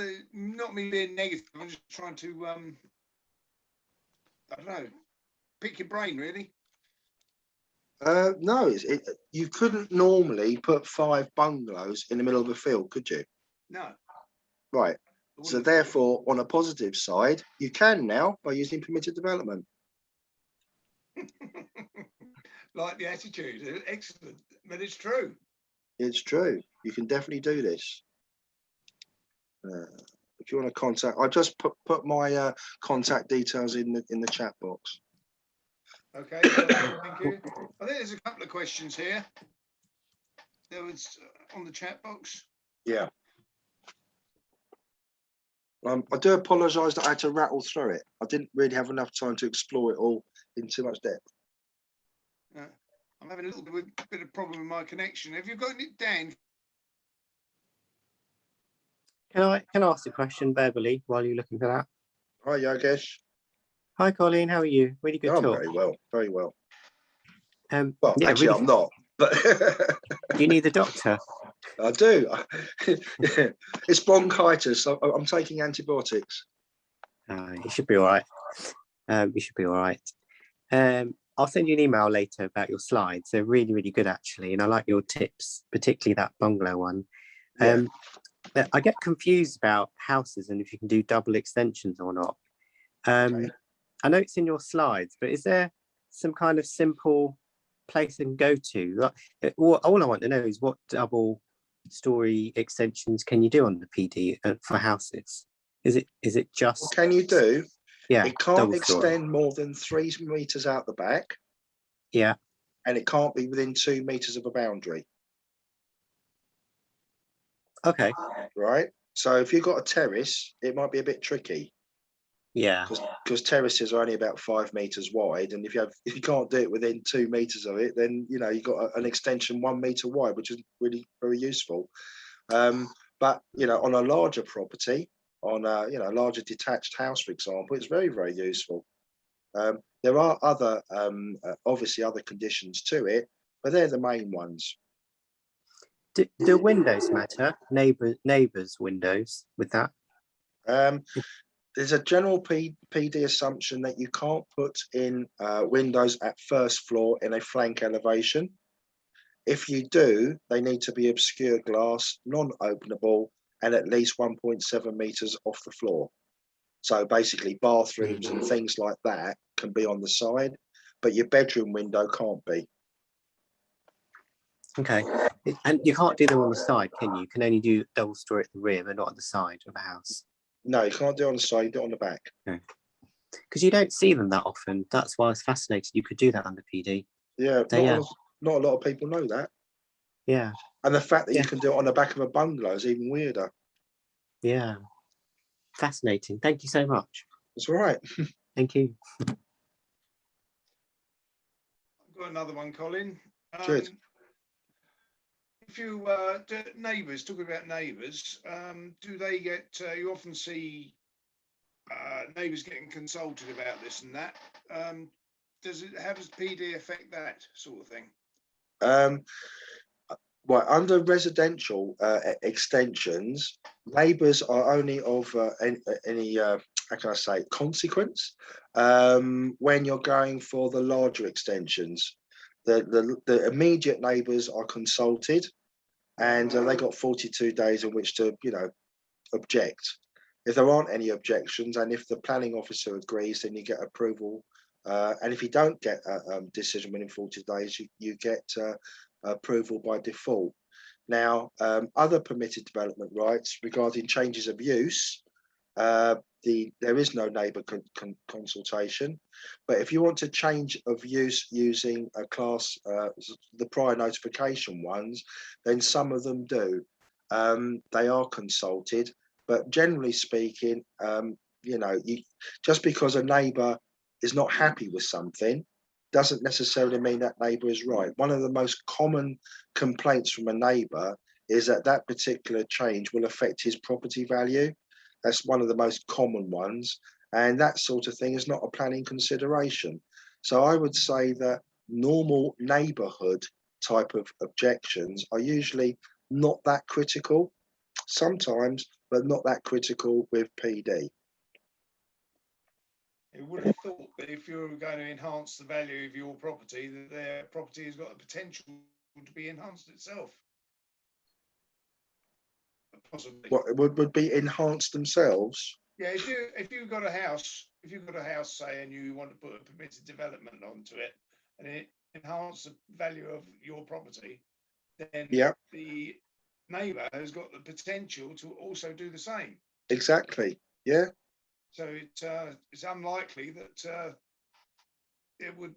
A: me being negative. I'm just trying to I don't know. Pick your brain, really.
F: No, you couldn't normally put 5 bungalows in the middle of a field, could you?
A: No.
F: Right. So therefore, on a positive side, you can now by using permitted development.
A: Like the attitude. Excellent. But it's true.
F: It's true. You can definitely do this. If you want to contact, I just put my contact details in the chat box.
A: Okay, thank you. I think there's a couple of questions here. There was on the chat box.
F: Yeah. I do apologise that I had to rattle through it. I didn't really have enough time to explore it all in too much depth.
A: I'm having a little bit of problem with my connection. Have you got it, Dan?
G: Can I ask a question verbally while you're looking for that?
F: Hi, Yogesh.
G: Hi, Colleen. How are you? Really good
F: I'm
G: talk.
F: very well, very well. Well,
G: yeah,
F: actually,
G: really...
F: I'm not. But
G: do you need the doctor?
F: I do. It's bronchitis. I'm taking antibiotics.
G: You should be all right. You should be all right. I'll send you an email later about your slides. They're really, really good, actually. And I like your tips, particularly that bungalow one. I get confused about houses and if you can do double extensions or not.
F: Okay.
G: I know it's in your slides, but is there some kind of simple place I can go to? All I want to know is what double story extensions can you do on the PD for houses? Is it just...
F: What can you do?
G: Yeah,
F: it can't extend more than 3 meters out the back.
G: Yeah.
F: And it can't be within 2 meters of a boundary.
G: Okay.
F: Right. So if you've got a terrace, it might be a bit tricky.
G: Yeah.
F: Because terraces are only about 5 meters wide, and if you can't do it within 2 meters of it, then you've got an extension 1 meter wide, which is really very useful. But on a larger property, on a larger detached house, for example, it's very, very useful. There are other obviously other conditions to it, but they're the main ones.
G: Do windows matter? Neighbors' windows with that?
F: There's a general PD assumption that you can't put in windows at first floor in a flank elevation. If you do, they need to be obscure glass, non-openable, and at least 1.7 meters off the floor. So basically bathrooms and things like that can be on the side, but your bedroom window can't be.
G: Okay. And you can't do them on the side, can you? You can only do double story at the rear, but not on the side of a house.
F: No, you can't do it on the side, you do it on the back.
G: Because you don't see them that often. That's why I was fascinated you could do that under PD.
F: Yeah, not a lot of people know that.
G: Yeah.
F: And the fact that you can do it on the back of a bungalow is even weirder.
G: Yeah. Fascinating. Thank you so much.
F: That's all right.
G: Thank you.
A: I've got another one, Colin.
F: Good.
A: you neighbours, talking about neighbours, do they get, you often see neighbours getting consulted about this and that. How does PD affect that sort of thing?
F: Well, under residential extensions, neighbours are only of any how can I say, consequence when you're going for the larger extensions. The immediate neighbours are consulted, and they got 42 days in which to, object. If there aren't any objections, and if the planning officer agrees, then you get approval. And if you don't get a decision within 40 days, you get approval by default. Now, other permitted development rights regarding changes of use, there is no neighbour consultation. But if you want to change of use using a class, the prior notification ones, then some of them do. They are consulted, but generally speaking, just because a neighbour is not happy with something doesn't necessarily mean that neighbour is right. One of the most common complaints from a neighbour is that that particular change will affect his property value. That's one of the most common ones. And that sort of thing is not a planning consideration. So I would say that normal neighbourhood type of objections are usually not that critical, sometimes, but not that critical with PD.
A: You would have thought that if you were going to enhance the value of your property, that their property has got the potential to be enhanced itself. Possibly.
F: What would be enhanced themselves?
A: Yeah, if you've got a house, say, and you want to put a permitted development onto it, and it enhances the value of your property, then the neighbour has got the potential to also do the same.
F: Exactly. Yeah.
A: So it's unlikely that it would.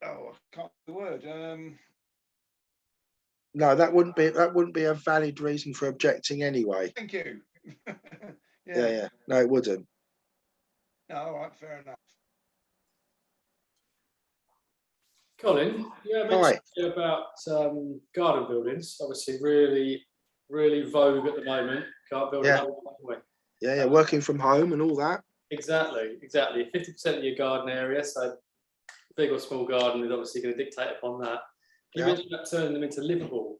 A: I can't the word.
F: No, that wouldn't be a valid reason for objecting anyway.
A: Thank you.
F: Yeah. No, it wouldn't.
A: No, all right, fair enough.
D: Colin, yeah, I mentioned about garden buildings. Obviously, really vogue at the moment. Garden building.
F: Yeah, working from home and all that.
D: Exactly. 50% of your garden area, so big or small garden is obviously going to dictate upon that. You mentioned about turning them into livable.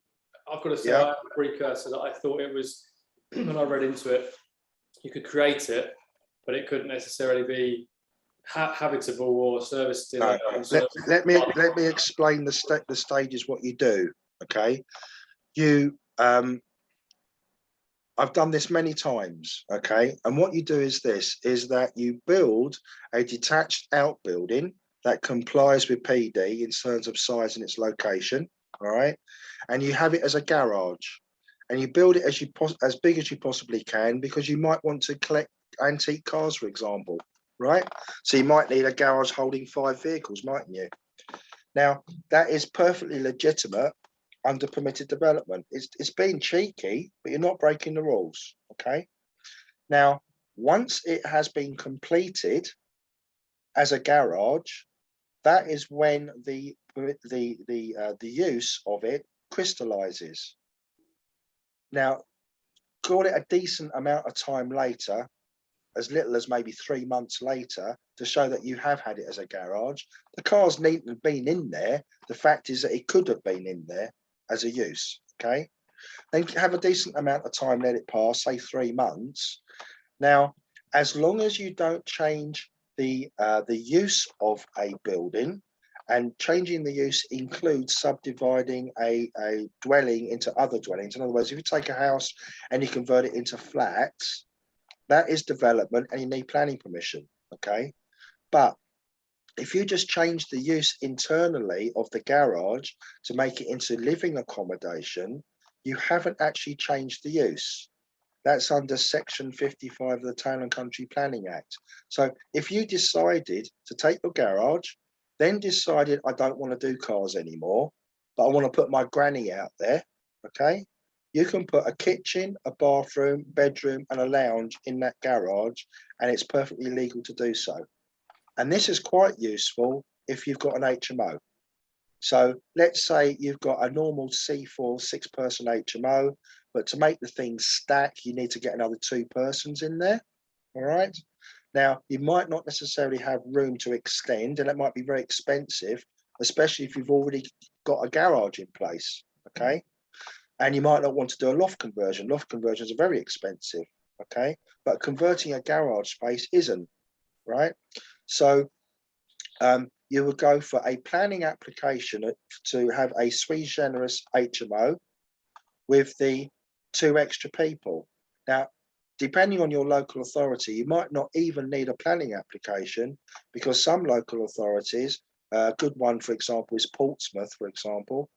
D: I've got to say, I have a precursor that I thought it was, when I read into it, you could create it, but it couldn't necessarily be habitable or serviced in a
F: let me explain the stages what you do. Okay, I've done this many times. Okay, and what you do is that you build a detached outbuilding that complies with PD in terms of size and its location. All right, and you have it as a garage, and you build it as big as you possibly can, because you might want to collect antique cars, for example. Right, so you might need a garage holding 5 vehicles, mightn't you? Now, that is perfectly legitimate under permitted development. It's being cheeky, but you're not breaking the rules. Okay. Now, once it has been completed as a garage, that is when the use of it crystallizes. Now, call it a decent amount of time later, as little as maybe 3 months later, to show that you have had it as a garage. The car's needn't have been in there. The fact is that it could have been in there as a use. Okay, then have a decent amount of time, let it pass, say 3 months. Now, as long as you don't change the use of a building, and changing the use includes subdividing a dwelling into other dwellings. In other words, if you take a house and you convert it into flats, that is development and you need planning permission. Okay, but if you just change the use internally of the garage to make it into living accommodation, you haven't actually changed the use. That's under Section 55 of the Town and Country Planning Act. So if you decided to take your garage, then decided I don't want to do cars anymore, but I want to put my granny out there, okay? You can put a kitchen, a bathroom, bedroom, and a lounge in that garage, and it's perfectly legal to do so. And this is quite useful if you've got an HMO. So let's say you've got a normal C4 6-person HMO, but to make the thing stack, you need to get another 2 persons in there. All right. Now, you might not necessarily have room to extend, and it might be very expensive, especially if you've already got a garage in place. Okay. And you might not want to do a loft conversion. Loft conversions are very expensive. Okay. But converting a garage space isn't. Right. So you would go for a planning application to have a sui generis HMO with the 2 extra people. Now, depending on your local authority, you might not even need a planning application, because some local authorities, a good one, for example, is Portsmouth, for example,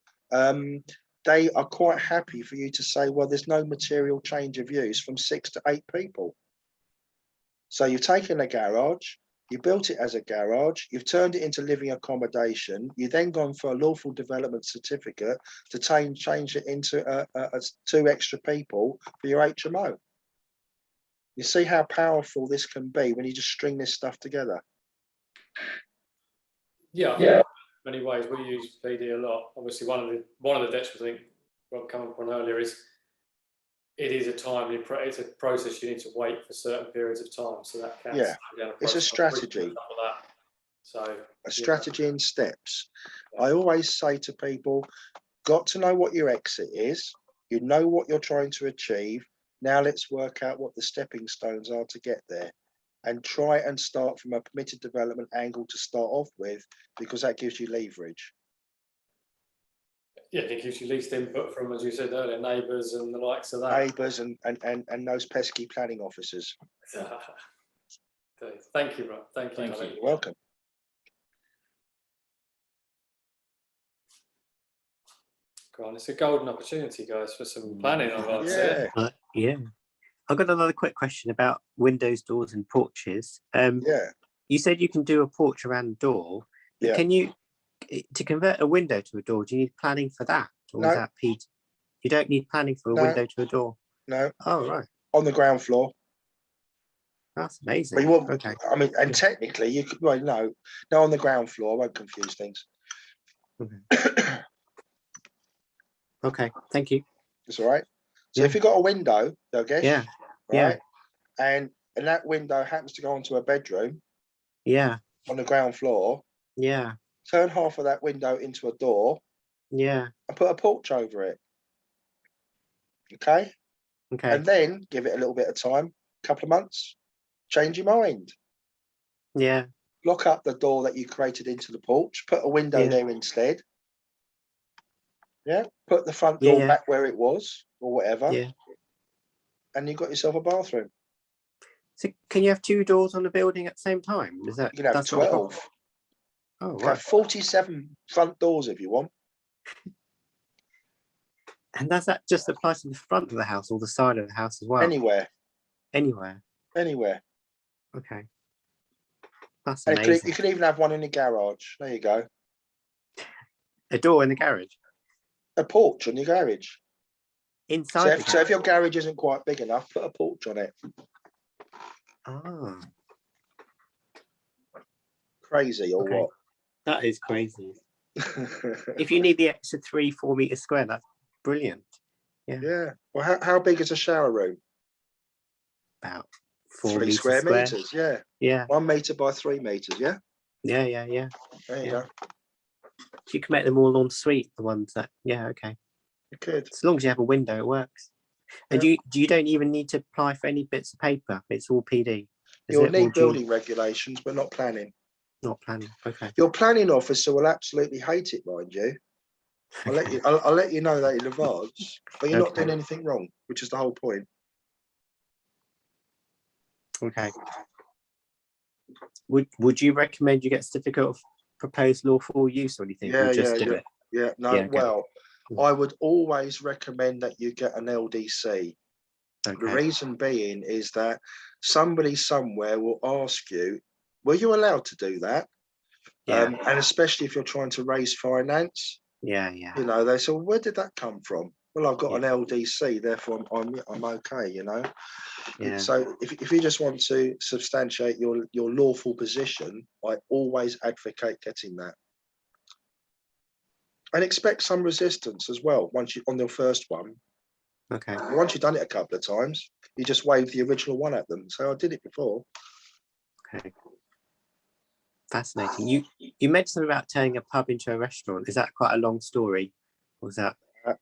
F: they are quite happy for you to say, well, there's no material change of use from 6 to 8 people. So you've taken a garage, you built it as a garage, you've turned it into living accommodation, you've then gone for a lawful development certificate to change it into a 2 extra people for your HMO. You see how powerful this can be when you just string this stuff together.
D: Yeah, I think in many ways we use PD a lot. Obviously, one of the detriments I think Rob come upon earlier is it is a timely it's a process. You need to wait for certain periods of time, so that can slow down a
F: it's a strategy.
D: So
F: a strategy in steps. I always say to people, got to know what your exit is. You know what you're trying to achieve. Now let's work out what the stepping stones are to get there, and try and start from a permitted development angle to start off with, because that gives you leverage.
D: Yeah, it gives you least input from, as you said earlier, neighbours and the likes of that.
F: Neighbours and those pesky planning officers.
D: Thank you, Rob. Thank you.
F: You're welcome.
D: God, it's a golden opportunity, guys, for some planning. I'd like to say.
G: Yeah. I've got another quick question about windows, doors, and porches. You said you can do a porch around the door.
F: Yeah.
G: Can you, to convert a window to a door, do you need planning for that? Or is that Pete? You don't need planning for a window to a door?
F: No.
G: Oh, right.
F: On the ground floor.
G: That's amazing.
F: But you want,
G: okay.
F: I mean, and technically, you could, well, no, on the ground floor. I won't confuse things.
G: Okay. Okay, thank you.
F: That's all right. So if you've got a window, right, and that window happens to go onto a bedroom, on the ground floor, turn half of that window into a door, and put a porch over it. Okay. And then give it a little bit of time, a couple of months, change your mind. Lock up the door that you created into the porch, put a window there instead. Put the front door back where it was, or whatever. And you've got yourself a bathroom.
G: So can you have 2 doors on the building at the same time? Is that?
F: You can have 12.
G: Oh,
F: you can have 47 front doors if you want.
G: And does that just apply to the front of the house or the side of the house as well?
F: Anywhere.
G: Anywhere. Okay. That's amazing.
F: You can even have one in the garage. There you go.
G: A door in the garage?
F: A porch on your garage.
G: Inside.
F: So if your garage isn't quite big enough, put a porch on it.
G: Oh.
F: Crazy or what?
G: That is crazy. If you need the extra 3-4 meters square, that's brilliant.
F: Yeah. Well, how big is a shower room?
G: About 4
F: 3 square meters. Yeah. 1 meter by 3 meters. Yeah.
G: Yeah.
F: There you go.
G: You can make them all en suite, the ones that. Okay.
F: You could.
G: As long as you have a window, it works. And you don't even need to apply for any bits of paper. It's all PD.
F: You'll need building regulations, but not planning.
G: Not planning. Okay.
F: Your planning officer will absolutely hate it, mind you. I'll let you know that in advance. But you're not doing anything wrong, which is the whole point.
G: Okay. Would you recommend you get a certificate of proposed lawful use or anything?
F: Well, I would always recommend that you get an LDC. The reason being is that somebody somewhere will ask you, were you allowed to do that? And especially if you're trying to raise finance. You know, they say, well, where did that come from? Well, I've got an LDC, therefore I'm okay, you know. So if you just want to substantiate your lawful position, I always advocate getting that. And expect some resistance as well once you on the first one.
G: Okay.
F: Once you've done it a couple of times, you just wave the original one at them. So I did it before.
G: Okay. Fascinating. You mentioned something about turning a pub into a restaurant. Is that quite a long story? Or was that?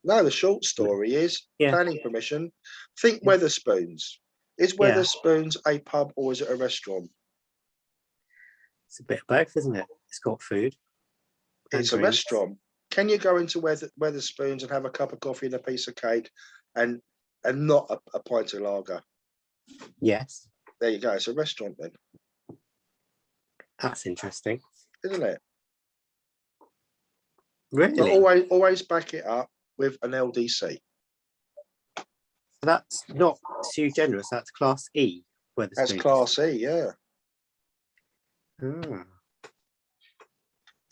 F: No, the short story is
G: Yeah.
F: planning permission. Think
G: Yeah.
F: Weatherspoons. Is
G: Yeah.
F: Weatherspoons a pub or is it a restaurant?
G: It's a bit of both, isn't it? It's got food. and
F: It's a
G: drinks.
F: restaurant. Can you go into Weatherspoons and have a cup of coffee and a piece of cake and not a pint of lager?
G: Yes,
F: There you go. It's a restaurant then,
G: that's interesting.
F: isn't it?
G: Really?
F: So always back it up with an LDC.
G: That's not too generous. That's class E.
F: That's
G: Wetherspoons.
F: class E, yeah.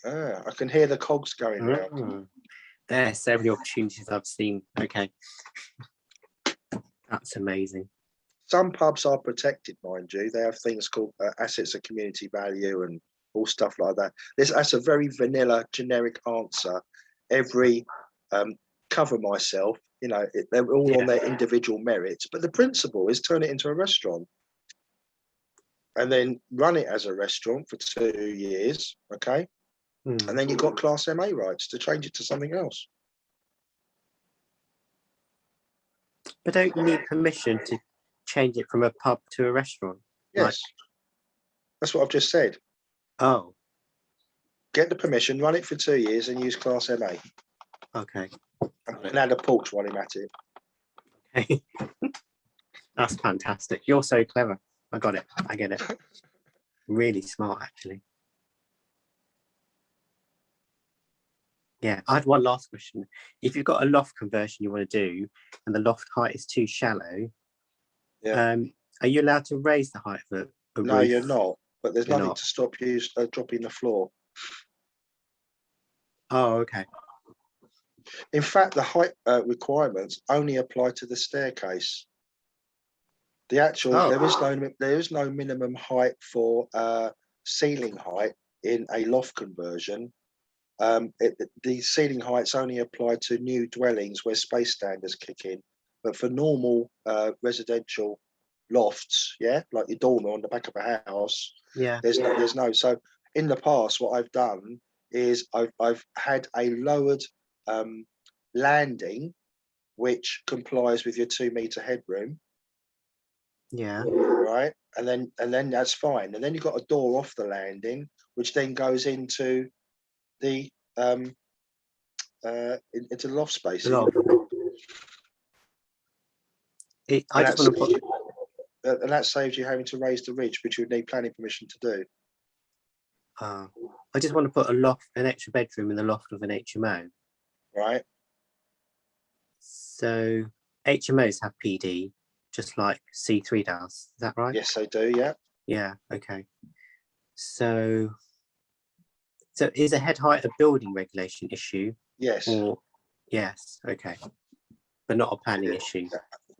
G: Ah,
F: I can hear the cogs going round.
G: ah. There's so many opportunities I've seen. Okay. That's amazing.
F: Some pubs are protected, mind you. They have things called assets of community value and all stuff like that. That's a very vanilla, generic answer. Every cover myself, they're all on their individual merits. But the principle is turn it into a restaurant and then run it as a restaurant for 2 years, okay? And then you've got Class MA rights to change it to something else.
G: But don't you need permission to change it from a pub to a restaurant?
F: Yes. That's what I've just said.
G: Oh,
F: Get the permission, run it for 2 years and use Class MA.
G: okay.
F: And add a porch while I'm at it.
G: Okay. That's fantastic. You're so clever. I got it. I get it. Really smart, actually. Yeah, I had one last question. If you've got a loft conversion you want to do and the loft height is too shallow, are you allowed to raise the height of a
F: No,
G: roof?
F: you're not. But there's
G: You're
F: nothing
G: not.
F: to stop you dropping the floor.
G: Oh, okay.
F: In fact, the height requirements only apply to the staircase. The actual there is no minimum height for ceiling height in a loft conversion. The ceiling heights only apply to new dwellings where space standards kick in. But for normal residential lofts, like your dormer on the back of a house, there's no. So in the past, what I've done is I've had a lowered landing, which complies with your 2 meter headroom.
G: Yeah.
F: Right, and then that's fine. And then you've got a door off the landing, which then goes into the into the loft space.
G: I just want to put.
F: And that saves you having to raise the ridge, which you would need planning permission to do.
G: I just want to put an extra bedroom in the loft of an HMO.
F: Right.
G: So HMOs have PD, just like C3 does. Is that right?
F: Yes, they do. Yeah.
G: Yeah. Okay. So is a head height a building regulation issue?
F: Yes.
G: Or yes. Okay. But not a planning issue.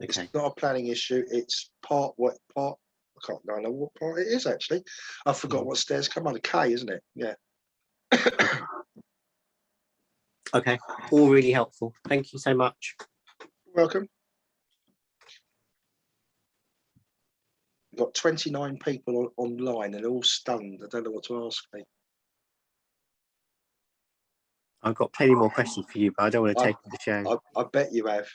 G: Okay.
F: It's not a planning issue. It's part. I can't know what part it is actually. I forgot what stairs come under. K, isn't it? Yeah.
G: Okay. All really helpful. Thank you so much.
F: Welcome. We've got 29 people online and they're all stunned. I don't know what to ask me.
G: I've got plenty more questions for you, but I don't want to take the show.
F: I bet you have.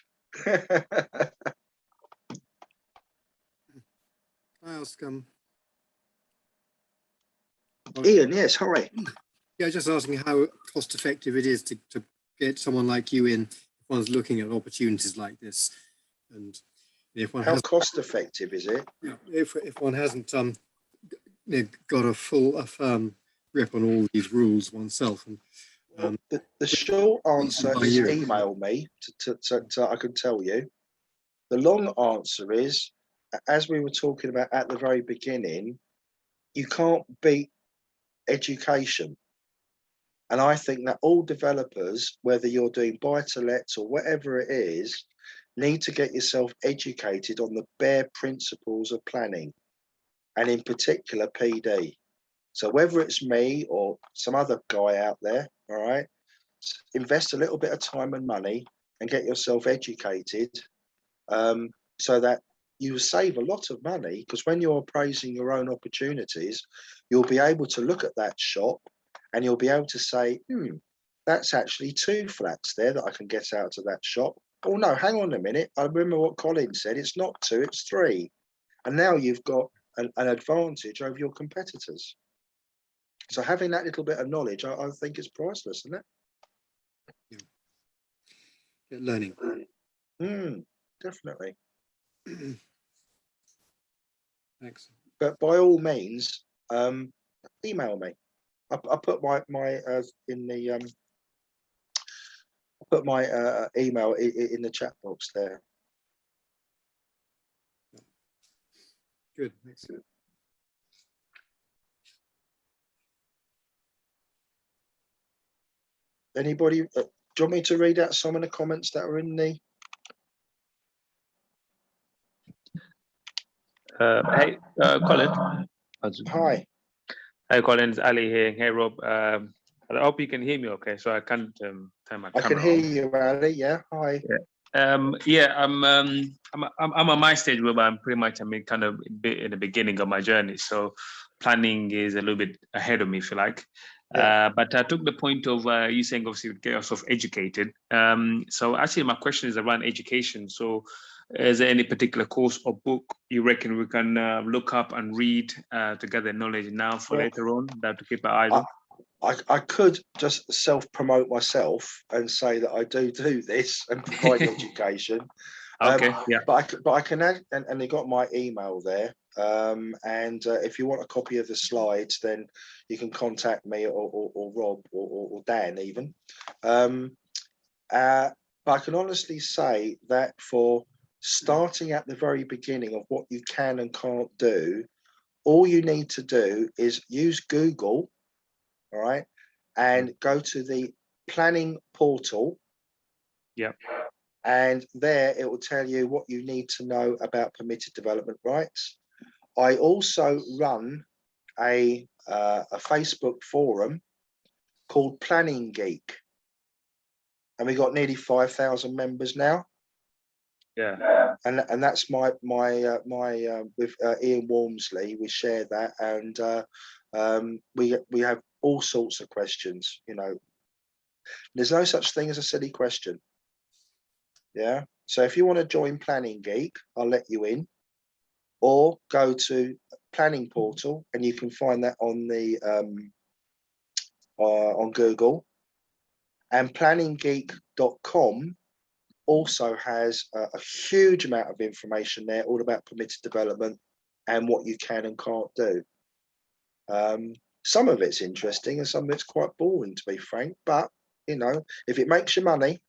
H: I ask,
F: Ian, yes, hi.
H: yeah, just asking how cost effective it is to get someone like you in if one's looking at opportunities like this, and if one
F: how cost effective is it?
H: If one hasn't got a firm grip on all these rules oneself. And
F: the short answer is email me to I can tell you. The long answer is, as we were talking about at the very beginning, you can't beat education. And I think that all developers, whether you're doing buy-to-lets or whatever it is, need to get yourself educated on the bare principles of planning, and in particular PD. So whether it's me or some other guy out there, all right, invest a little bit of time and money and get yourself educated, so that you save a lot of money, because when you're appraising your own opportunities, you'll be able to look at that shop and you'll be able to say, that's actually 2 flats there that I can get out of that shop. Oh no, hang on a minute. I remember what Colin said. It's not 2, it's 3. And now you've got an advantage over your competitors. So having that little bit of knowledge, I think is priceless, isn't it?
H: Yeah. Learning.
F: Definitely.
H: Thanks.
F: But by all means, email me. I put my in the I put my email in the chat box there.
H: Good. Excellent.
F: Anybody? Do you want me to read out some of the comments that are in the?
I: Hey, Colin.
F: Hi.
I: Hi, Colin. It's Ali here. Hey, Rob. I hope you can hear me okay, so I can't turn my camera
F: I can hear
I: on.
F: you, Ali. Yeah. Hi.
I: Yeah. I'm on my stage where I'm pretty much, kind of a bit in the beginning of my journey. So planning is a little bit ahead of me, if you like.
F: Yeah.
I: But I took the point of you saying, obviously, get yourself educated. So actually, my question is around education. So is there any particular course or book you reckon we can look up and read to gather knowledge now for later on, that to keep our eyes on?
F: I could just self-promote myself and say that I do this and provide education.
I: Okay, yeah.
F: But I can add, and they got my email there. And if you want a copy of the slides, then you can contact me or Rob or Dan even. But I can honestly say that for starting at the very beginning of what you can and can't do, all you need to do is use Google, all right, and go to the planning portal.
I: Yeah.
F: And there it will tell you what you need to know about permitted development rights. I also run a Facebook forum called Planning Geek, and we got nearly 5,000 members now.
I: Yeah.
F: And that's my with Ian Walmsley. We share that, and we have all sorts of questions. You know, there's no such thing as a silly question. Yeah. So if you want to join Planning Geek, I'll let you in, or go to Planning Portal, and you can find that on the on Google. And planninggeek.com also has a huge amount of information there, all about permitted development and what you can and can't do. Some of it's interesting and some of it's quite boring, to be frank. But you know, if it makes you money,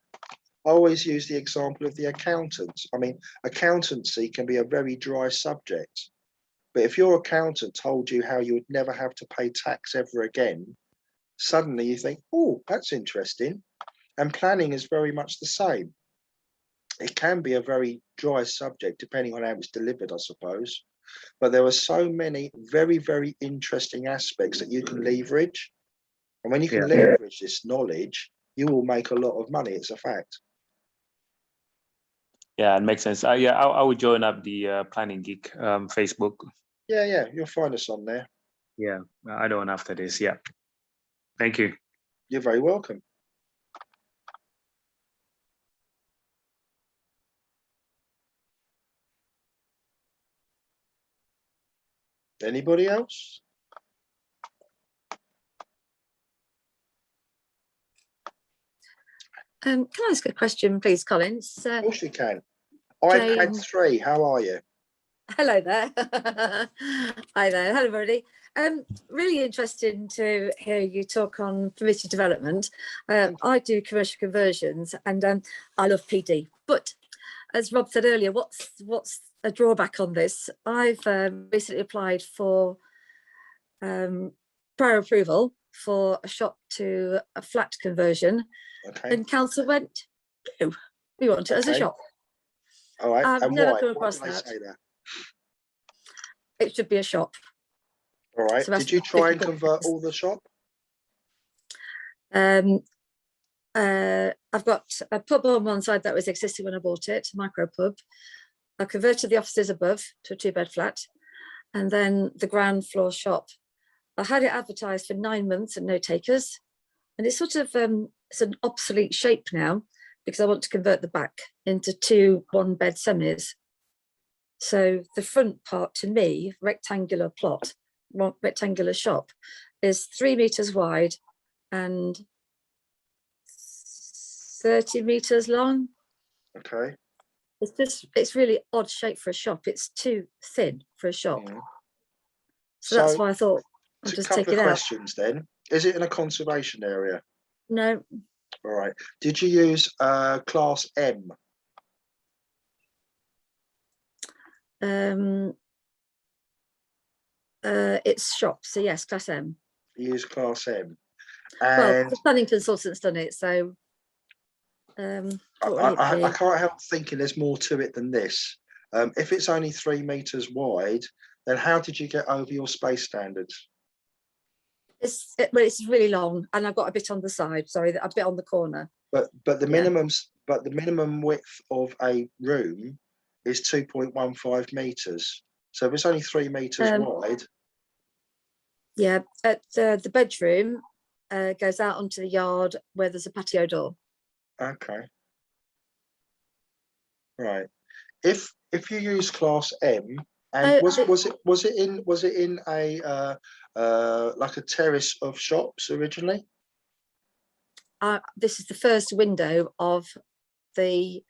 F: I always use the example of the accountants. I mean, accountancy can be a very dry subject, but if your accountant told you how you would never have to pay tax ever again, suddenly you think, oh, that's interesting. And planning is very much the same. It can be a very dry subject depending on how it's delivered, I suppose. But there are so many very, very interesting aspects that you can leverage. And when you can leverage this knowledge, you will make a lot of money. It's a fact.
I: Yeah, it makes sense. Yeah, I would join up the Planning Geek Facebook.
F: Yeah, you'll find us on there.
I: Yeah, I don't after this. Yeah. Thank you.
F: You're very welcome. Anybody else?
J: Can I ask a question, please, Colin?
F: Of course you can. iPad 3, how are you?
J: Hello there. Hi there. Hello, everybody. Really interesting to hear you talk on permitted development. I do commercial conversions, and I love PD. But as Rob said earlier, what's a drawback on this? I've recently applied for prior approval for a shop to a flat conversion.
F: Okay.
J: And council went, no, we want it as a shop.
F: All right.
J: I've
F: and
J: never
F: why?
J: come across
F: Why did
J: that.
F: they say that?
J: It should be a shop.
F: All right.
J: So
F: did you try and convert all the shop?
J: I've got a pub on one side that was existing when I bought it, micro pub. I converted the offices above to a 2-bed flat, and then the ground floor shop. I had it advertised for 9 months and no takers, and it's sort of it's an obsolete shape now because I want to convert the back into 2 1-bed semis. So the front part, to me, rectangular plot, rectangular shop, is 3 meters wide and 30 meters long.
F: Okay.
J: It's really odd shape for a shop. It's too thin for a shop.
F: Yeah.
J: So that's why I thought I'll
F: a
J: just
F: couple
J: take
F: of
J: it out.
F: questions then. Is it in a conservation area?
J: No,
F: All right. Did you use class M?
J: it's shop. So yes, class M.
F: You use class M.
J: Well,
F: And
J: the planning consultant's done it, so what would
F: I
J: it be?
F: can't help thinking there's more to it than this. If it's only 3 meters wide, then how did you get over your space standards?
J: Well, it's really long, and I've got a bit on the side. Sorry, a bit on the corner.
F: But the
J: Yeah.
F: minimum width of a room is 2.15 meters. So if it's only 3 meters wide.
J: Yeah, at the bedroom goes out onto the yard where there's a patio door.
F: Okay. Right. If you use class M, and was it in a like a terrace of shops originally?
J: This is the first window of the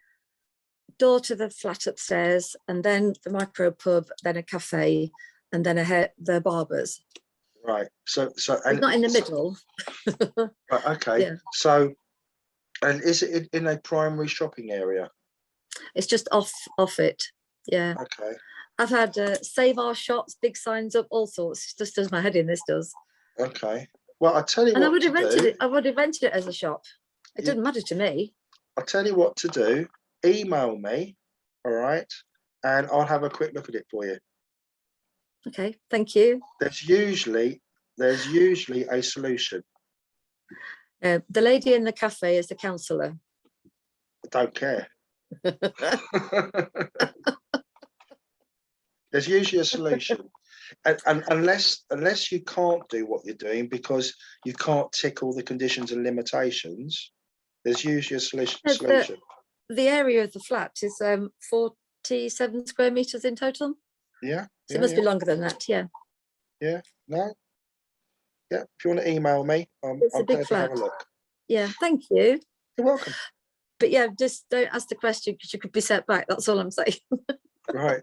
J: door to the flat upstairs, and then the micro pub, then a cafe, and then the barbers.
F: Right. So
J: and not in the middle.
F: Right, okay.
J: Yeah.
F: So, and is it in a primary shopping area?
J: It's just off it. Yeah.
F: Okay.
J: I've had save our shops, big signs up, all sorts. It just does my head in. This does.
F: Okay. Well, I tell you
J: and
F: what
J: I would have rented
F: do.
J: it. I would have rented it as a shop. It doesn't matter to me.
F: I'll tell you what to do. Email me, all right, and I'll have a quick look at it for you.
J: Okay, thank you.
F: There's usually a solution.
J: The lady in the cafe is the counsellor.
F: I don't care. There's usually a solution, and unless you can't do what you're doing because you can't tick all the conditions and limitations, there's usually a solution.
J: The area of the flat is 47 square meters in total.
F: Yeah.
J: So it must be longer than that. Yeah.
F: Yeah. No. Yeah. If you want to email me,
J: It's
F: I'll
J: a big
F: have
J: flat.
F: a look.
J: Yeah. Thank you.
F: You're welcome.
J: But yeah, just don't ask the question because you could be set back. That's all I'm saying.
F: Right.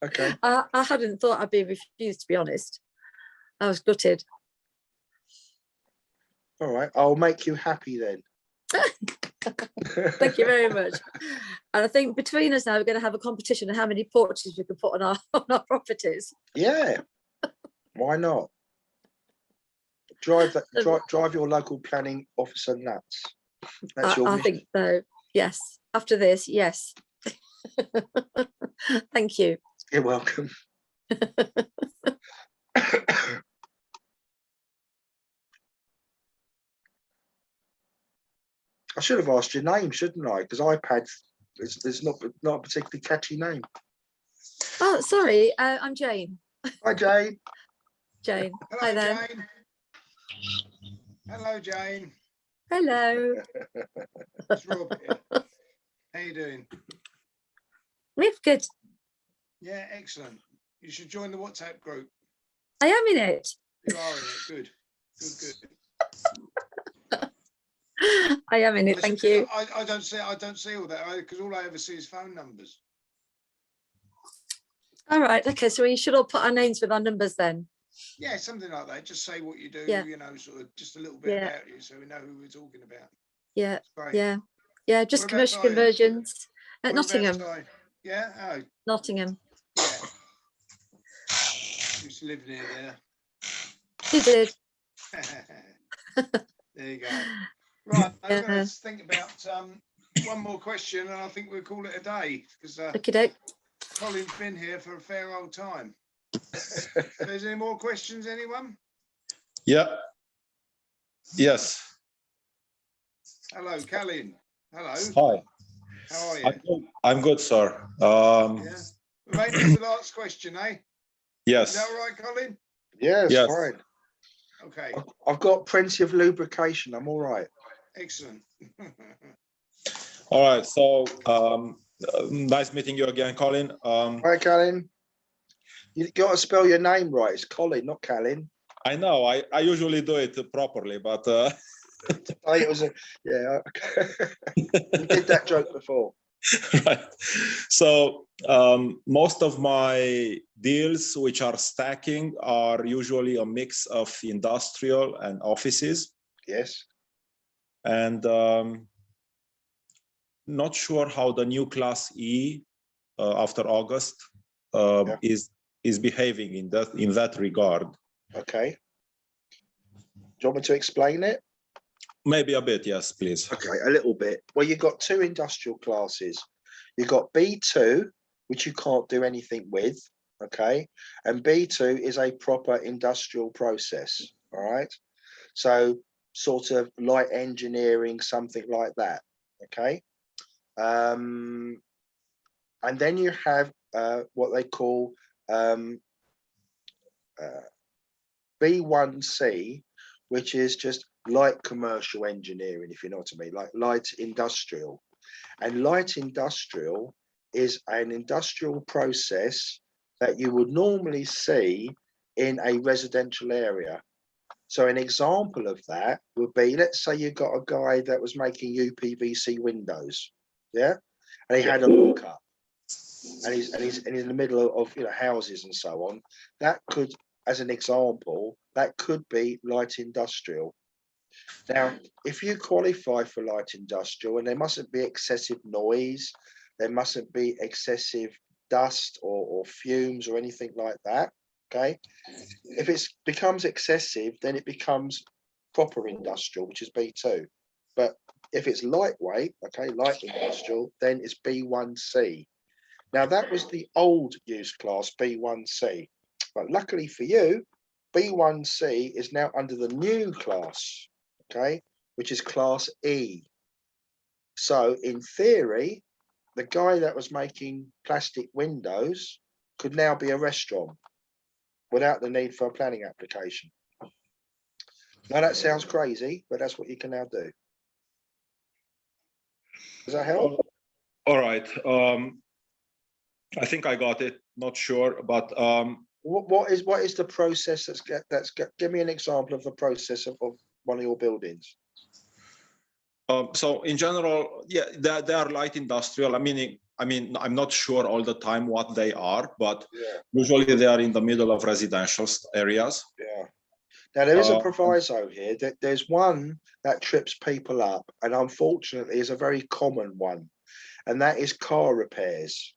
F: Okay.
J: I hadn't thought I'd be refused, to be honest. I was gutted.
F: All right. I'll make you happy then.
J: Thank you very much. And I think between us now, we're going to have a competition of how many porches we can put on our properties.
F: Yeah. Why not? Drive your local planning officer nuts. That's your
J: I think so. Yes. After this, yes. Thank you.
F: You're welcome. I should have asked your name, shouldn't I? Because iPad is not a particularly catchy name.
J: Oh, sorry. I'm Jane.
F: Hi, Jane.
J: Jane.
A: Hello,
J: Hi there.
A: Jane. Hello, Jane.
J: Hello.
A: It's Rob here. How you doing?
J: We're good.
A: Yeah, excellent. You should join the WhatsApp group.
J: I am in it.
A: You are in it. Good. Good.
J: I am in it. Thank you.
A: I don't see all that because all I ever see is phone numbers.
J: All right. Okay. So we should all put our names with our numbers then.
A: Yeah, something like that. Just say what you do.
J: Yeah.
A: You know, sort of just a little bit about you, so we know who we're talking about.
J: Yeah.
A: Great.
J: Yeah. Just commercial conversions at Nottingham.
A: Yeah. Oh.
J: Nottingham.
A: Yeah. Used to live near there.
J: You did.
A: There you go. Right, I'm going to think about one more question, and I think we'll call it a day because Colin's been here for a fair old time. So is there any more questions, anyone?
K: Yeah. Yes.
A: Hello, Colin. Hello.
K: Hi.
A: How are you?
K: I'm good, sir.
A: Yeah. We made it to the last question, eh? Is
K: Yes.
A: that all right, Colin?
F: Yes,
K: Yes.
F: fine.
A: Okay,
F: I've got plenty of lubrication. I'm all right.
A: excellent.
K: All right. So nice meeting you again, Colin.
F: Hi, Colin. You got to spell your name right. It's Colin, not Callan.
K: I know. I usually do it properly, but
F: It was yeah. We did that joke before.
K: right. So most of my deals, which are stacking, are usually a mix of industrial and offices.
F: Yes.
K: And not sure how the new Class E after August is behaving in that regard.
F: Okay. Do you want me to explain it?
K: Maybe a bit, yes, please.
F: Okay, a little bit. Well, you've got two industrial classes. You've got B2, which you can't do anything with, okay? And B2 is a proper industrial process, all right? So sort of light engineering, something like that, okay? And then you have what they call B1C, which is just light commercial engineering, if you know what I mean, like light industrial. And light industrial is an industrial process that you would normally see in a residential area. So an example of that would be, let's say you got a guy that was making UPVC windows, yeah, and he had a lockup, and he's in the middle of houses and so on. That could, as an example, that could be light industrial. Now, if you qualify for light industrial, and there mustn't be excessive noise, there mustn't be excessive dust or fumes or anything like that, okay? If it becomes excessive, then it becomes proper industrial, which is B2. But if it's lightweight, okay, light industrial, then it's B1C. Now, that was the old use class, B1C. But luckily for you, B1C is now under the new class, okay, which is class E. So in theory, the guy that was making plastic windows could now be a restaurant without the need for a planning application. Now that sounds crazy, but that's what you can now do. Does that help?
K: All right. I think I got it. Not sure, but
F: what is the process give me an example of the process of one of your buildings.
K: So in general, yeah, they are light industrial. I mean, I'm not sure all the time what they are, but usually they are in the middle of residential areas.
F: Yeah. Now there is a proviso here that there's one that trips people up, and unfortunately is a very common one, and that is car repairs.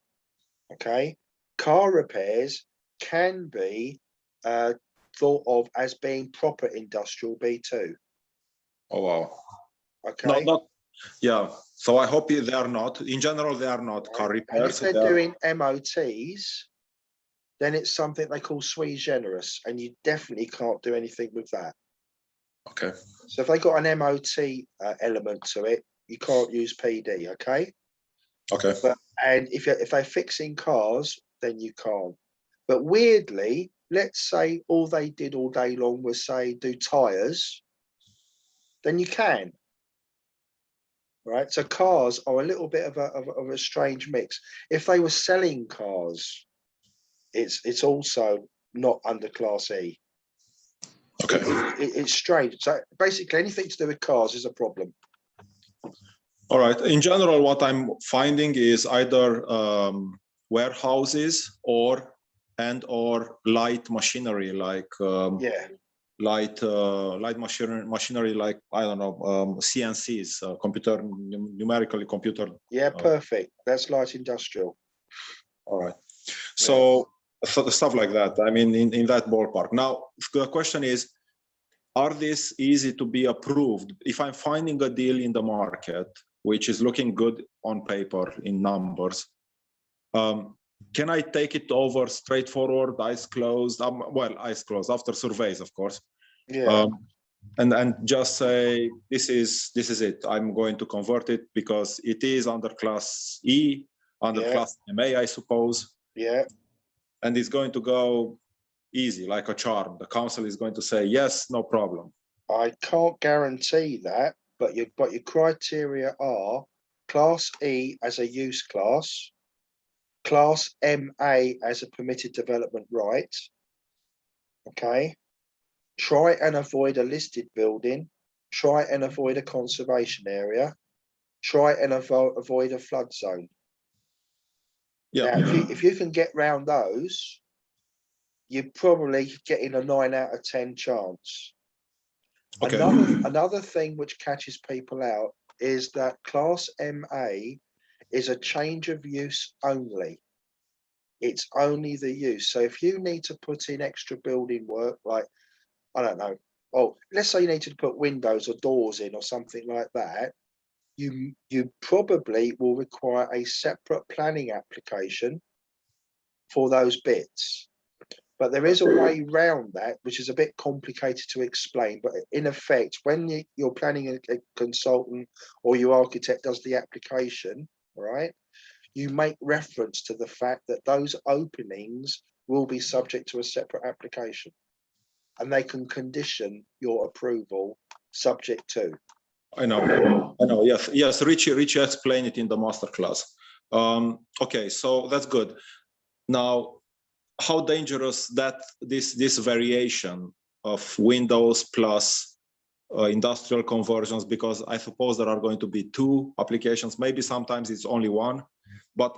F: Okay, car repairs can be thought of as being proper industrial B2.
K: Oh wow.
F: Okay.
K: Not yeah. So I hope they are not. In general, they are not car repairs.
F: And if they're doing MOTs, then it's something they call sui generis, and you definitely can't do anything with that.
K: Okay.
F: So if they got an MOT element to it, you can't use PD. Okay.
K: Okay.
F: And if they're fixing cars, then you can't. But weirdly, let's say all they did all day long was say do tires, then you can. Right. So cars are a little bit of a strange mix. If they were selling cars, it's also not under Class E.
K: Okay.
F: It's strange. So basically, anything to do with cars is a problem.
K: All right. In general, what I'm finding is either warehouses or light machinery, like light machinery, like I don't know, CNCs, numerically computer.
F: Yeah, perfect. That's light industrial.
K: All right. So stuff like that. I mean, in that ballpark. Now, the question is, are these easy to be approved? If I'm finding a deal in the market, which is looking good on paper in numbers, can I take it over straightforward, eyes closed? Well, eyes closed after surveys, of course.
F: Yeah.
K: and just say this is it. I'm going to convert it because it is under class E, under class MA, I suppose.
F: Yeah.
K: And it's going to go easy, like a charm. The council is going to say yes, no problem.
F: I can't guarantee that, but your criteria are class E as a use class, class MA as a permitted development right. Okay. Try and avoid a listed building. Try and avoid a conservation area. Try and avoid a flood zone.
K: Yeah.
F: Now, if you can get round those, you're probably getting a 9 out of 10 chance.
K: Okay.
F: Another thing which catches people out is that class MA is a change of use only. It's only the use. So if you need to put in extra building work, like, I don't know, oh, let's say you need to put windows or doors in or something like that, you probably will require a separate planning application for those bits. But there is a way round that, which is a bit complicated to explain. But in effect, when you're planning a consultant or your architect does the application, right, you make reference to the fact that those openings will be subject to a separate application. And they can condition your approval subject to.
K: I know. Yes. Richie explained it in the masterclass. Okay, so that's good. Now, how dangerous that this variation of windows plus industrial conversions, because I suppose there are going to be 2 applications, maybe sometimes it's only 1, but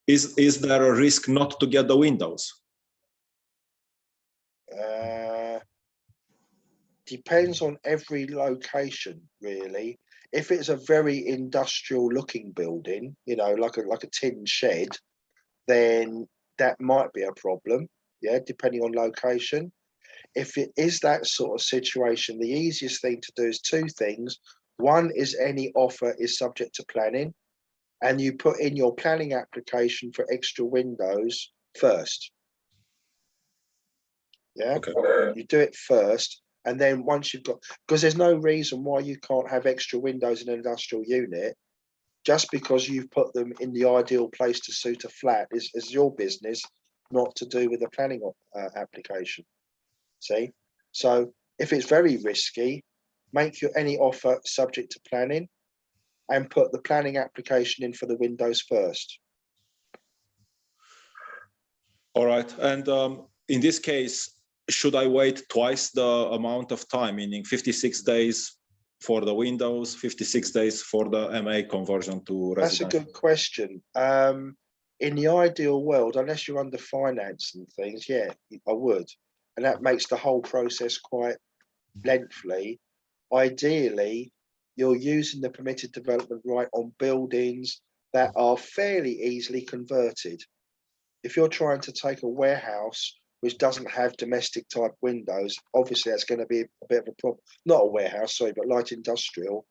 K: is there a risk not to get the windows?
F: Depends on every location, really. If it's a very industrial looking building, you know, like a tin shed, then that might be a problem, yeah, depending on location. If it is that sort of situation, the easiest thing to do is 2 things. One is any offer is subject to planning, and you put in your planning application for extra windows first. Yeah,
K: okay.
F: You do it first, and then once you've got, because there's no reason why you can't have extra windows in an industrial unit. Just because you've put them in the ideal place to suit a flat is your business, not to do with the planning application. See, so if it's very risky, make your any offer subject to planning, and put the planning application in for the windows first.
K: All right, and in this case, should I wait twice the amount of time, meaning 56 days for the windows, 56 days for the MA conversion to residential?
F: That's a good question. In the ideal world, unless you're under finance and things, yeah, I would. And that makes the whole process quite lengthy. Ideally, you're using the permitted development right on buildings that are fairly easily converted. If you're trying to take a warehouse which doesn't have domestic type windows, obviously that's going to be a bit of a problem. Not a warehouse, sorry, but light industrial.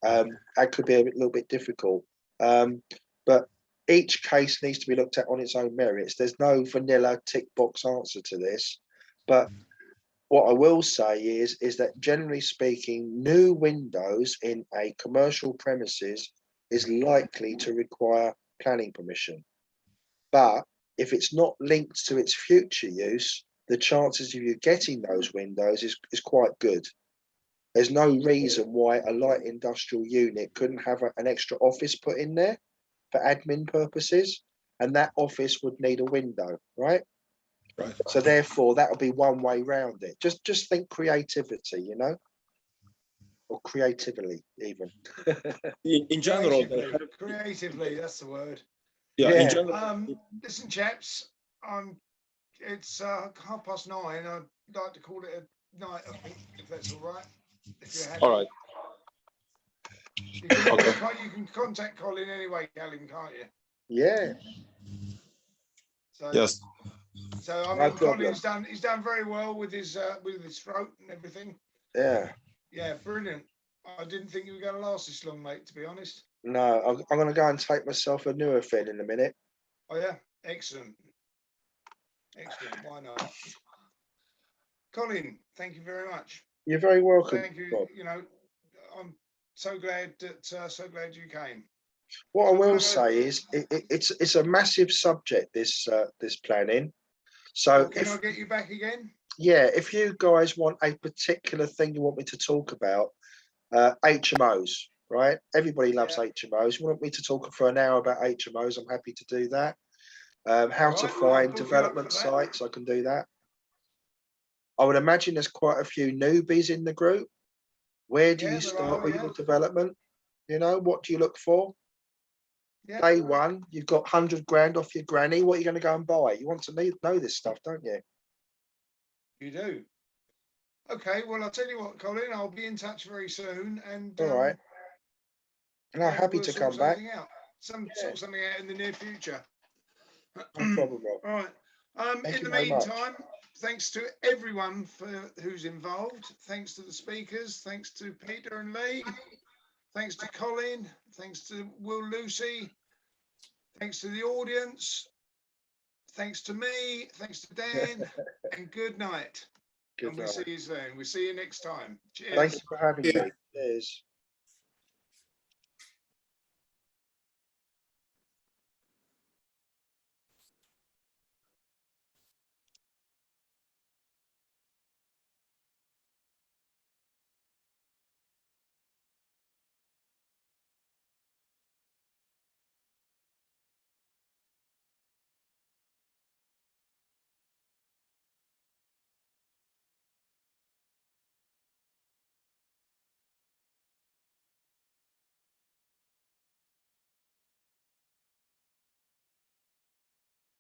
F: That could be a little bit difficult. But each case needs to be looked at on its own merits. There's no vanilla tick box answer to this. But what I will say is that generally speaking, new windows in a commercial premises is likely to require planning permission. But if it's not linked to its future use, the chances of you getting those windows is quite good. There's no reason why a light industrial unit couldn't have an extra office put in there for admin purposes, and that office would need a window, right?
K: Right.
F: So therefore, that'll be one way round it. Just think creativity, you know, or creatively even.
K: In general,
A: creatively, that's the word.
K: Yeah. In general,
A: Listen, chaps, it's 9:30. I'd like to call it a night, I think, if that's all right. If you're happy.
K: all right.
A: You can contact Colin anyway, Callum, can't you?
F: Yeah.
A: So,
K: Yes.
A: So I mean, Colin's he's done very well with his throat and everything.
F: Yeah.
A: Yeah, brilliant. I didn't think you were going to last this long, mate, to be honest.
F: No, I'm going to go and take myself a Nurofen in a minute.
A: Oh yeah, excellent. Excellent. Why not? Colin, thank you very much.
F: You're very welcome,
A: Thank you.
F: Rob.
A: You know, I'm so glad that so glad you came.
F: What I
A: So
F: will
A: we're
F: say is it's a massive subject, this planning. So
A: can I get you back again?
F: yeah, if you guys want a particular thing you want me to talk about, HMOs, right? Everybody loves HMOs. You want me to talk for an hour about HMOs? I'm happy to do that. How to
A: Right, I'll
F: find
A: book you up
F: development
A: for that.
F: sites, I can do that. I would imagine there's quite a few newbies in the group. Where do
A: Yeah,
F: you
A: there
F: start
A: are,
F: with
A: yeah.
F: your development? You know, what do you look for?
A: Yeah,
F: Day one, you've got 100 grand off your granny. What are you going to go and buy? You want to know this stuff, don't you?
A: you do. Okay, well, I'll tell you what, Colin, I'll be in touch very soon, and
F: All right. No,
A: yeah,
F: happy
A: we'll
F: to
A: sort
F: come back.
A: something out. Sort something out in the near future.
F: No problem, Rob.
A: All right.
F: Thank
A: In
F: you
A: the
F: very much.
A: meantime, thanks to everyone who's involved. Thanks to the speakers. Thanks to Peter and Lee. Thanks to Colin. Thanks to Will Lucy. Thanks to the audience. Thanks to me. Thanks to Dan. And good night.
F: Good
A: And we'll
F: night.
A: see you soon. We'll see you next time. Cheers.
F: Thank you for having me. Cheers.